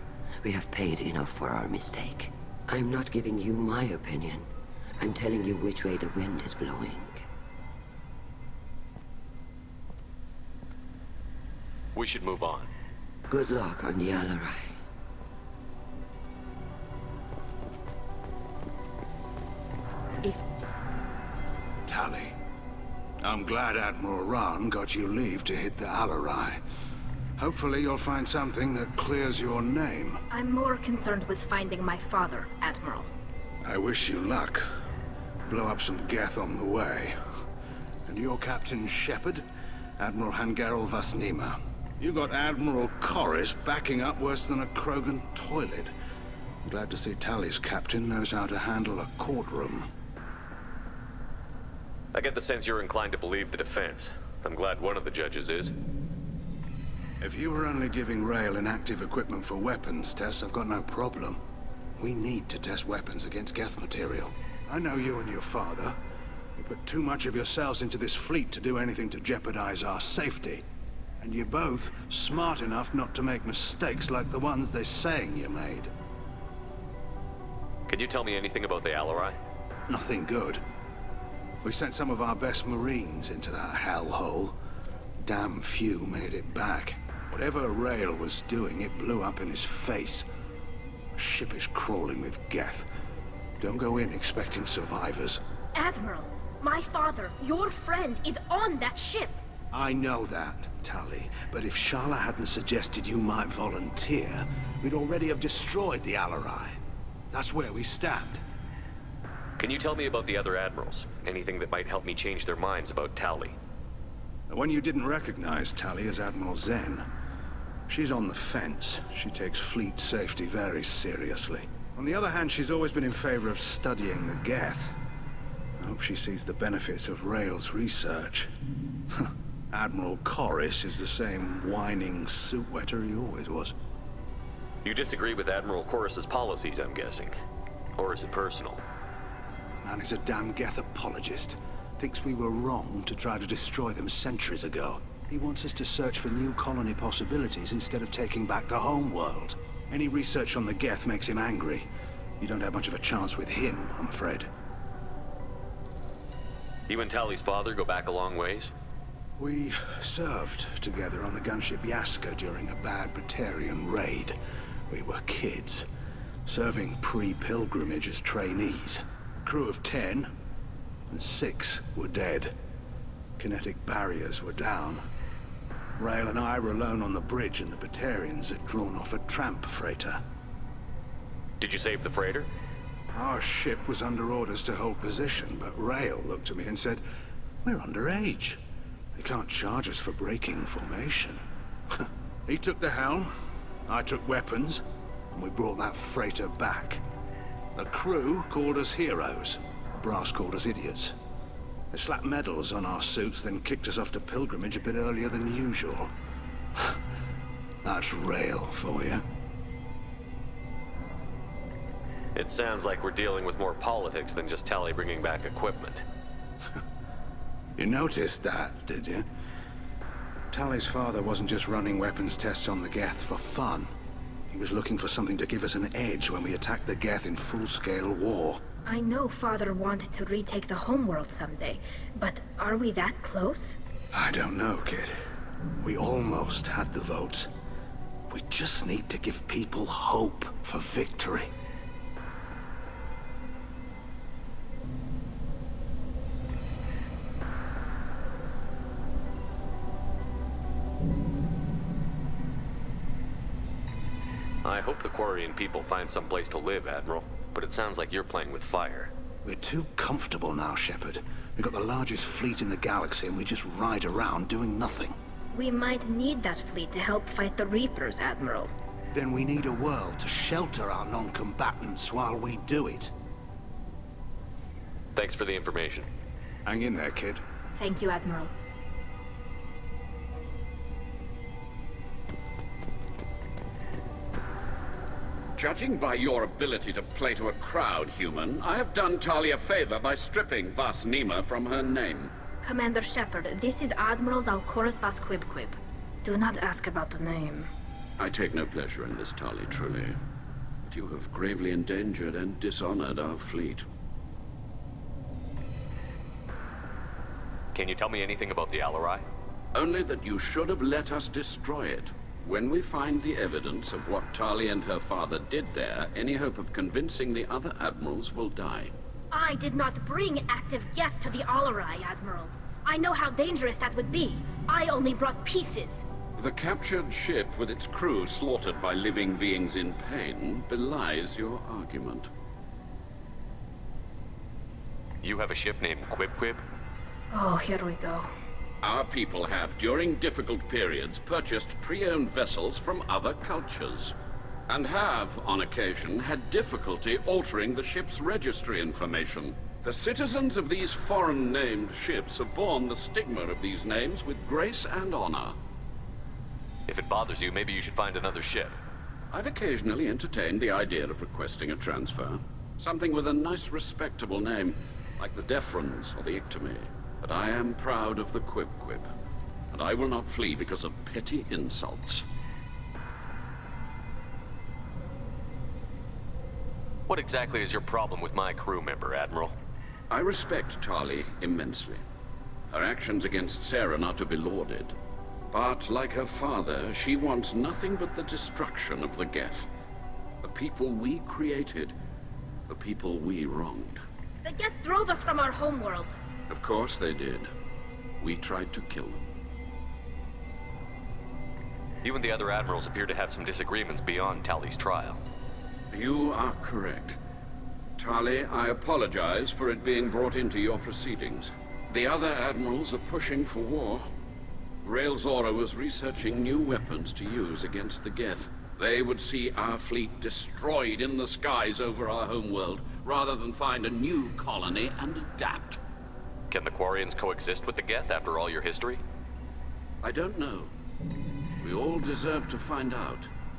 We have paid enough for our mistake. I'm not giving you my opinion. I'm telling you which way the wind is blowing. We should move on. Good luck on the Alarei. Tali, I'm glad Admiral Rahn got you leave to hit the Alarei. Hopefully you'll find something that clears your name. I'm more concerned with finding my father, Admiral. I wish you luck. Blow up some Geth on the way. And your Captain Shepard, Admiral Hangarel Vasnima. You got Admiral Koresh backing up worse than a Krogan toilet. Glad to see Tali's captain knows how to handle a courtroom. I get the sense you're inclined to believe the defense. I'm glad one of the judges is. If you were only giving Rael inactive equipment for weapons tests, I've got no problem. We need to test weapons against Geth material. I know you and your father. You put too much of yourselves into this fleet to do anything to jeopardize our safety. And you're both smart enough not to make mistakes like the ones they're saying you made. Can you tell me anything about the Alarei? Nothing good. We sent some of our best Marines into that hellhole. Damn few made it back. Whatever Rael was doing, it blew up in his face. The ship is crawling with Geth. Don't go in expecting survivors. Admiral, my father, your friend, is on that ship. I know that, Tali, but if Shala hadn't suggested you might volunteer, we'd already have destroyed the Alarei. That's where we stand. Can you tell me about the other admirals? Anything that might help me change their minds about Tali? The one you didn't recognize, Tali, is Admiral Zen. She's on the fence. She takes fleet safety very seriously. On the other hand, she's always been in favor of studying the Geth. I hope she sees the benefits of Rael's research. Admiral Corris is the same whining suit-wetter he always was. You disagree with Admiral Corris's policies, I'm guessing. Or is it personal? The man is a damn Geth apologist. Thinks we were wrong to try to destroy them centuries ago. He wants us to search for new colony possibilities instead of taking back the home world. Any research on the Geth makes him angry. You don't have much of a chance with him, I'm afraid. You and Tali's father go back a long ways? We served together on the gunship Yaska during a bad Batarian raid. We were kids, serving pre-pilgrimage as trainees. A crew of 10, and 6 were dead. Kinetic barriers were down. Rael and I were alone on the bridge, and the Batarians had drawn off a tramp freighter. Did you save the freighter? Our ship was under orders to hold position, but Rael looked at me and said, "We're underage. They can't charge us for breaking formation." He took the helm, I took weapons, and we brought that freighter back. The crew called us heroes. Brass called us idiots. They slapped medals on our suits, then kicked us off to pilgrimage a bit earlier than usual. That's Rael for you. It sounds like we're dealing with more politics than just Tali bringing back equipment. You noticed that, did you? Tali's father wasn't just running weapons tests on the Geth for fun. He was looking for something to give us an edge when we attacked the Geth in full-scale war. I know Father wanted to retake the homeworld someday, but are we that close? I don't know, kid. We almost had the votes. We just need to give people hope for victory. I hope the Quarian people find some place to live, Admiral. But it sounds like you're playing with fire. We're too comfortable now, Shepard. We've got the largest fleet in the galaxy and we just ride around doing nothing. We might need that fleet to help fight the Reapers, Admiral. Then we need a world to shelter our non-combatants while we do it. Thanks for the information. Hang in there, kid. Thank you, Admiral. Judging by your ability to play to a crowd, human, I have done Tali a favor by stripping Vas Nima from her name. Commander Shepard, this is Admiral Zalkoris Vas Quibquib. Do not ask about the name. I take no pleasure in this, Tali, truly. But you have gravely endangered and dishonored our fleet. Can you tell me anything about the Alarei? Only that you should have let us destroy it. When we find the evidence of what Tali and her father did there, any hope of convincing the other admirals will die. I did not bring active Geth to the Alarei, Admiral. I know how dangerous that would be. I only brought pieces. The captured ship with its crew slaughtered by living beings in pain belies your argument. You have a ship named Quib? Oh, here we go. Our people have, during difficult periods, purchased pre-owned vessels from other cultures, and have, on occasion, had difficulty altering the ship's registry information. The citizens of these foreign-named ships have borne the stigma of these names with grace and honor. If it bothers you, maybe you should find another ship. I've occasionally entertained the idea of requesting a transfer. Something with a nice, respectable name, like the Defrons or the Ictomy. But I am proud of the Quib, and I will not flee because of petty insults. What exactly is your problem with my crew member, Admiral? I respect Tali immensely. Her actions against Saren are to be lauded. But, like her father, she wants nothing but the destruction of the Geth. The people we created. The people we wronged. The Geth drove us from our homeworld. Of course they did. We tried to kill them. You and the other admirals appear to have some disagreements beyond Tali's trial. You are correct. Tali, I apologize for it being brought into your proceedings. The other admirals are pushing for war. Tali'Zorah was researching new weapons to use against the Geth. They would see our fleet destroyed in the skies over our homeworld, rather than find a new colony and adapt. Can the Quarians coexist with the Geth after all your history? I don't know. We all deserve to find out.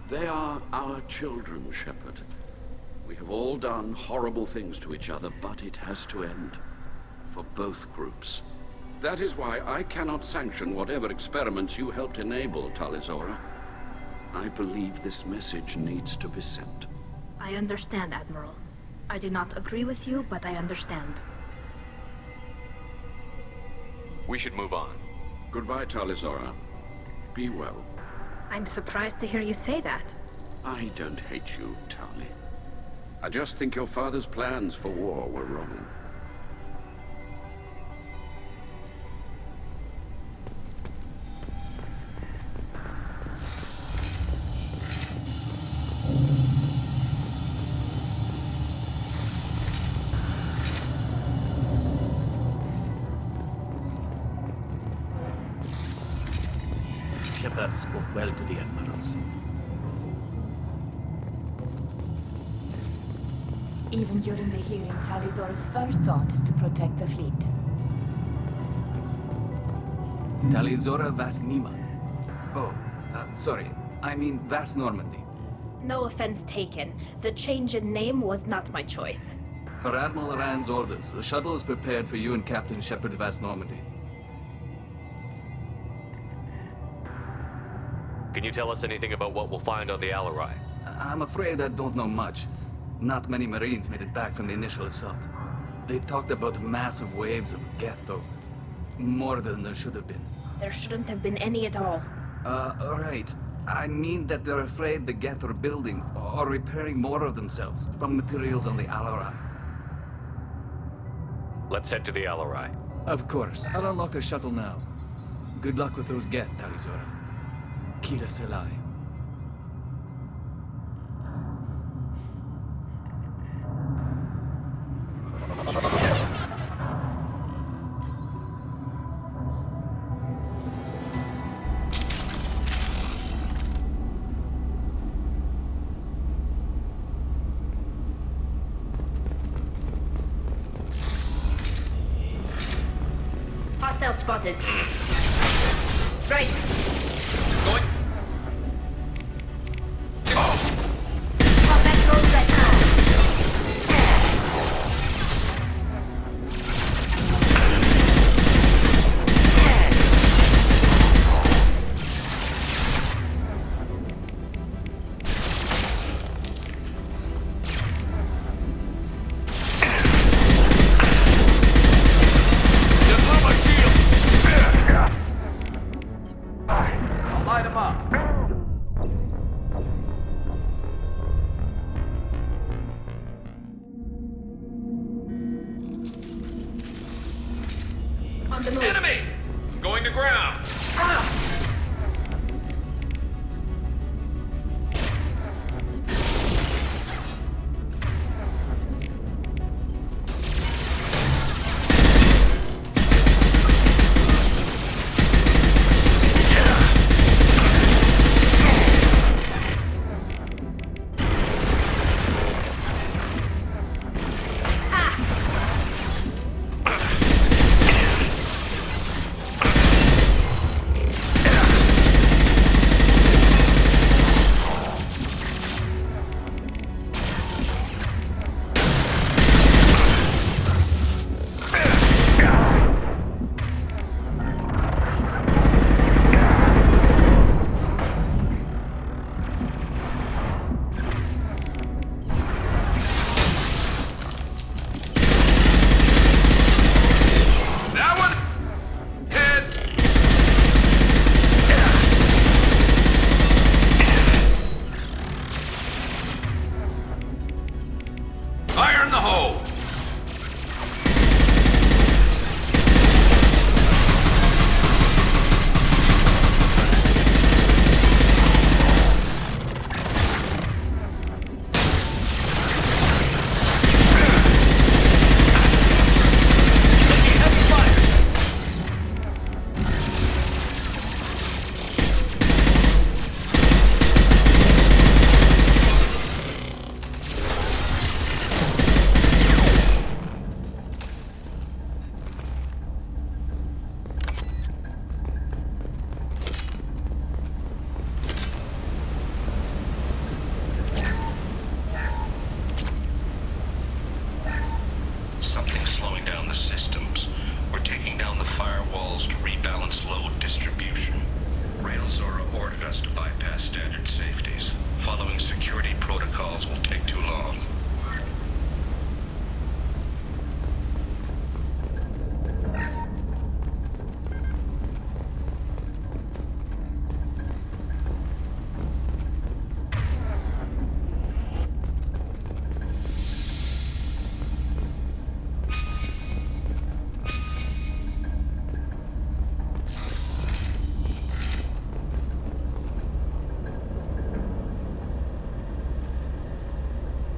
They are our children, Shepard. We have all done horrible things to each other, but it has to end. For both groups. That is why I cannot sanction whatever experiments you helped enable, Tali'Zorah. I believe this message needs to be sent. I understand, Admiral. I do not agree with you, but I understand. We should move on. Goodbye, Tali'Zorah. Be well. I'm surprised to hear you say that. I don't hate you, Tali. I just think your father's plans for war were wrong. Shepard spoke well to the admirals. Even during the hearing, Tali'Zorah's first thought is to protect the fleet. Tali'Zorah Vas Nima. Oh, sorry. I mean Vas Normandy. No offense taken. The change in name was not my choice. Per Admiral Rand's orders, the shuttle is prepared for you and Captain Shepard Vas Normandy. Can you tell us anything about what we'll find on the Alarei? I'm afraid I don't know much. Not many Marines made it back from the initial assault. They talked about massive waves of Geth, though. More than there should have been. There shouldn't have been any at all. Right. I mean that they're afraid the Geth are building or repairing more of themselves from materials on the Alarei. Let's head to the Alarei. Of course. I'll unlock the shuttle now. Good luck with those Geth, Tali'Zorah. Kila Selai. Hostile spotted. Right. Going. Combat roll right now.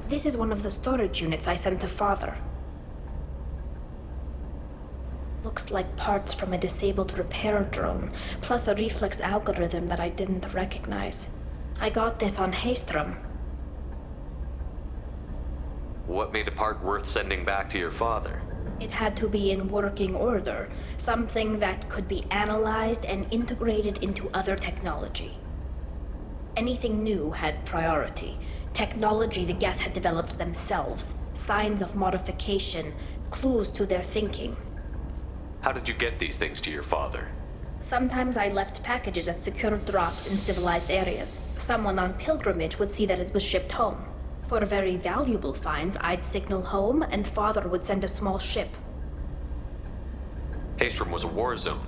This is one of the storage units I sent to Father. Looks like parts from a disabled repair drone, plus a reflex algorithm that I didn't recognize. I got this on Haestrom. What made a part worth sending back to your father? It had to be in working order, something that could be analyzed and integrated into other technology. Anything new had priority. Technology the Geth had developed themselves, signs of modification, clues to their thinking. How did you get these things to your father? Sometimes I left packages at secure drops in civilized areas. Someone on pilgrimage would see that it was shipped home. For very valuable finds, I'd signal home, and Father would send a small ship. Haestrom was a war zone.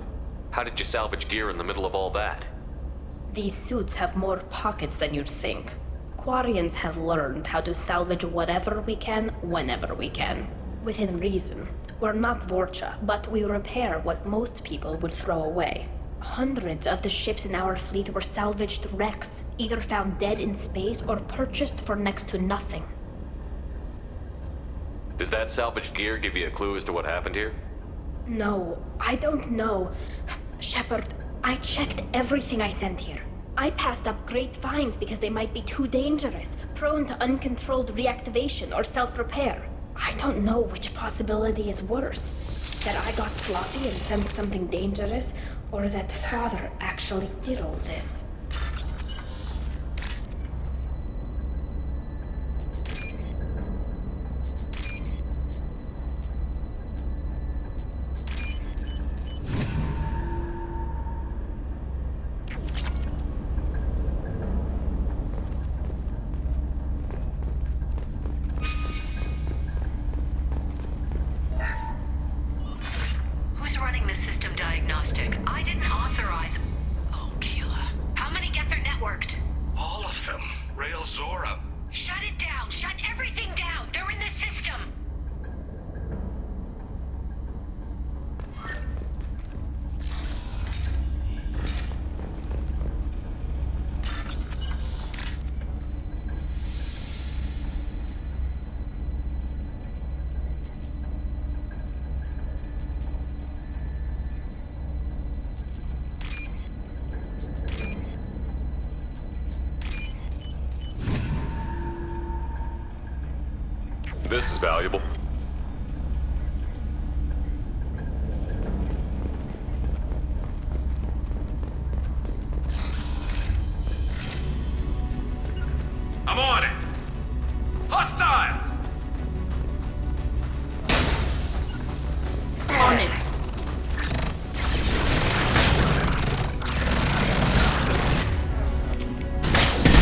How did you salvage gear in the middle of all that? These suits have more pockets than you'd think. Quarians have learned how to salvage whatever we can, whenever we can. Within reason. We're not Vorcha, but we repair what most people would throw away. Hundreds of the ships in our fleet were salvaged wrecks, either found dead in space or purchased for next to nothing. Does that salvaged gear give you a clue as to what happened here? No, I don't know. Shepard, I checked everything I sent here. I passed up great finds because they might be too dangerous, prone to uncontrolled reactivation or self-repair. I don't know which possibility is worse. That I got sloppy and sent something dangerous, or that Father actually did all this. Who's running the system diagnostic? I didn't authorize... Oh, Keela. How many Geth are networked? All of them. Tali'Zorah. Shut it down! Shut everything down! They're in the system! This is valuable. I'm on it! Hostiles! On it!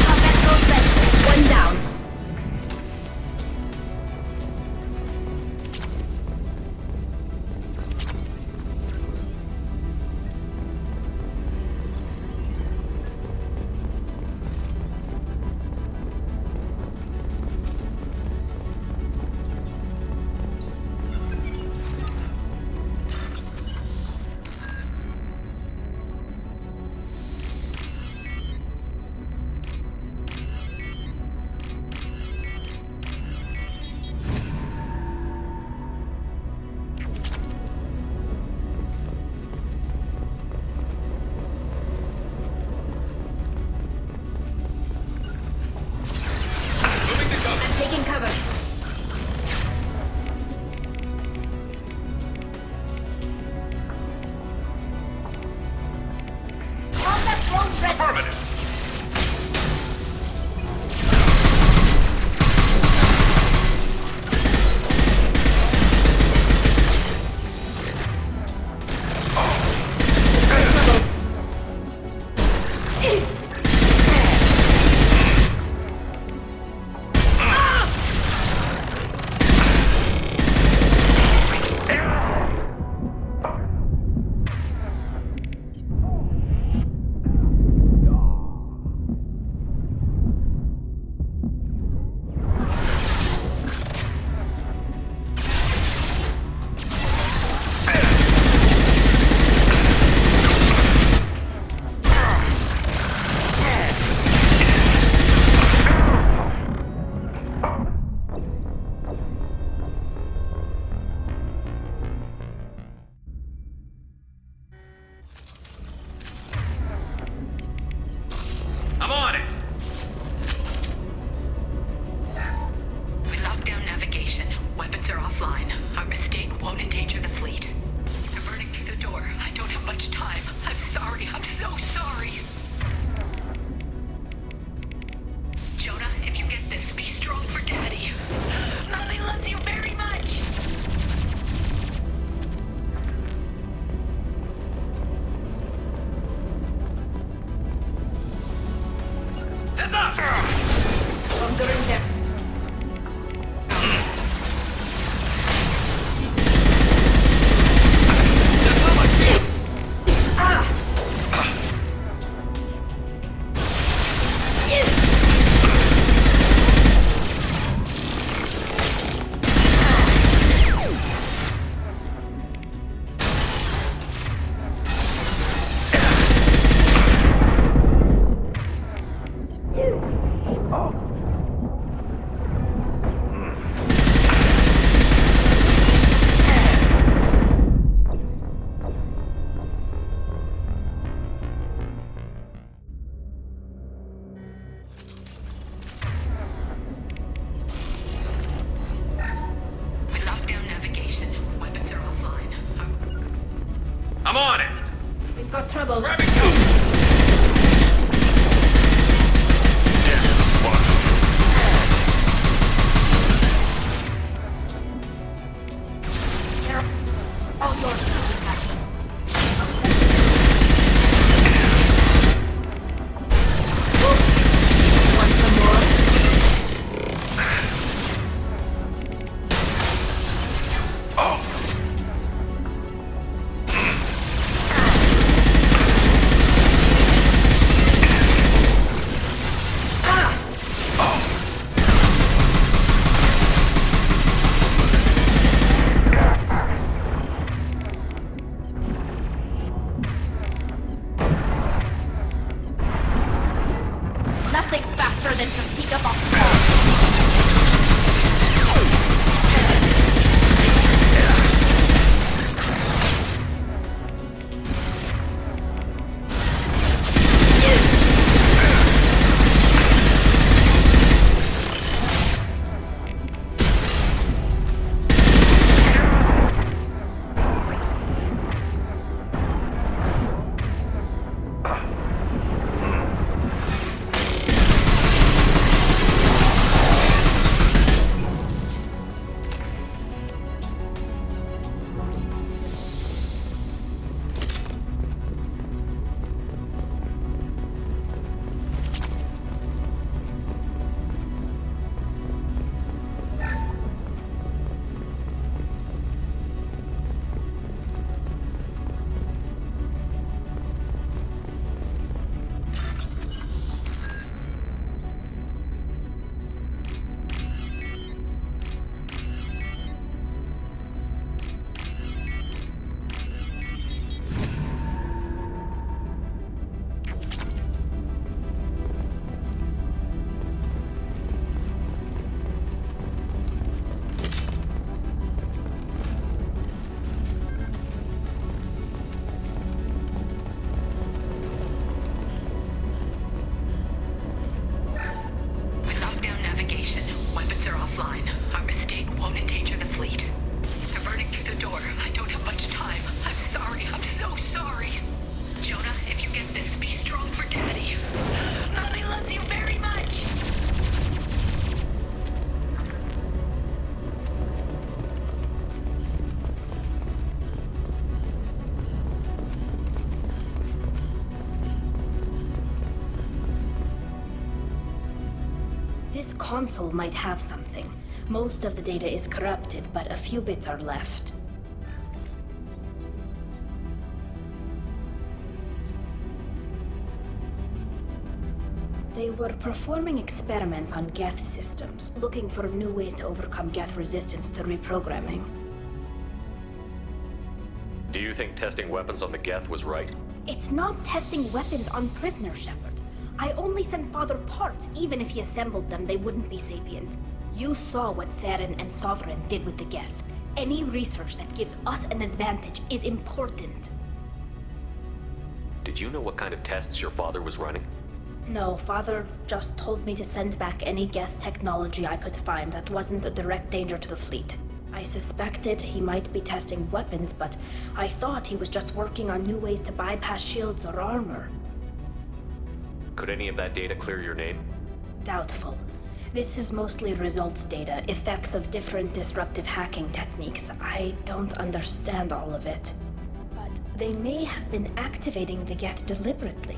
Combat mode ready. One down. longer in there. I'm on it! We've got trouble. All yours. Want some more? Nothing's faster than to sneak up on This console might have something. Most of the data is corrupted, but a few bits are left. They were performing experiments on Geth systems, looking for new ways to overcome Geth resistance to reprogramming. Do you think testing weapons on the Geth was right? It's not testing weapons on prisoners, Shepard. I only sent Father parts. Even if he assembled them, they wouldn't be sapient. You saw what Saren and Sovereign did with the Geth. Any research that gives us an advantage is important. Did you know what kind of tests your father was running? No, Father just told me to send back any Geth technology I could find that wasn't a direct danger to the fleet. I suspected he might be testing weapons, but I thought he was just working on new ways to bypass shields or armor. Could any of that data clear your name? Doubtful. This is mostly results data, effects of different disruptive hacking techniques. I don't understand all of it. But they may have been activating the Geth deliberately.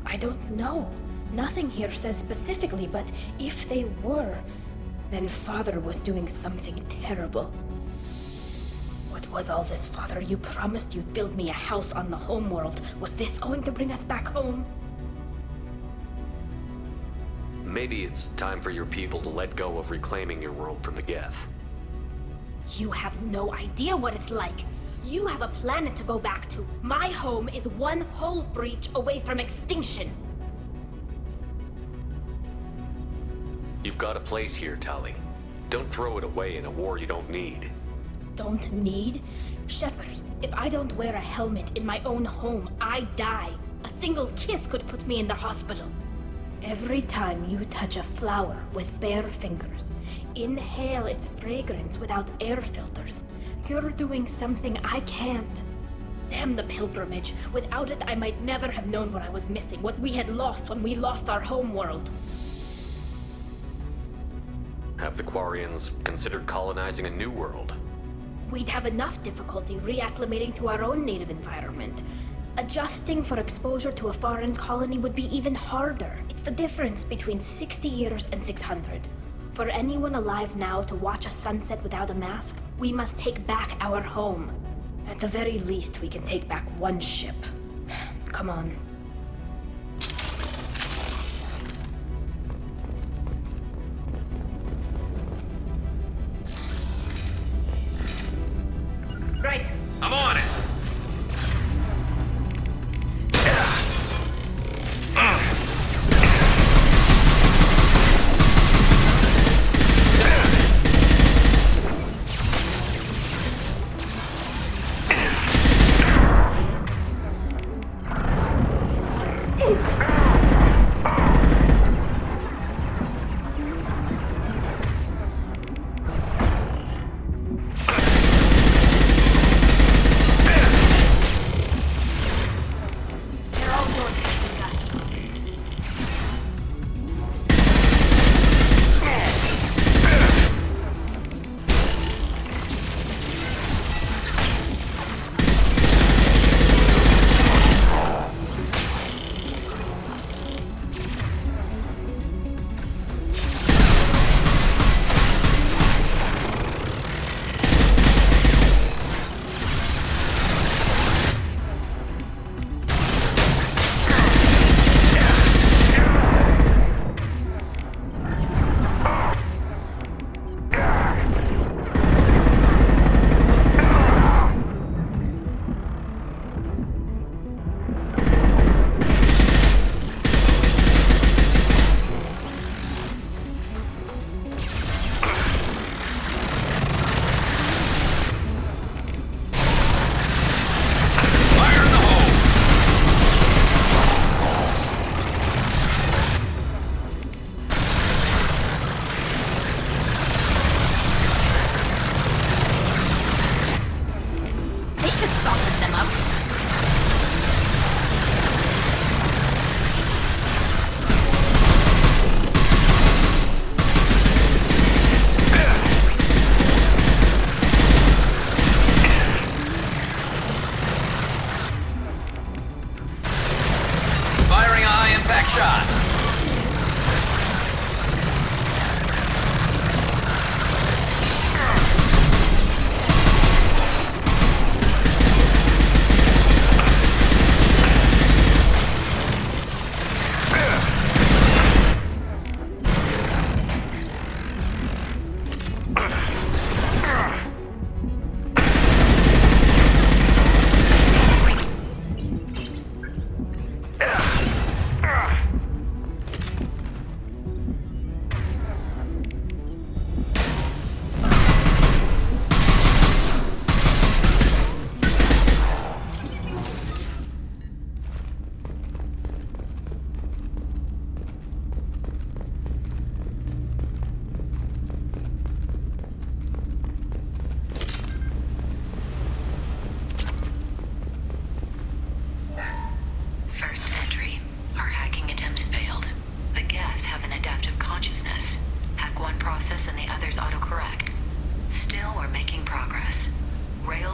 I don't know. Nothing here says specifically, but if they were, then Father was doing something terrible. What was all this, Father? You promised you'd build me a house on the homeworld. Was this going to bring us back home? Maybe it's time for your people to let go of reclaiming your world from the Geth. You have no idea what it's like. You have a planet to go back to. My home is one hull breach away from extinction. You've got a place here, Tali. Don't throw it away in a war you don't need. Don't need? Shepard, if I don't wear a helmet in my own home, I die. A single kiss could put me in the hospital. Every time you touch a flower with bare fingers, inhale its fragrance without air filters, you're doing something I can't. Damn the pilgrimage. Without it, I might never have known what I was missing, what we had lost when we lost our homeworld. Have the Quarians considered colonizing a new world? We'd have enough difficulty reacclimating to our own native environment. Adjusting for exposure to a foreign colony would be even harder. It's the difference between 60 years and 600. For anyone alive now to watch a sunset without a mask, we must take back our home. At the very least, we can take back one ship. Come on. Right. I'm on it.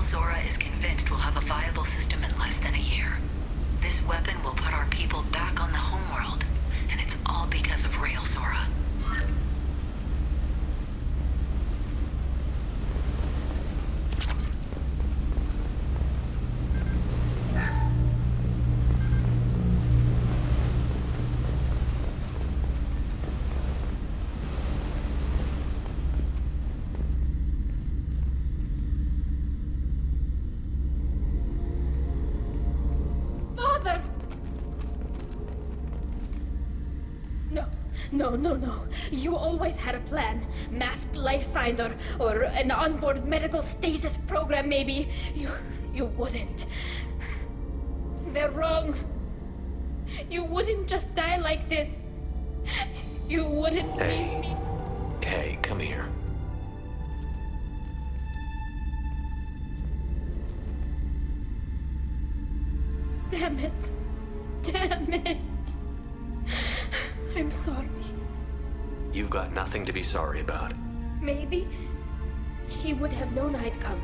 Tali'Zorah is convinced we'll have a viable system in less than a year. This weapon will put our people back on the homeworld, and it's all because of Rail-Zora. No. You always had a plan. Masked life signs or an onboard medical stasis program, maybe. You wouldn't. They're wrong. You wouldn't just die like this. You wouldn't leave me. Hey, come here. Damn it. I'm sorry. You've got nothing to be sorry about. Maybe he would have known I'd come.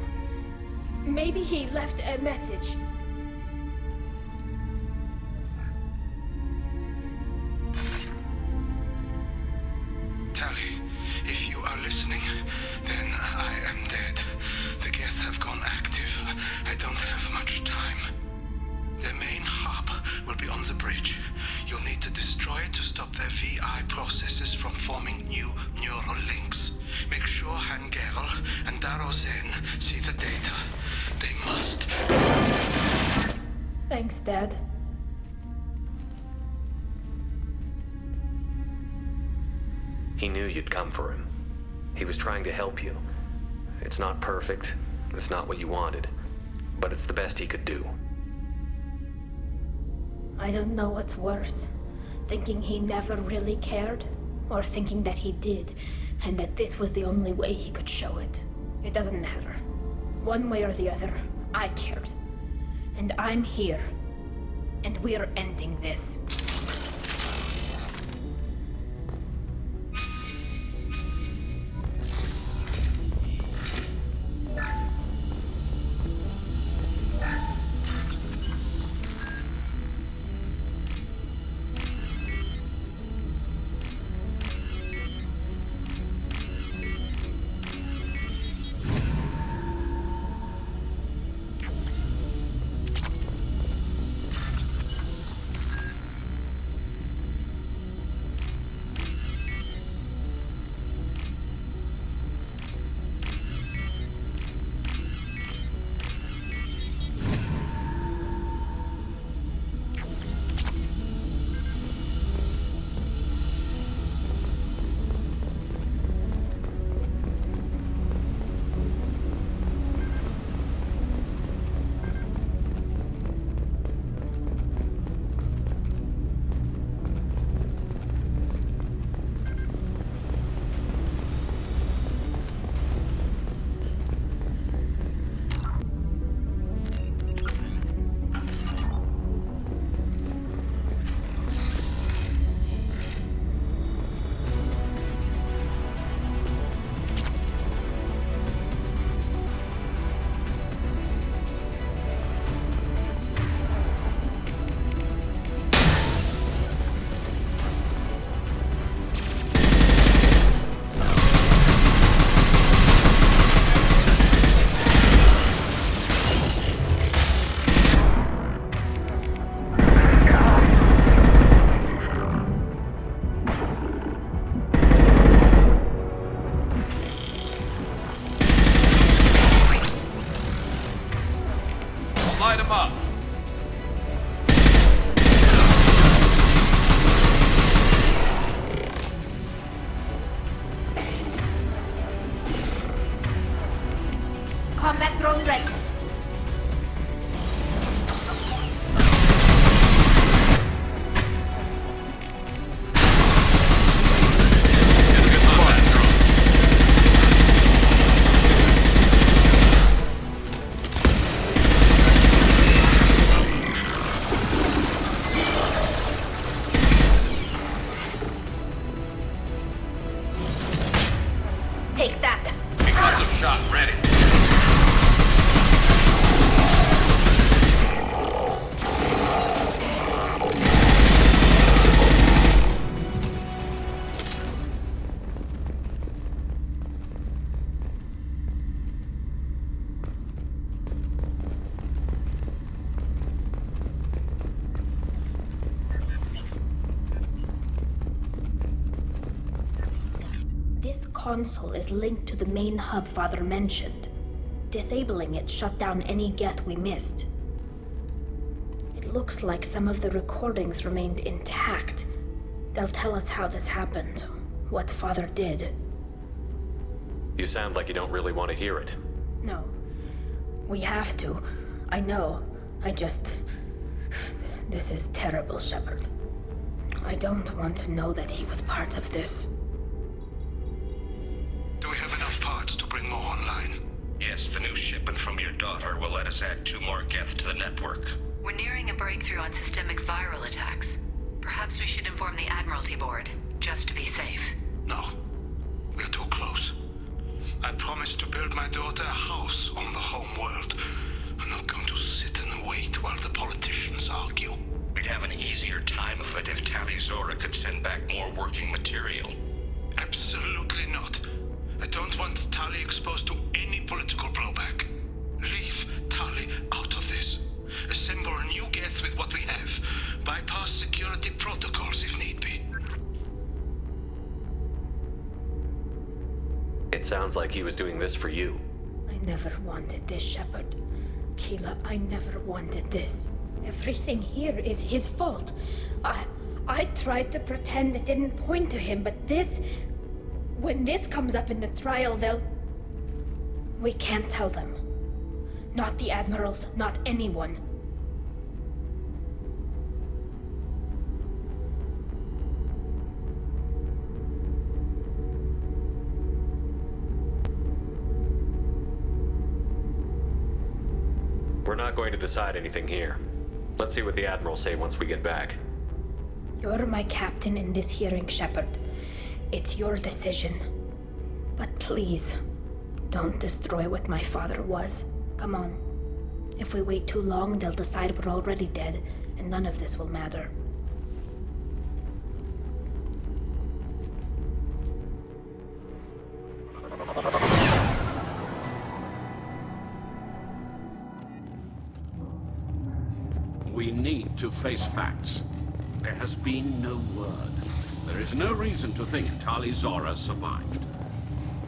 Maybe he left a message. Tali, if you are listening, then I am dead. The Geth have gone active. I don't have much time. Their main hub will be on the bridge. You'll need to destroy it to stop their VI processes from forming new neural links. Make sure Hangerl and Darozen see the data. They must. Thanks, Dad. He knew you'd come for him. He was trying to help you. It's not perfect. It's not what you wanted. But it's the best he could do. I don't know what's worse. Thinking he never really cared, or thinking that he did, and that this was the only way he could show it. It doesn't matter. One way or the other, I cared. And I'm here. And we're ending this. Combat drone ready. Take that. Concussive shot ready. This console is linked to the main hub Father mentioned. Disabling it shut down any Geth we missed. It looks like some of the recordings remained intact. They'll tell us how this happened, what Father did. You sound like you don't really want to hear it. No. We have to. I know. This is terrible, Shepard. I don't want to know that he was part of this. Do we have enough parts to bring more online? Yes, the new shipment from your daughter will let us add 2 more Geth to the network. We're nearing a breakthrough on systemic viral attacks. Perhaps we should inform the Admiralty Board, just to be safe. No. We're too close. I promised to build my daughter a house on the home world. I'm not going to sit and wait while the politicians argue. We'd have an easier time of it if Tali'Zorah could send back more working material. Absolutely not. I don't want Tali exposed to any political blowback. Leave Tali out of this. Assemble a new Geth with what we have. Bypass security protocols if need be. It sounds like he was doing this for you. I never wanted this, Shepard. Keela, I never wanted this. Everything here is his fault. I tried to pretend it didn't point to him, but this... When this comes up in the trial, we can't tell them. Not the admirals, not anyone. We're not going to decide anything here. Let's see what the Admirals say once we get back. You're my captain in this hearing, Shepard. It's your decision. But please, don't destroy what my father was. Come on. If we wait too long, they'll decide we're already dead, and none of this will matter. We need to face facts. There has been no word. There is no reason to think Tali'Zorah survived.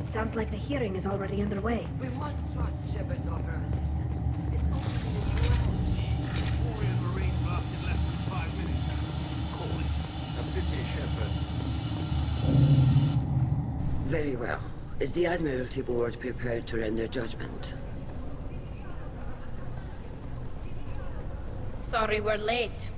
It sounds like the hearing is already underway. We must trust Shepard's offer of assistance. It's Warrior Marines lasted less than 5 minutes. Call it a pity, Shepard. very well. Is the Admiralty Board prepared to render judgment? Sorry we're late.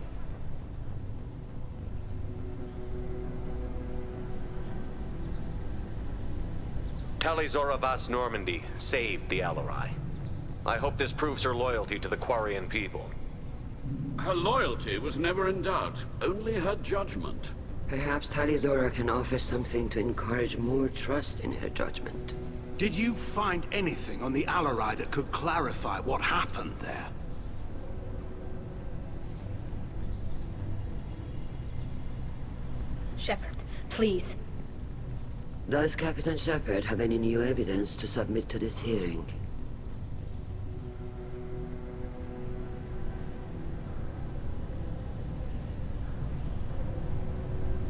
Tali'Zorah Vas Normandy saved the Alarei. I hope this proves her loyalty to the Quarian people. Her loyalty was never in doubt, only her judgment. Perhaps Tali'Zorah can offer something to encourage more trust in her judgment. Did you find anything on the Alarei that could clarify what happened there? Shepard, please. Does Captain Shepard have any new evidence to submit to this hearing?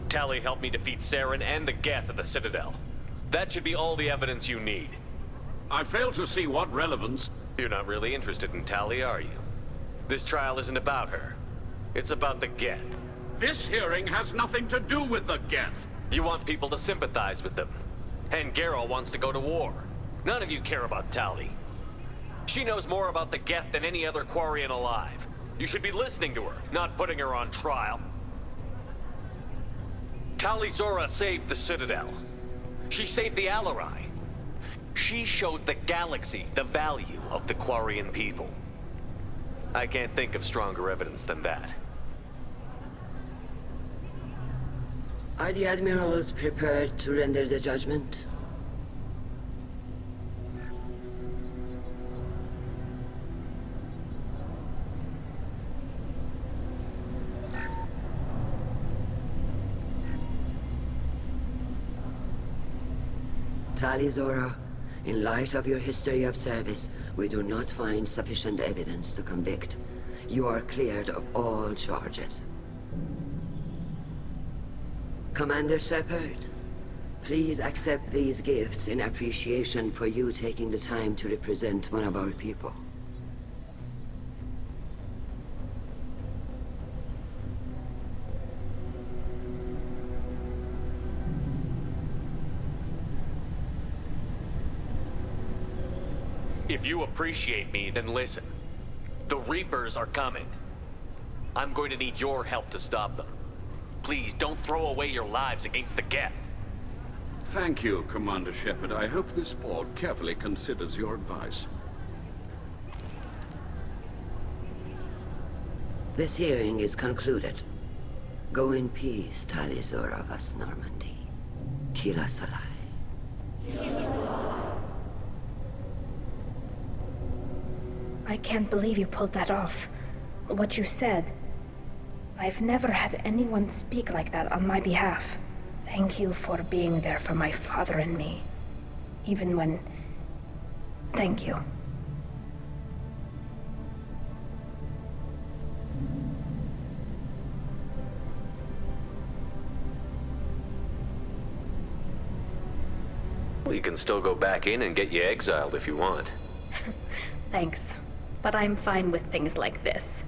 Tali helped me defeat Saren and the Geth at the Citadel. That should be all the evidence you need. I fail to see what relevance... You're not really interested in Tali, are you? This trial isn't about her. It's about the Geth. This hearing has nothing to do with the Geth. You want people to sympathize with them. And Geralt wants to go to war. None of you care about Tali. She knows more about the Geth than any other Quarian alive. You should be listening to her, not putting her on trial. Tali'Zorah saved the Citadel. She saved the Alarei. She showed the galaxy the value of the Quarian people. I can't think of stronger evidence than that. Are the Admirals prepared to render the judgment? Tali'Zorah, in light of your history of service, we do not find sufficient evidence to convict. You are cleared of all charges. Commander Shepard, Please accept these gifts in appreciation for you taking the time to represent one of our people. If you appreciate me, then listen. The Reapers are coming. I'm going to need your help to stop them. Please, don't throw away your lives against the Geth. Thank you, Commander Shepard. I hope this board carefully considers your advice. This hearing is concluded. Go in peace, Tali'Zorah vas Normandy. Alarei. I can't believe you pulled that off. What you said. I've never had anyone speak like that on my behalf. Thank you for being there for my father and me. Even when... Thank you. We can still go back in and get you exiled if you want. Thanks. But I'm fine with things like this.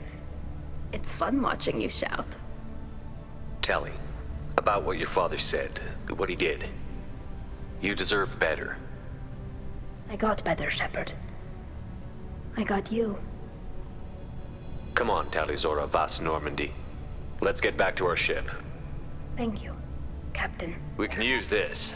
It's fun watching you shout. Tali, about what your father said, what he did. You deserve better. I got better, Shepard. I got you. Come on, Tali'Zorah vas Normandy. Let's get back to our ship. Thank you, Captain. We can use this.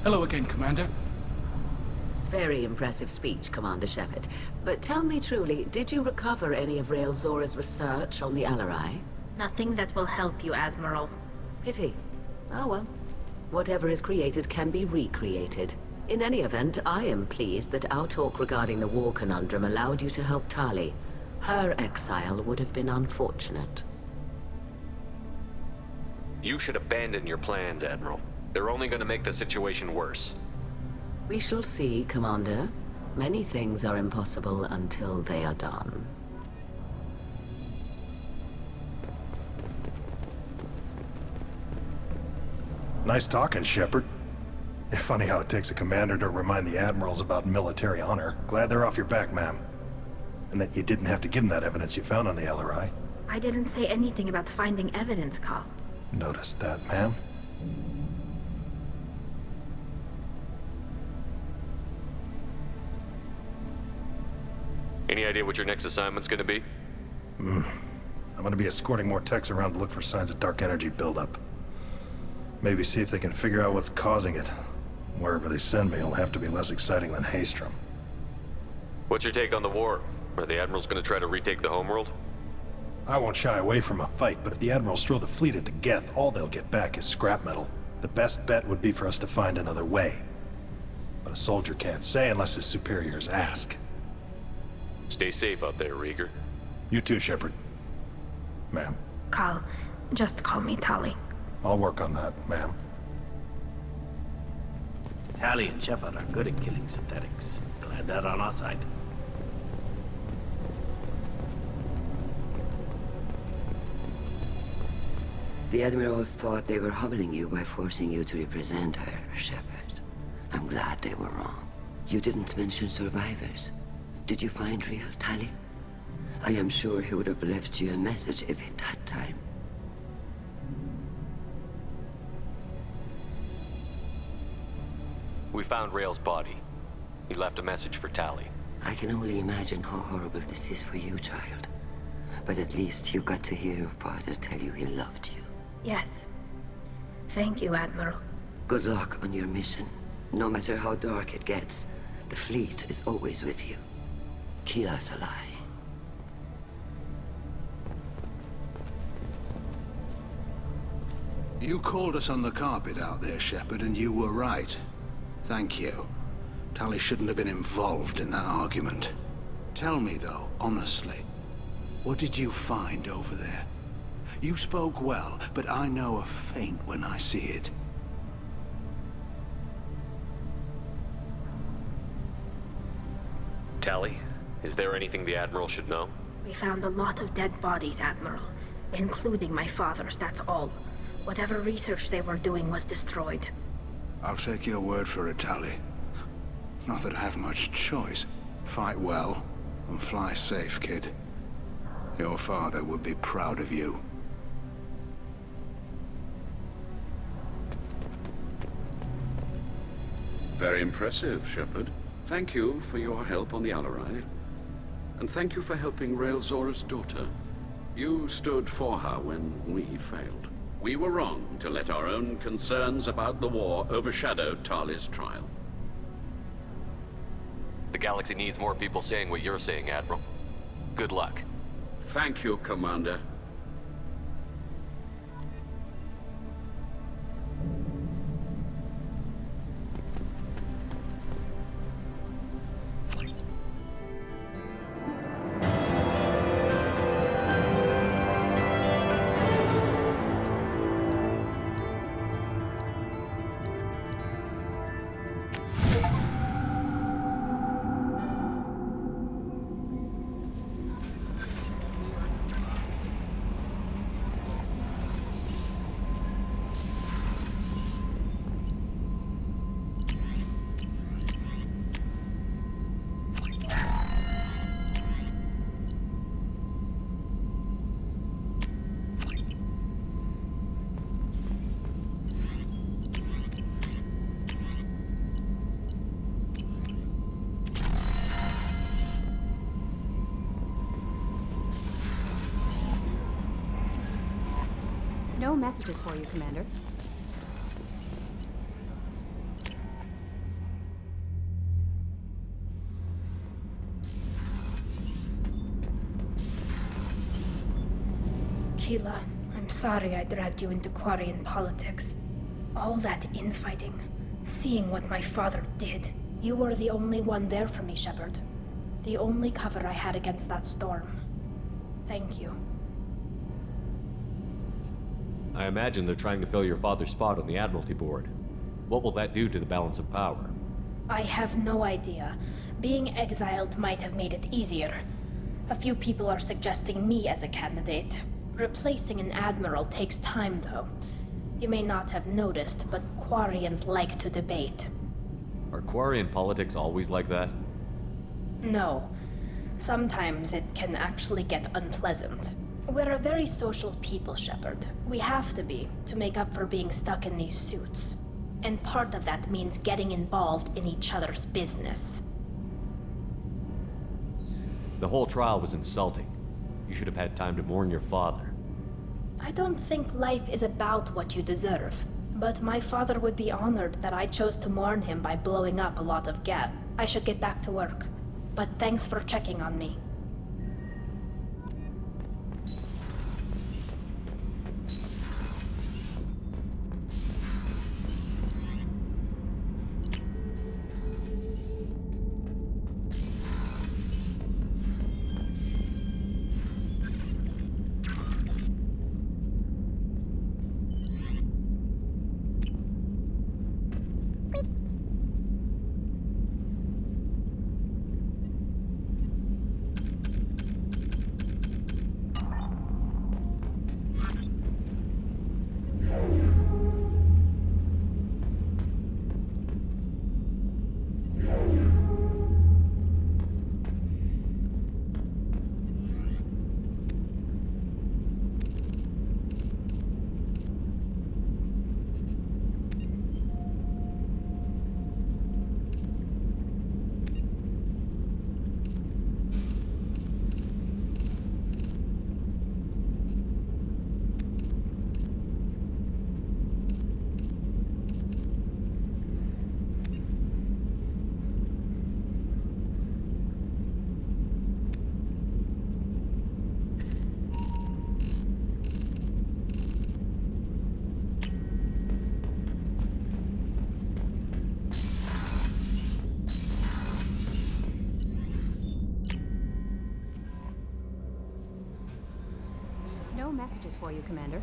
Hello again, Commander. Very impressive speech, Commander Shepard. But tell me truly, did you recover any of Rael'Zorah's research on the Alarei? Nothing that will help you, Admiral. Pity. Oh well. Whatever is created can be recreated. In any event, I am pleased that our talk regarding the war conundrum allowed you to help Tali. Her exile would have been unfortunate. You should abandon your plans, Admiral. They're only going to make the situation worse. We shall see, Commander. Many things are impossible until they are done. Nice talking, Shepard. Funny how it takes a commander to remind the admirals about military honor. Glad they're off your back, ma'am. And that you didn't have to give them that evidence you found on the Alarei. I didn't say anything about finding evidence, Kal. Noticed that, ma'am. Any idea what your next assignment's gonna be? I'm gonna be escorting more techs around to look for signs of dark energy buildup. Maybe see if they can figure out what's causing it. Wherever they send me, it'll have to be less exciting than Haestrom. What's your take on the war? Are the Admirals gonna try to retake the homeworld? I won't shy away from a fight, but if the Admirals throw the fleet at the Geth, all they'll get back is scrap metal. The best bet would be for us to find another way. But a soldier can't say unless his superiors ask. Stay safe out there, Rieger. You too, Shepard. Ma'am. Kal, just call me Tali. I'll work on that, ma'am. Tali and Shepard are good at killing synthetics. Glad they're on our side. The Admirals thought they were humbling you by forcing you to represent her, Shepard. I'm glad they were wrong. You didn't mention survivors. Did you find real Tali? I am sure he would have left you a message if he'd had time. We found Rael's body. He left a message for Tali. I can only imagine how horrible this is for you, child. But at least you got to hear your father tell you he loved you. Yes. Thank you, Admiral. Good luck on your mission. No matter how dark it gets, the fleet is always with you. Alarei. You called us on the carpet out there, Shepard, and you were right. Thank you. Tali shouldn't have been involved in that argument. Tell me, though, honestly, what did you find over there? You spoke well, but I know a feint when I see it. Tali, is there anything the Admiral should know? We found a lot of dead bodies, Admiral. Including my father's, that's all. Whatever research they were doing was destroyed. I'll take your word for it, Tali. Not that I have much choice. Fight well, and fly safe, kid. Your father would be proud of you. Very impressive, Shepard. Thank you for your help on the Alarei. And thank you for helping Rael'Zorah's daughter. You stood for her when we failed. We were wrong to let our own concerns about the war overshadow Tali's trial. The galaxy needs more people saying what you're saying, Admiral. Good luck. Thank you, Commander. No messages for you, Commander. Keela, I'm sorry I dragged you into Quarian politics. All that infighting, seeing what my father did. You were the only one there for me, Shepard. The only cover I had against that storm. Thank you. I imagine they're trying to fill your father's spot on the Admiralty Board. What will that do to the balance of power? I have no idea. Being exiled might have made it easier. A few people are suggesting me as a candidate. Replacing an admiral takes time, though. You may not have noticed, but Quarians like to debate. Are Quarian politics always like that? No. Sometimes it can actually get unpleasant. We're a very social people, Shepard. We have to be, to make up for being stuck in these suits. And part of that means getting involved in each other's business. The whole trial was insulting. You should have had time to mourn your father. I don't think life is about what you deserve. But my father would be honored that I chose to mourn him by blowing up a lot of Geth. I should get back to work. But thanks for checking on me. No messages for you, Commander.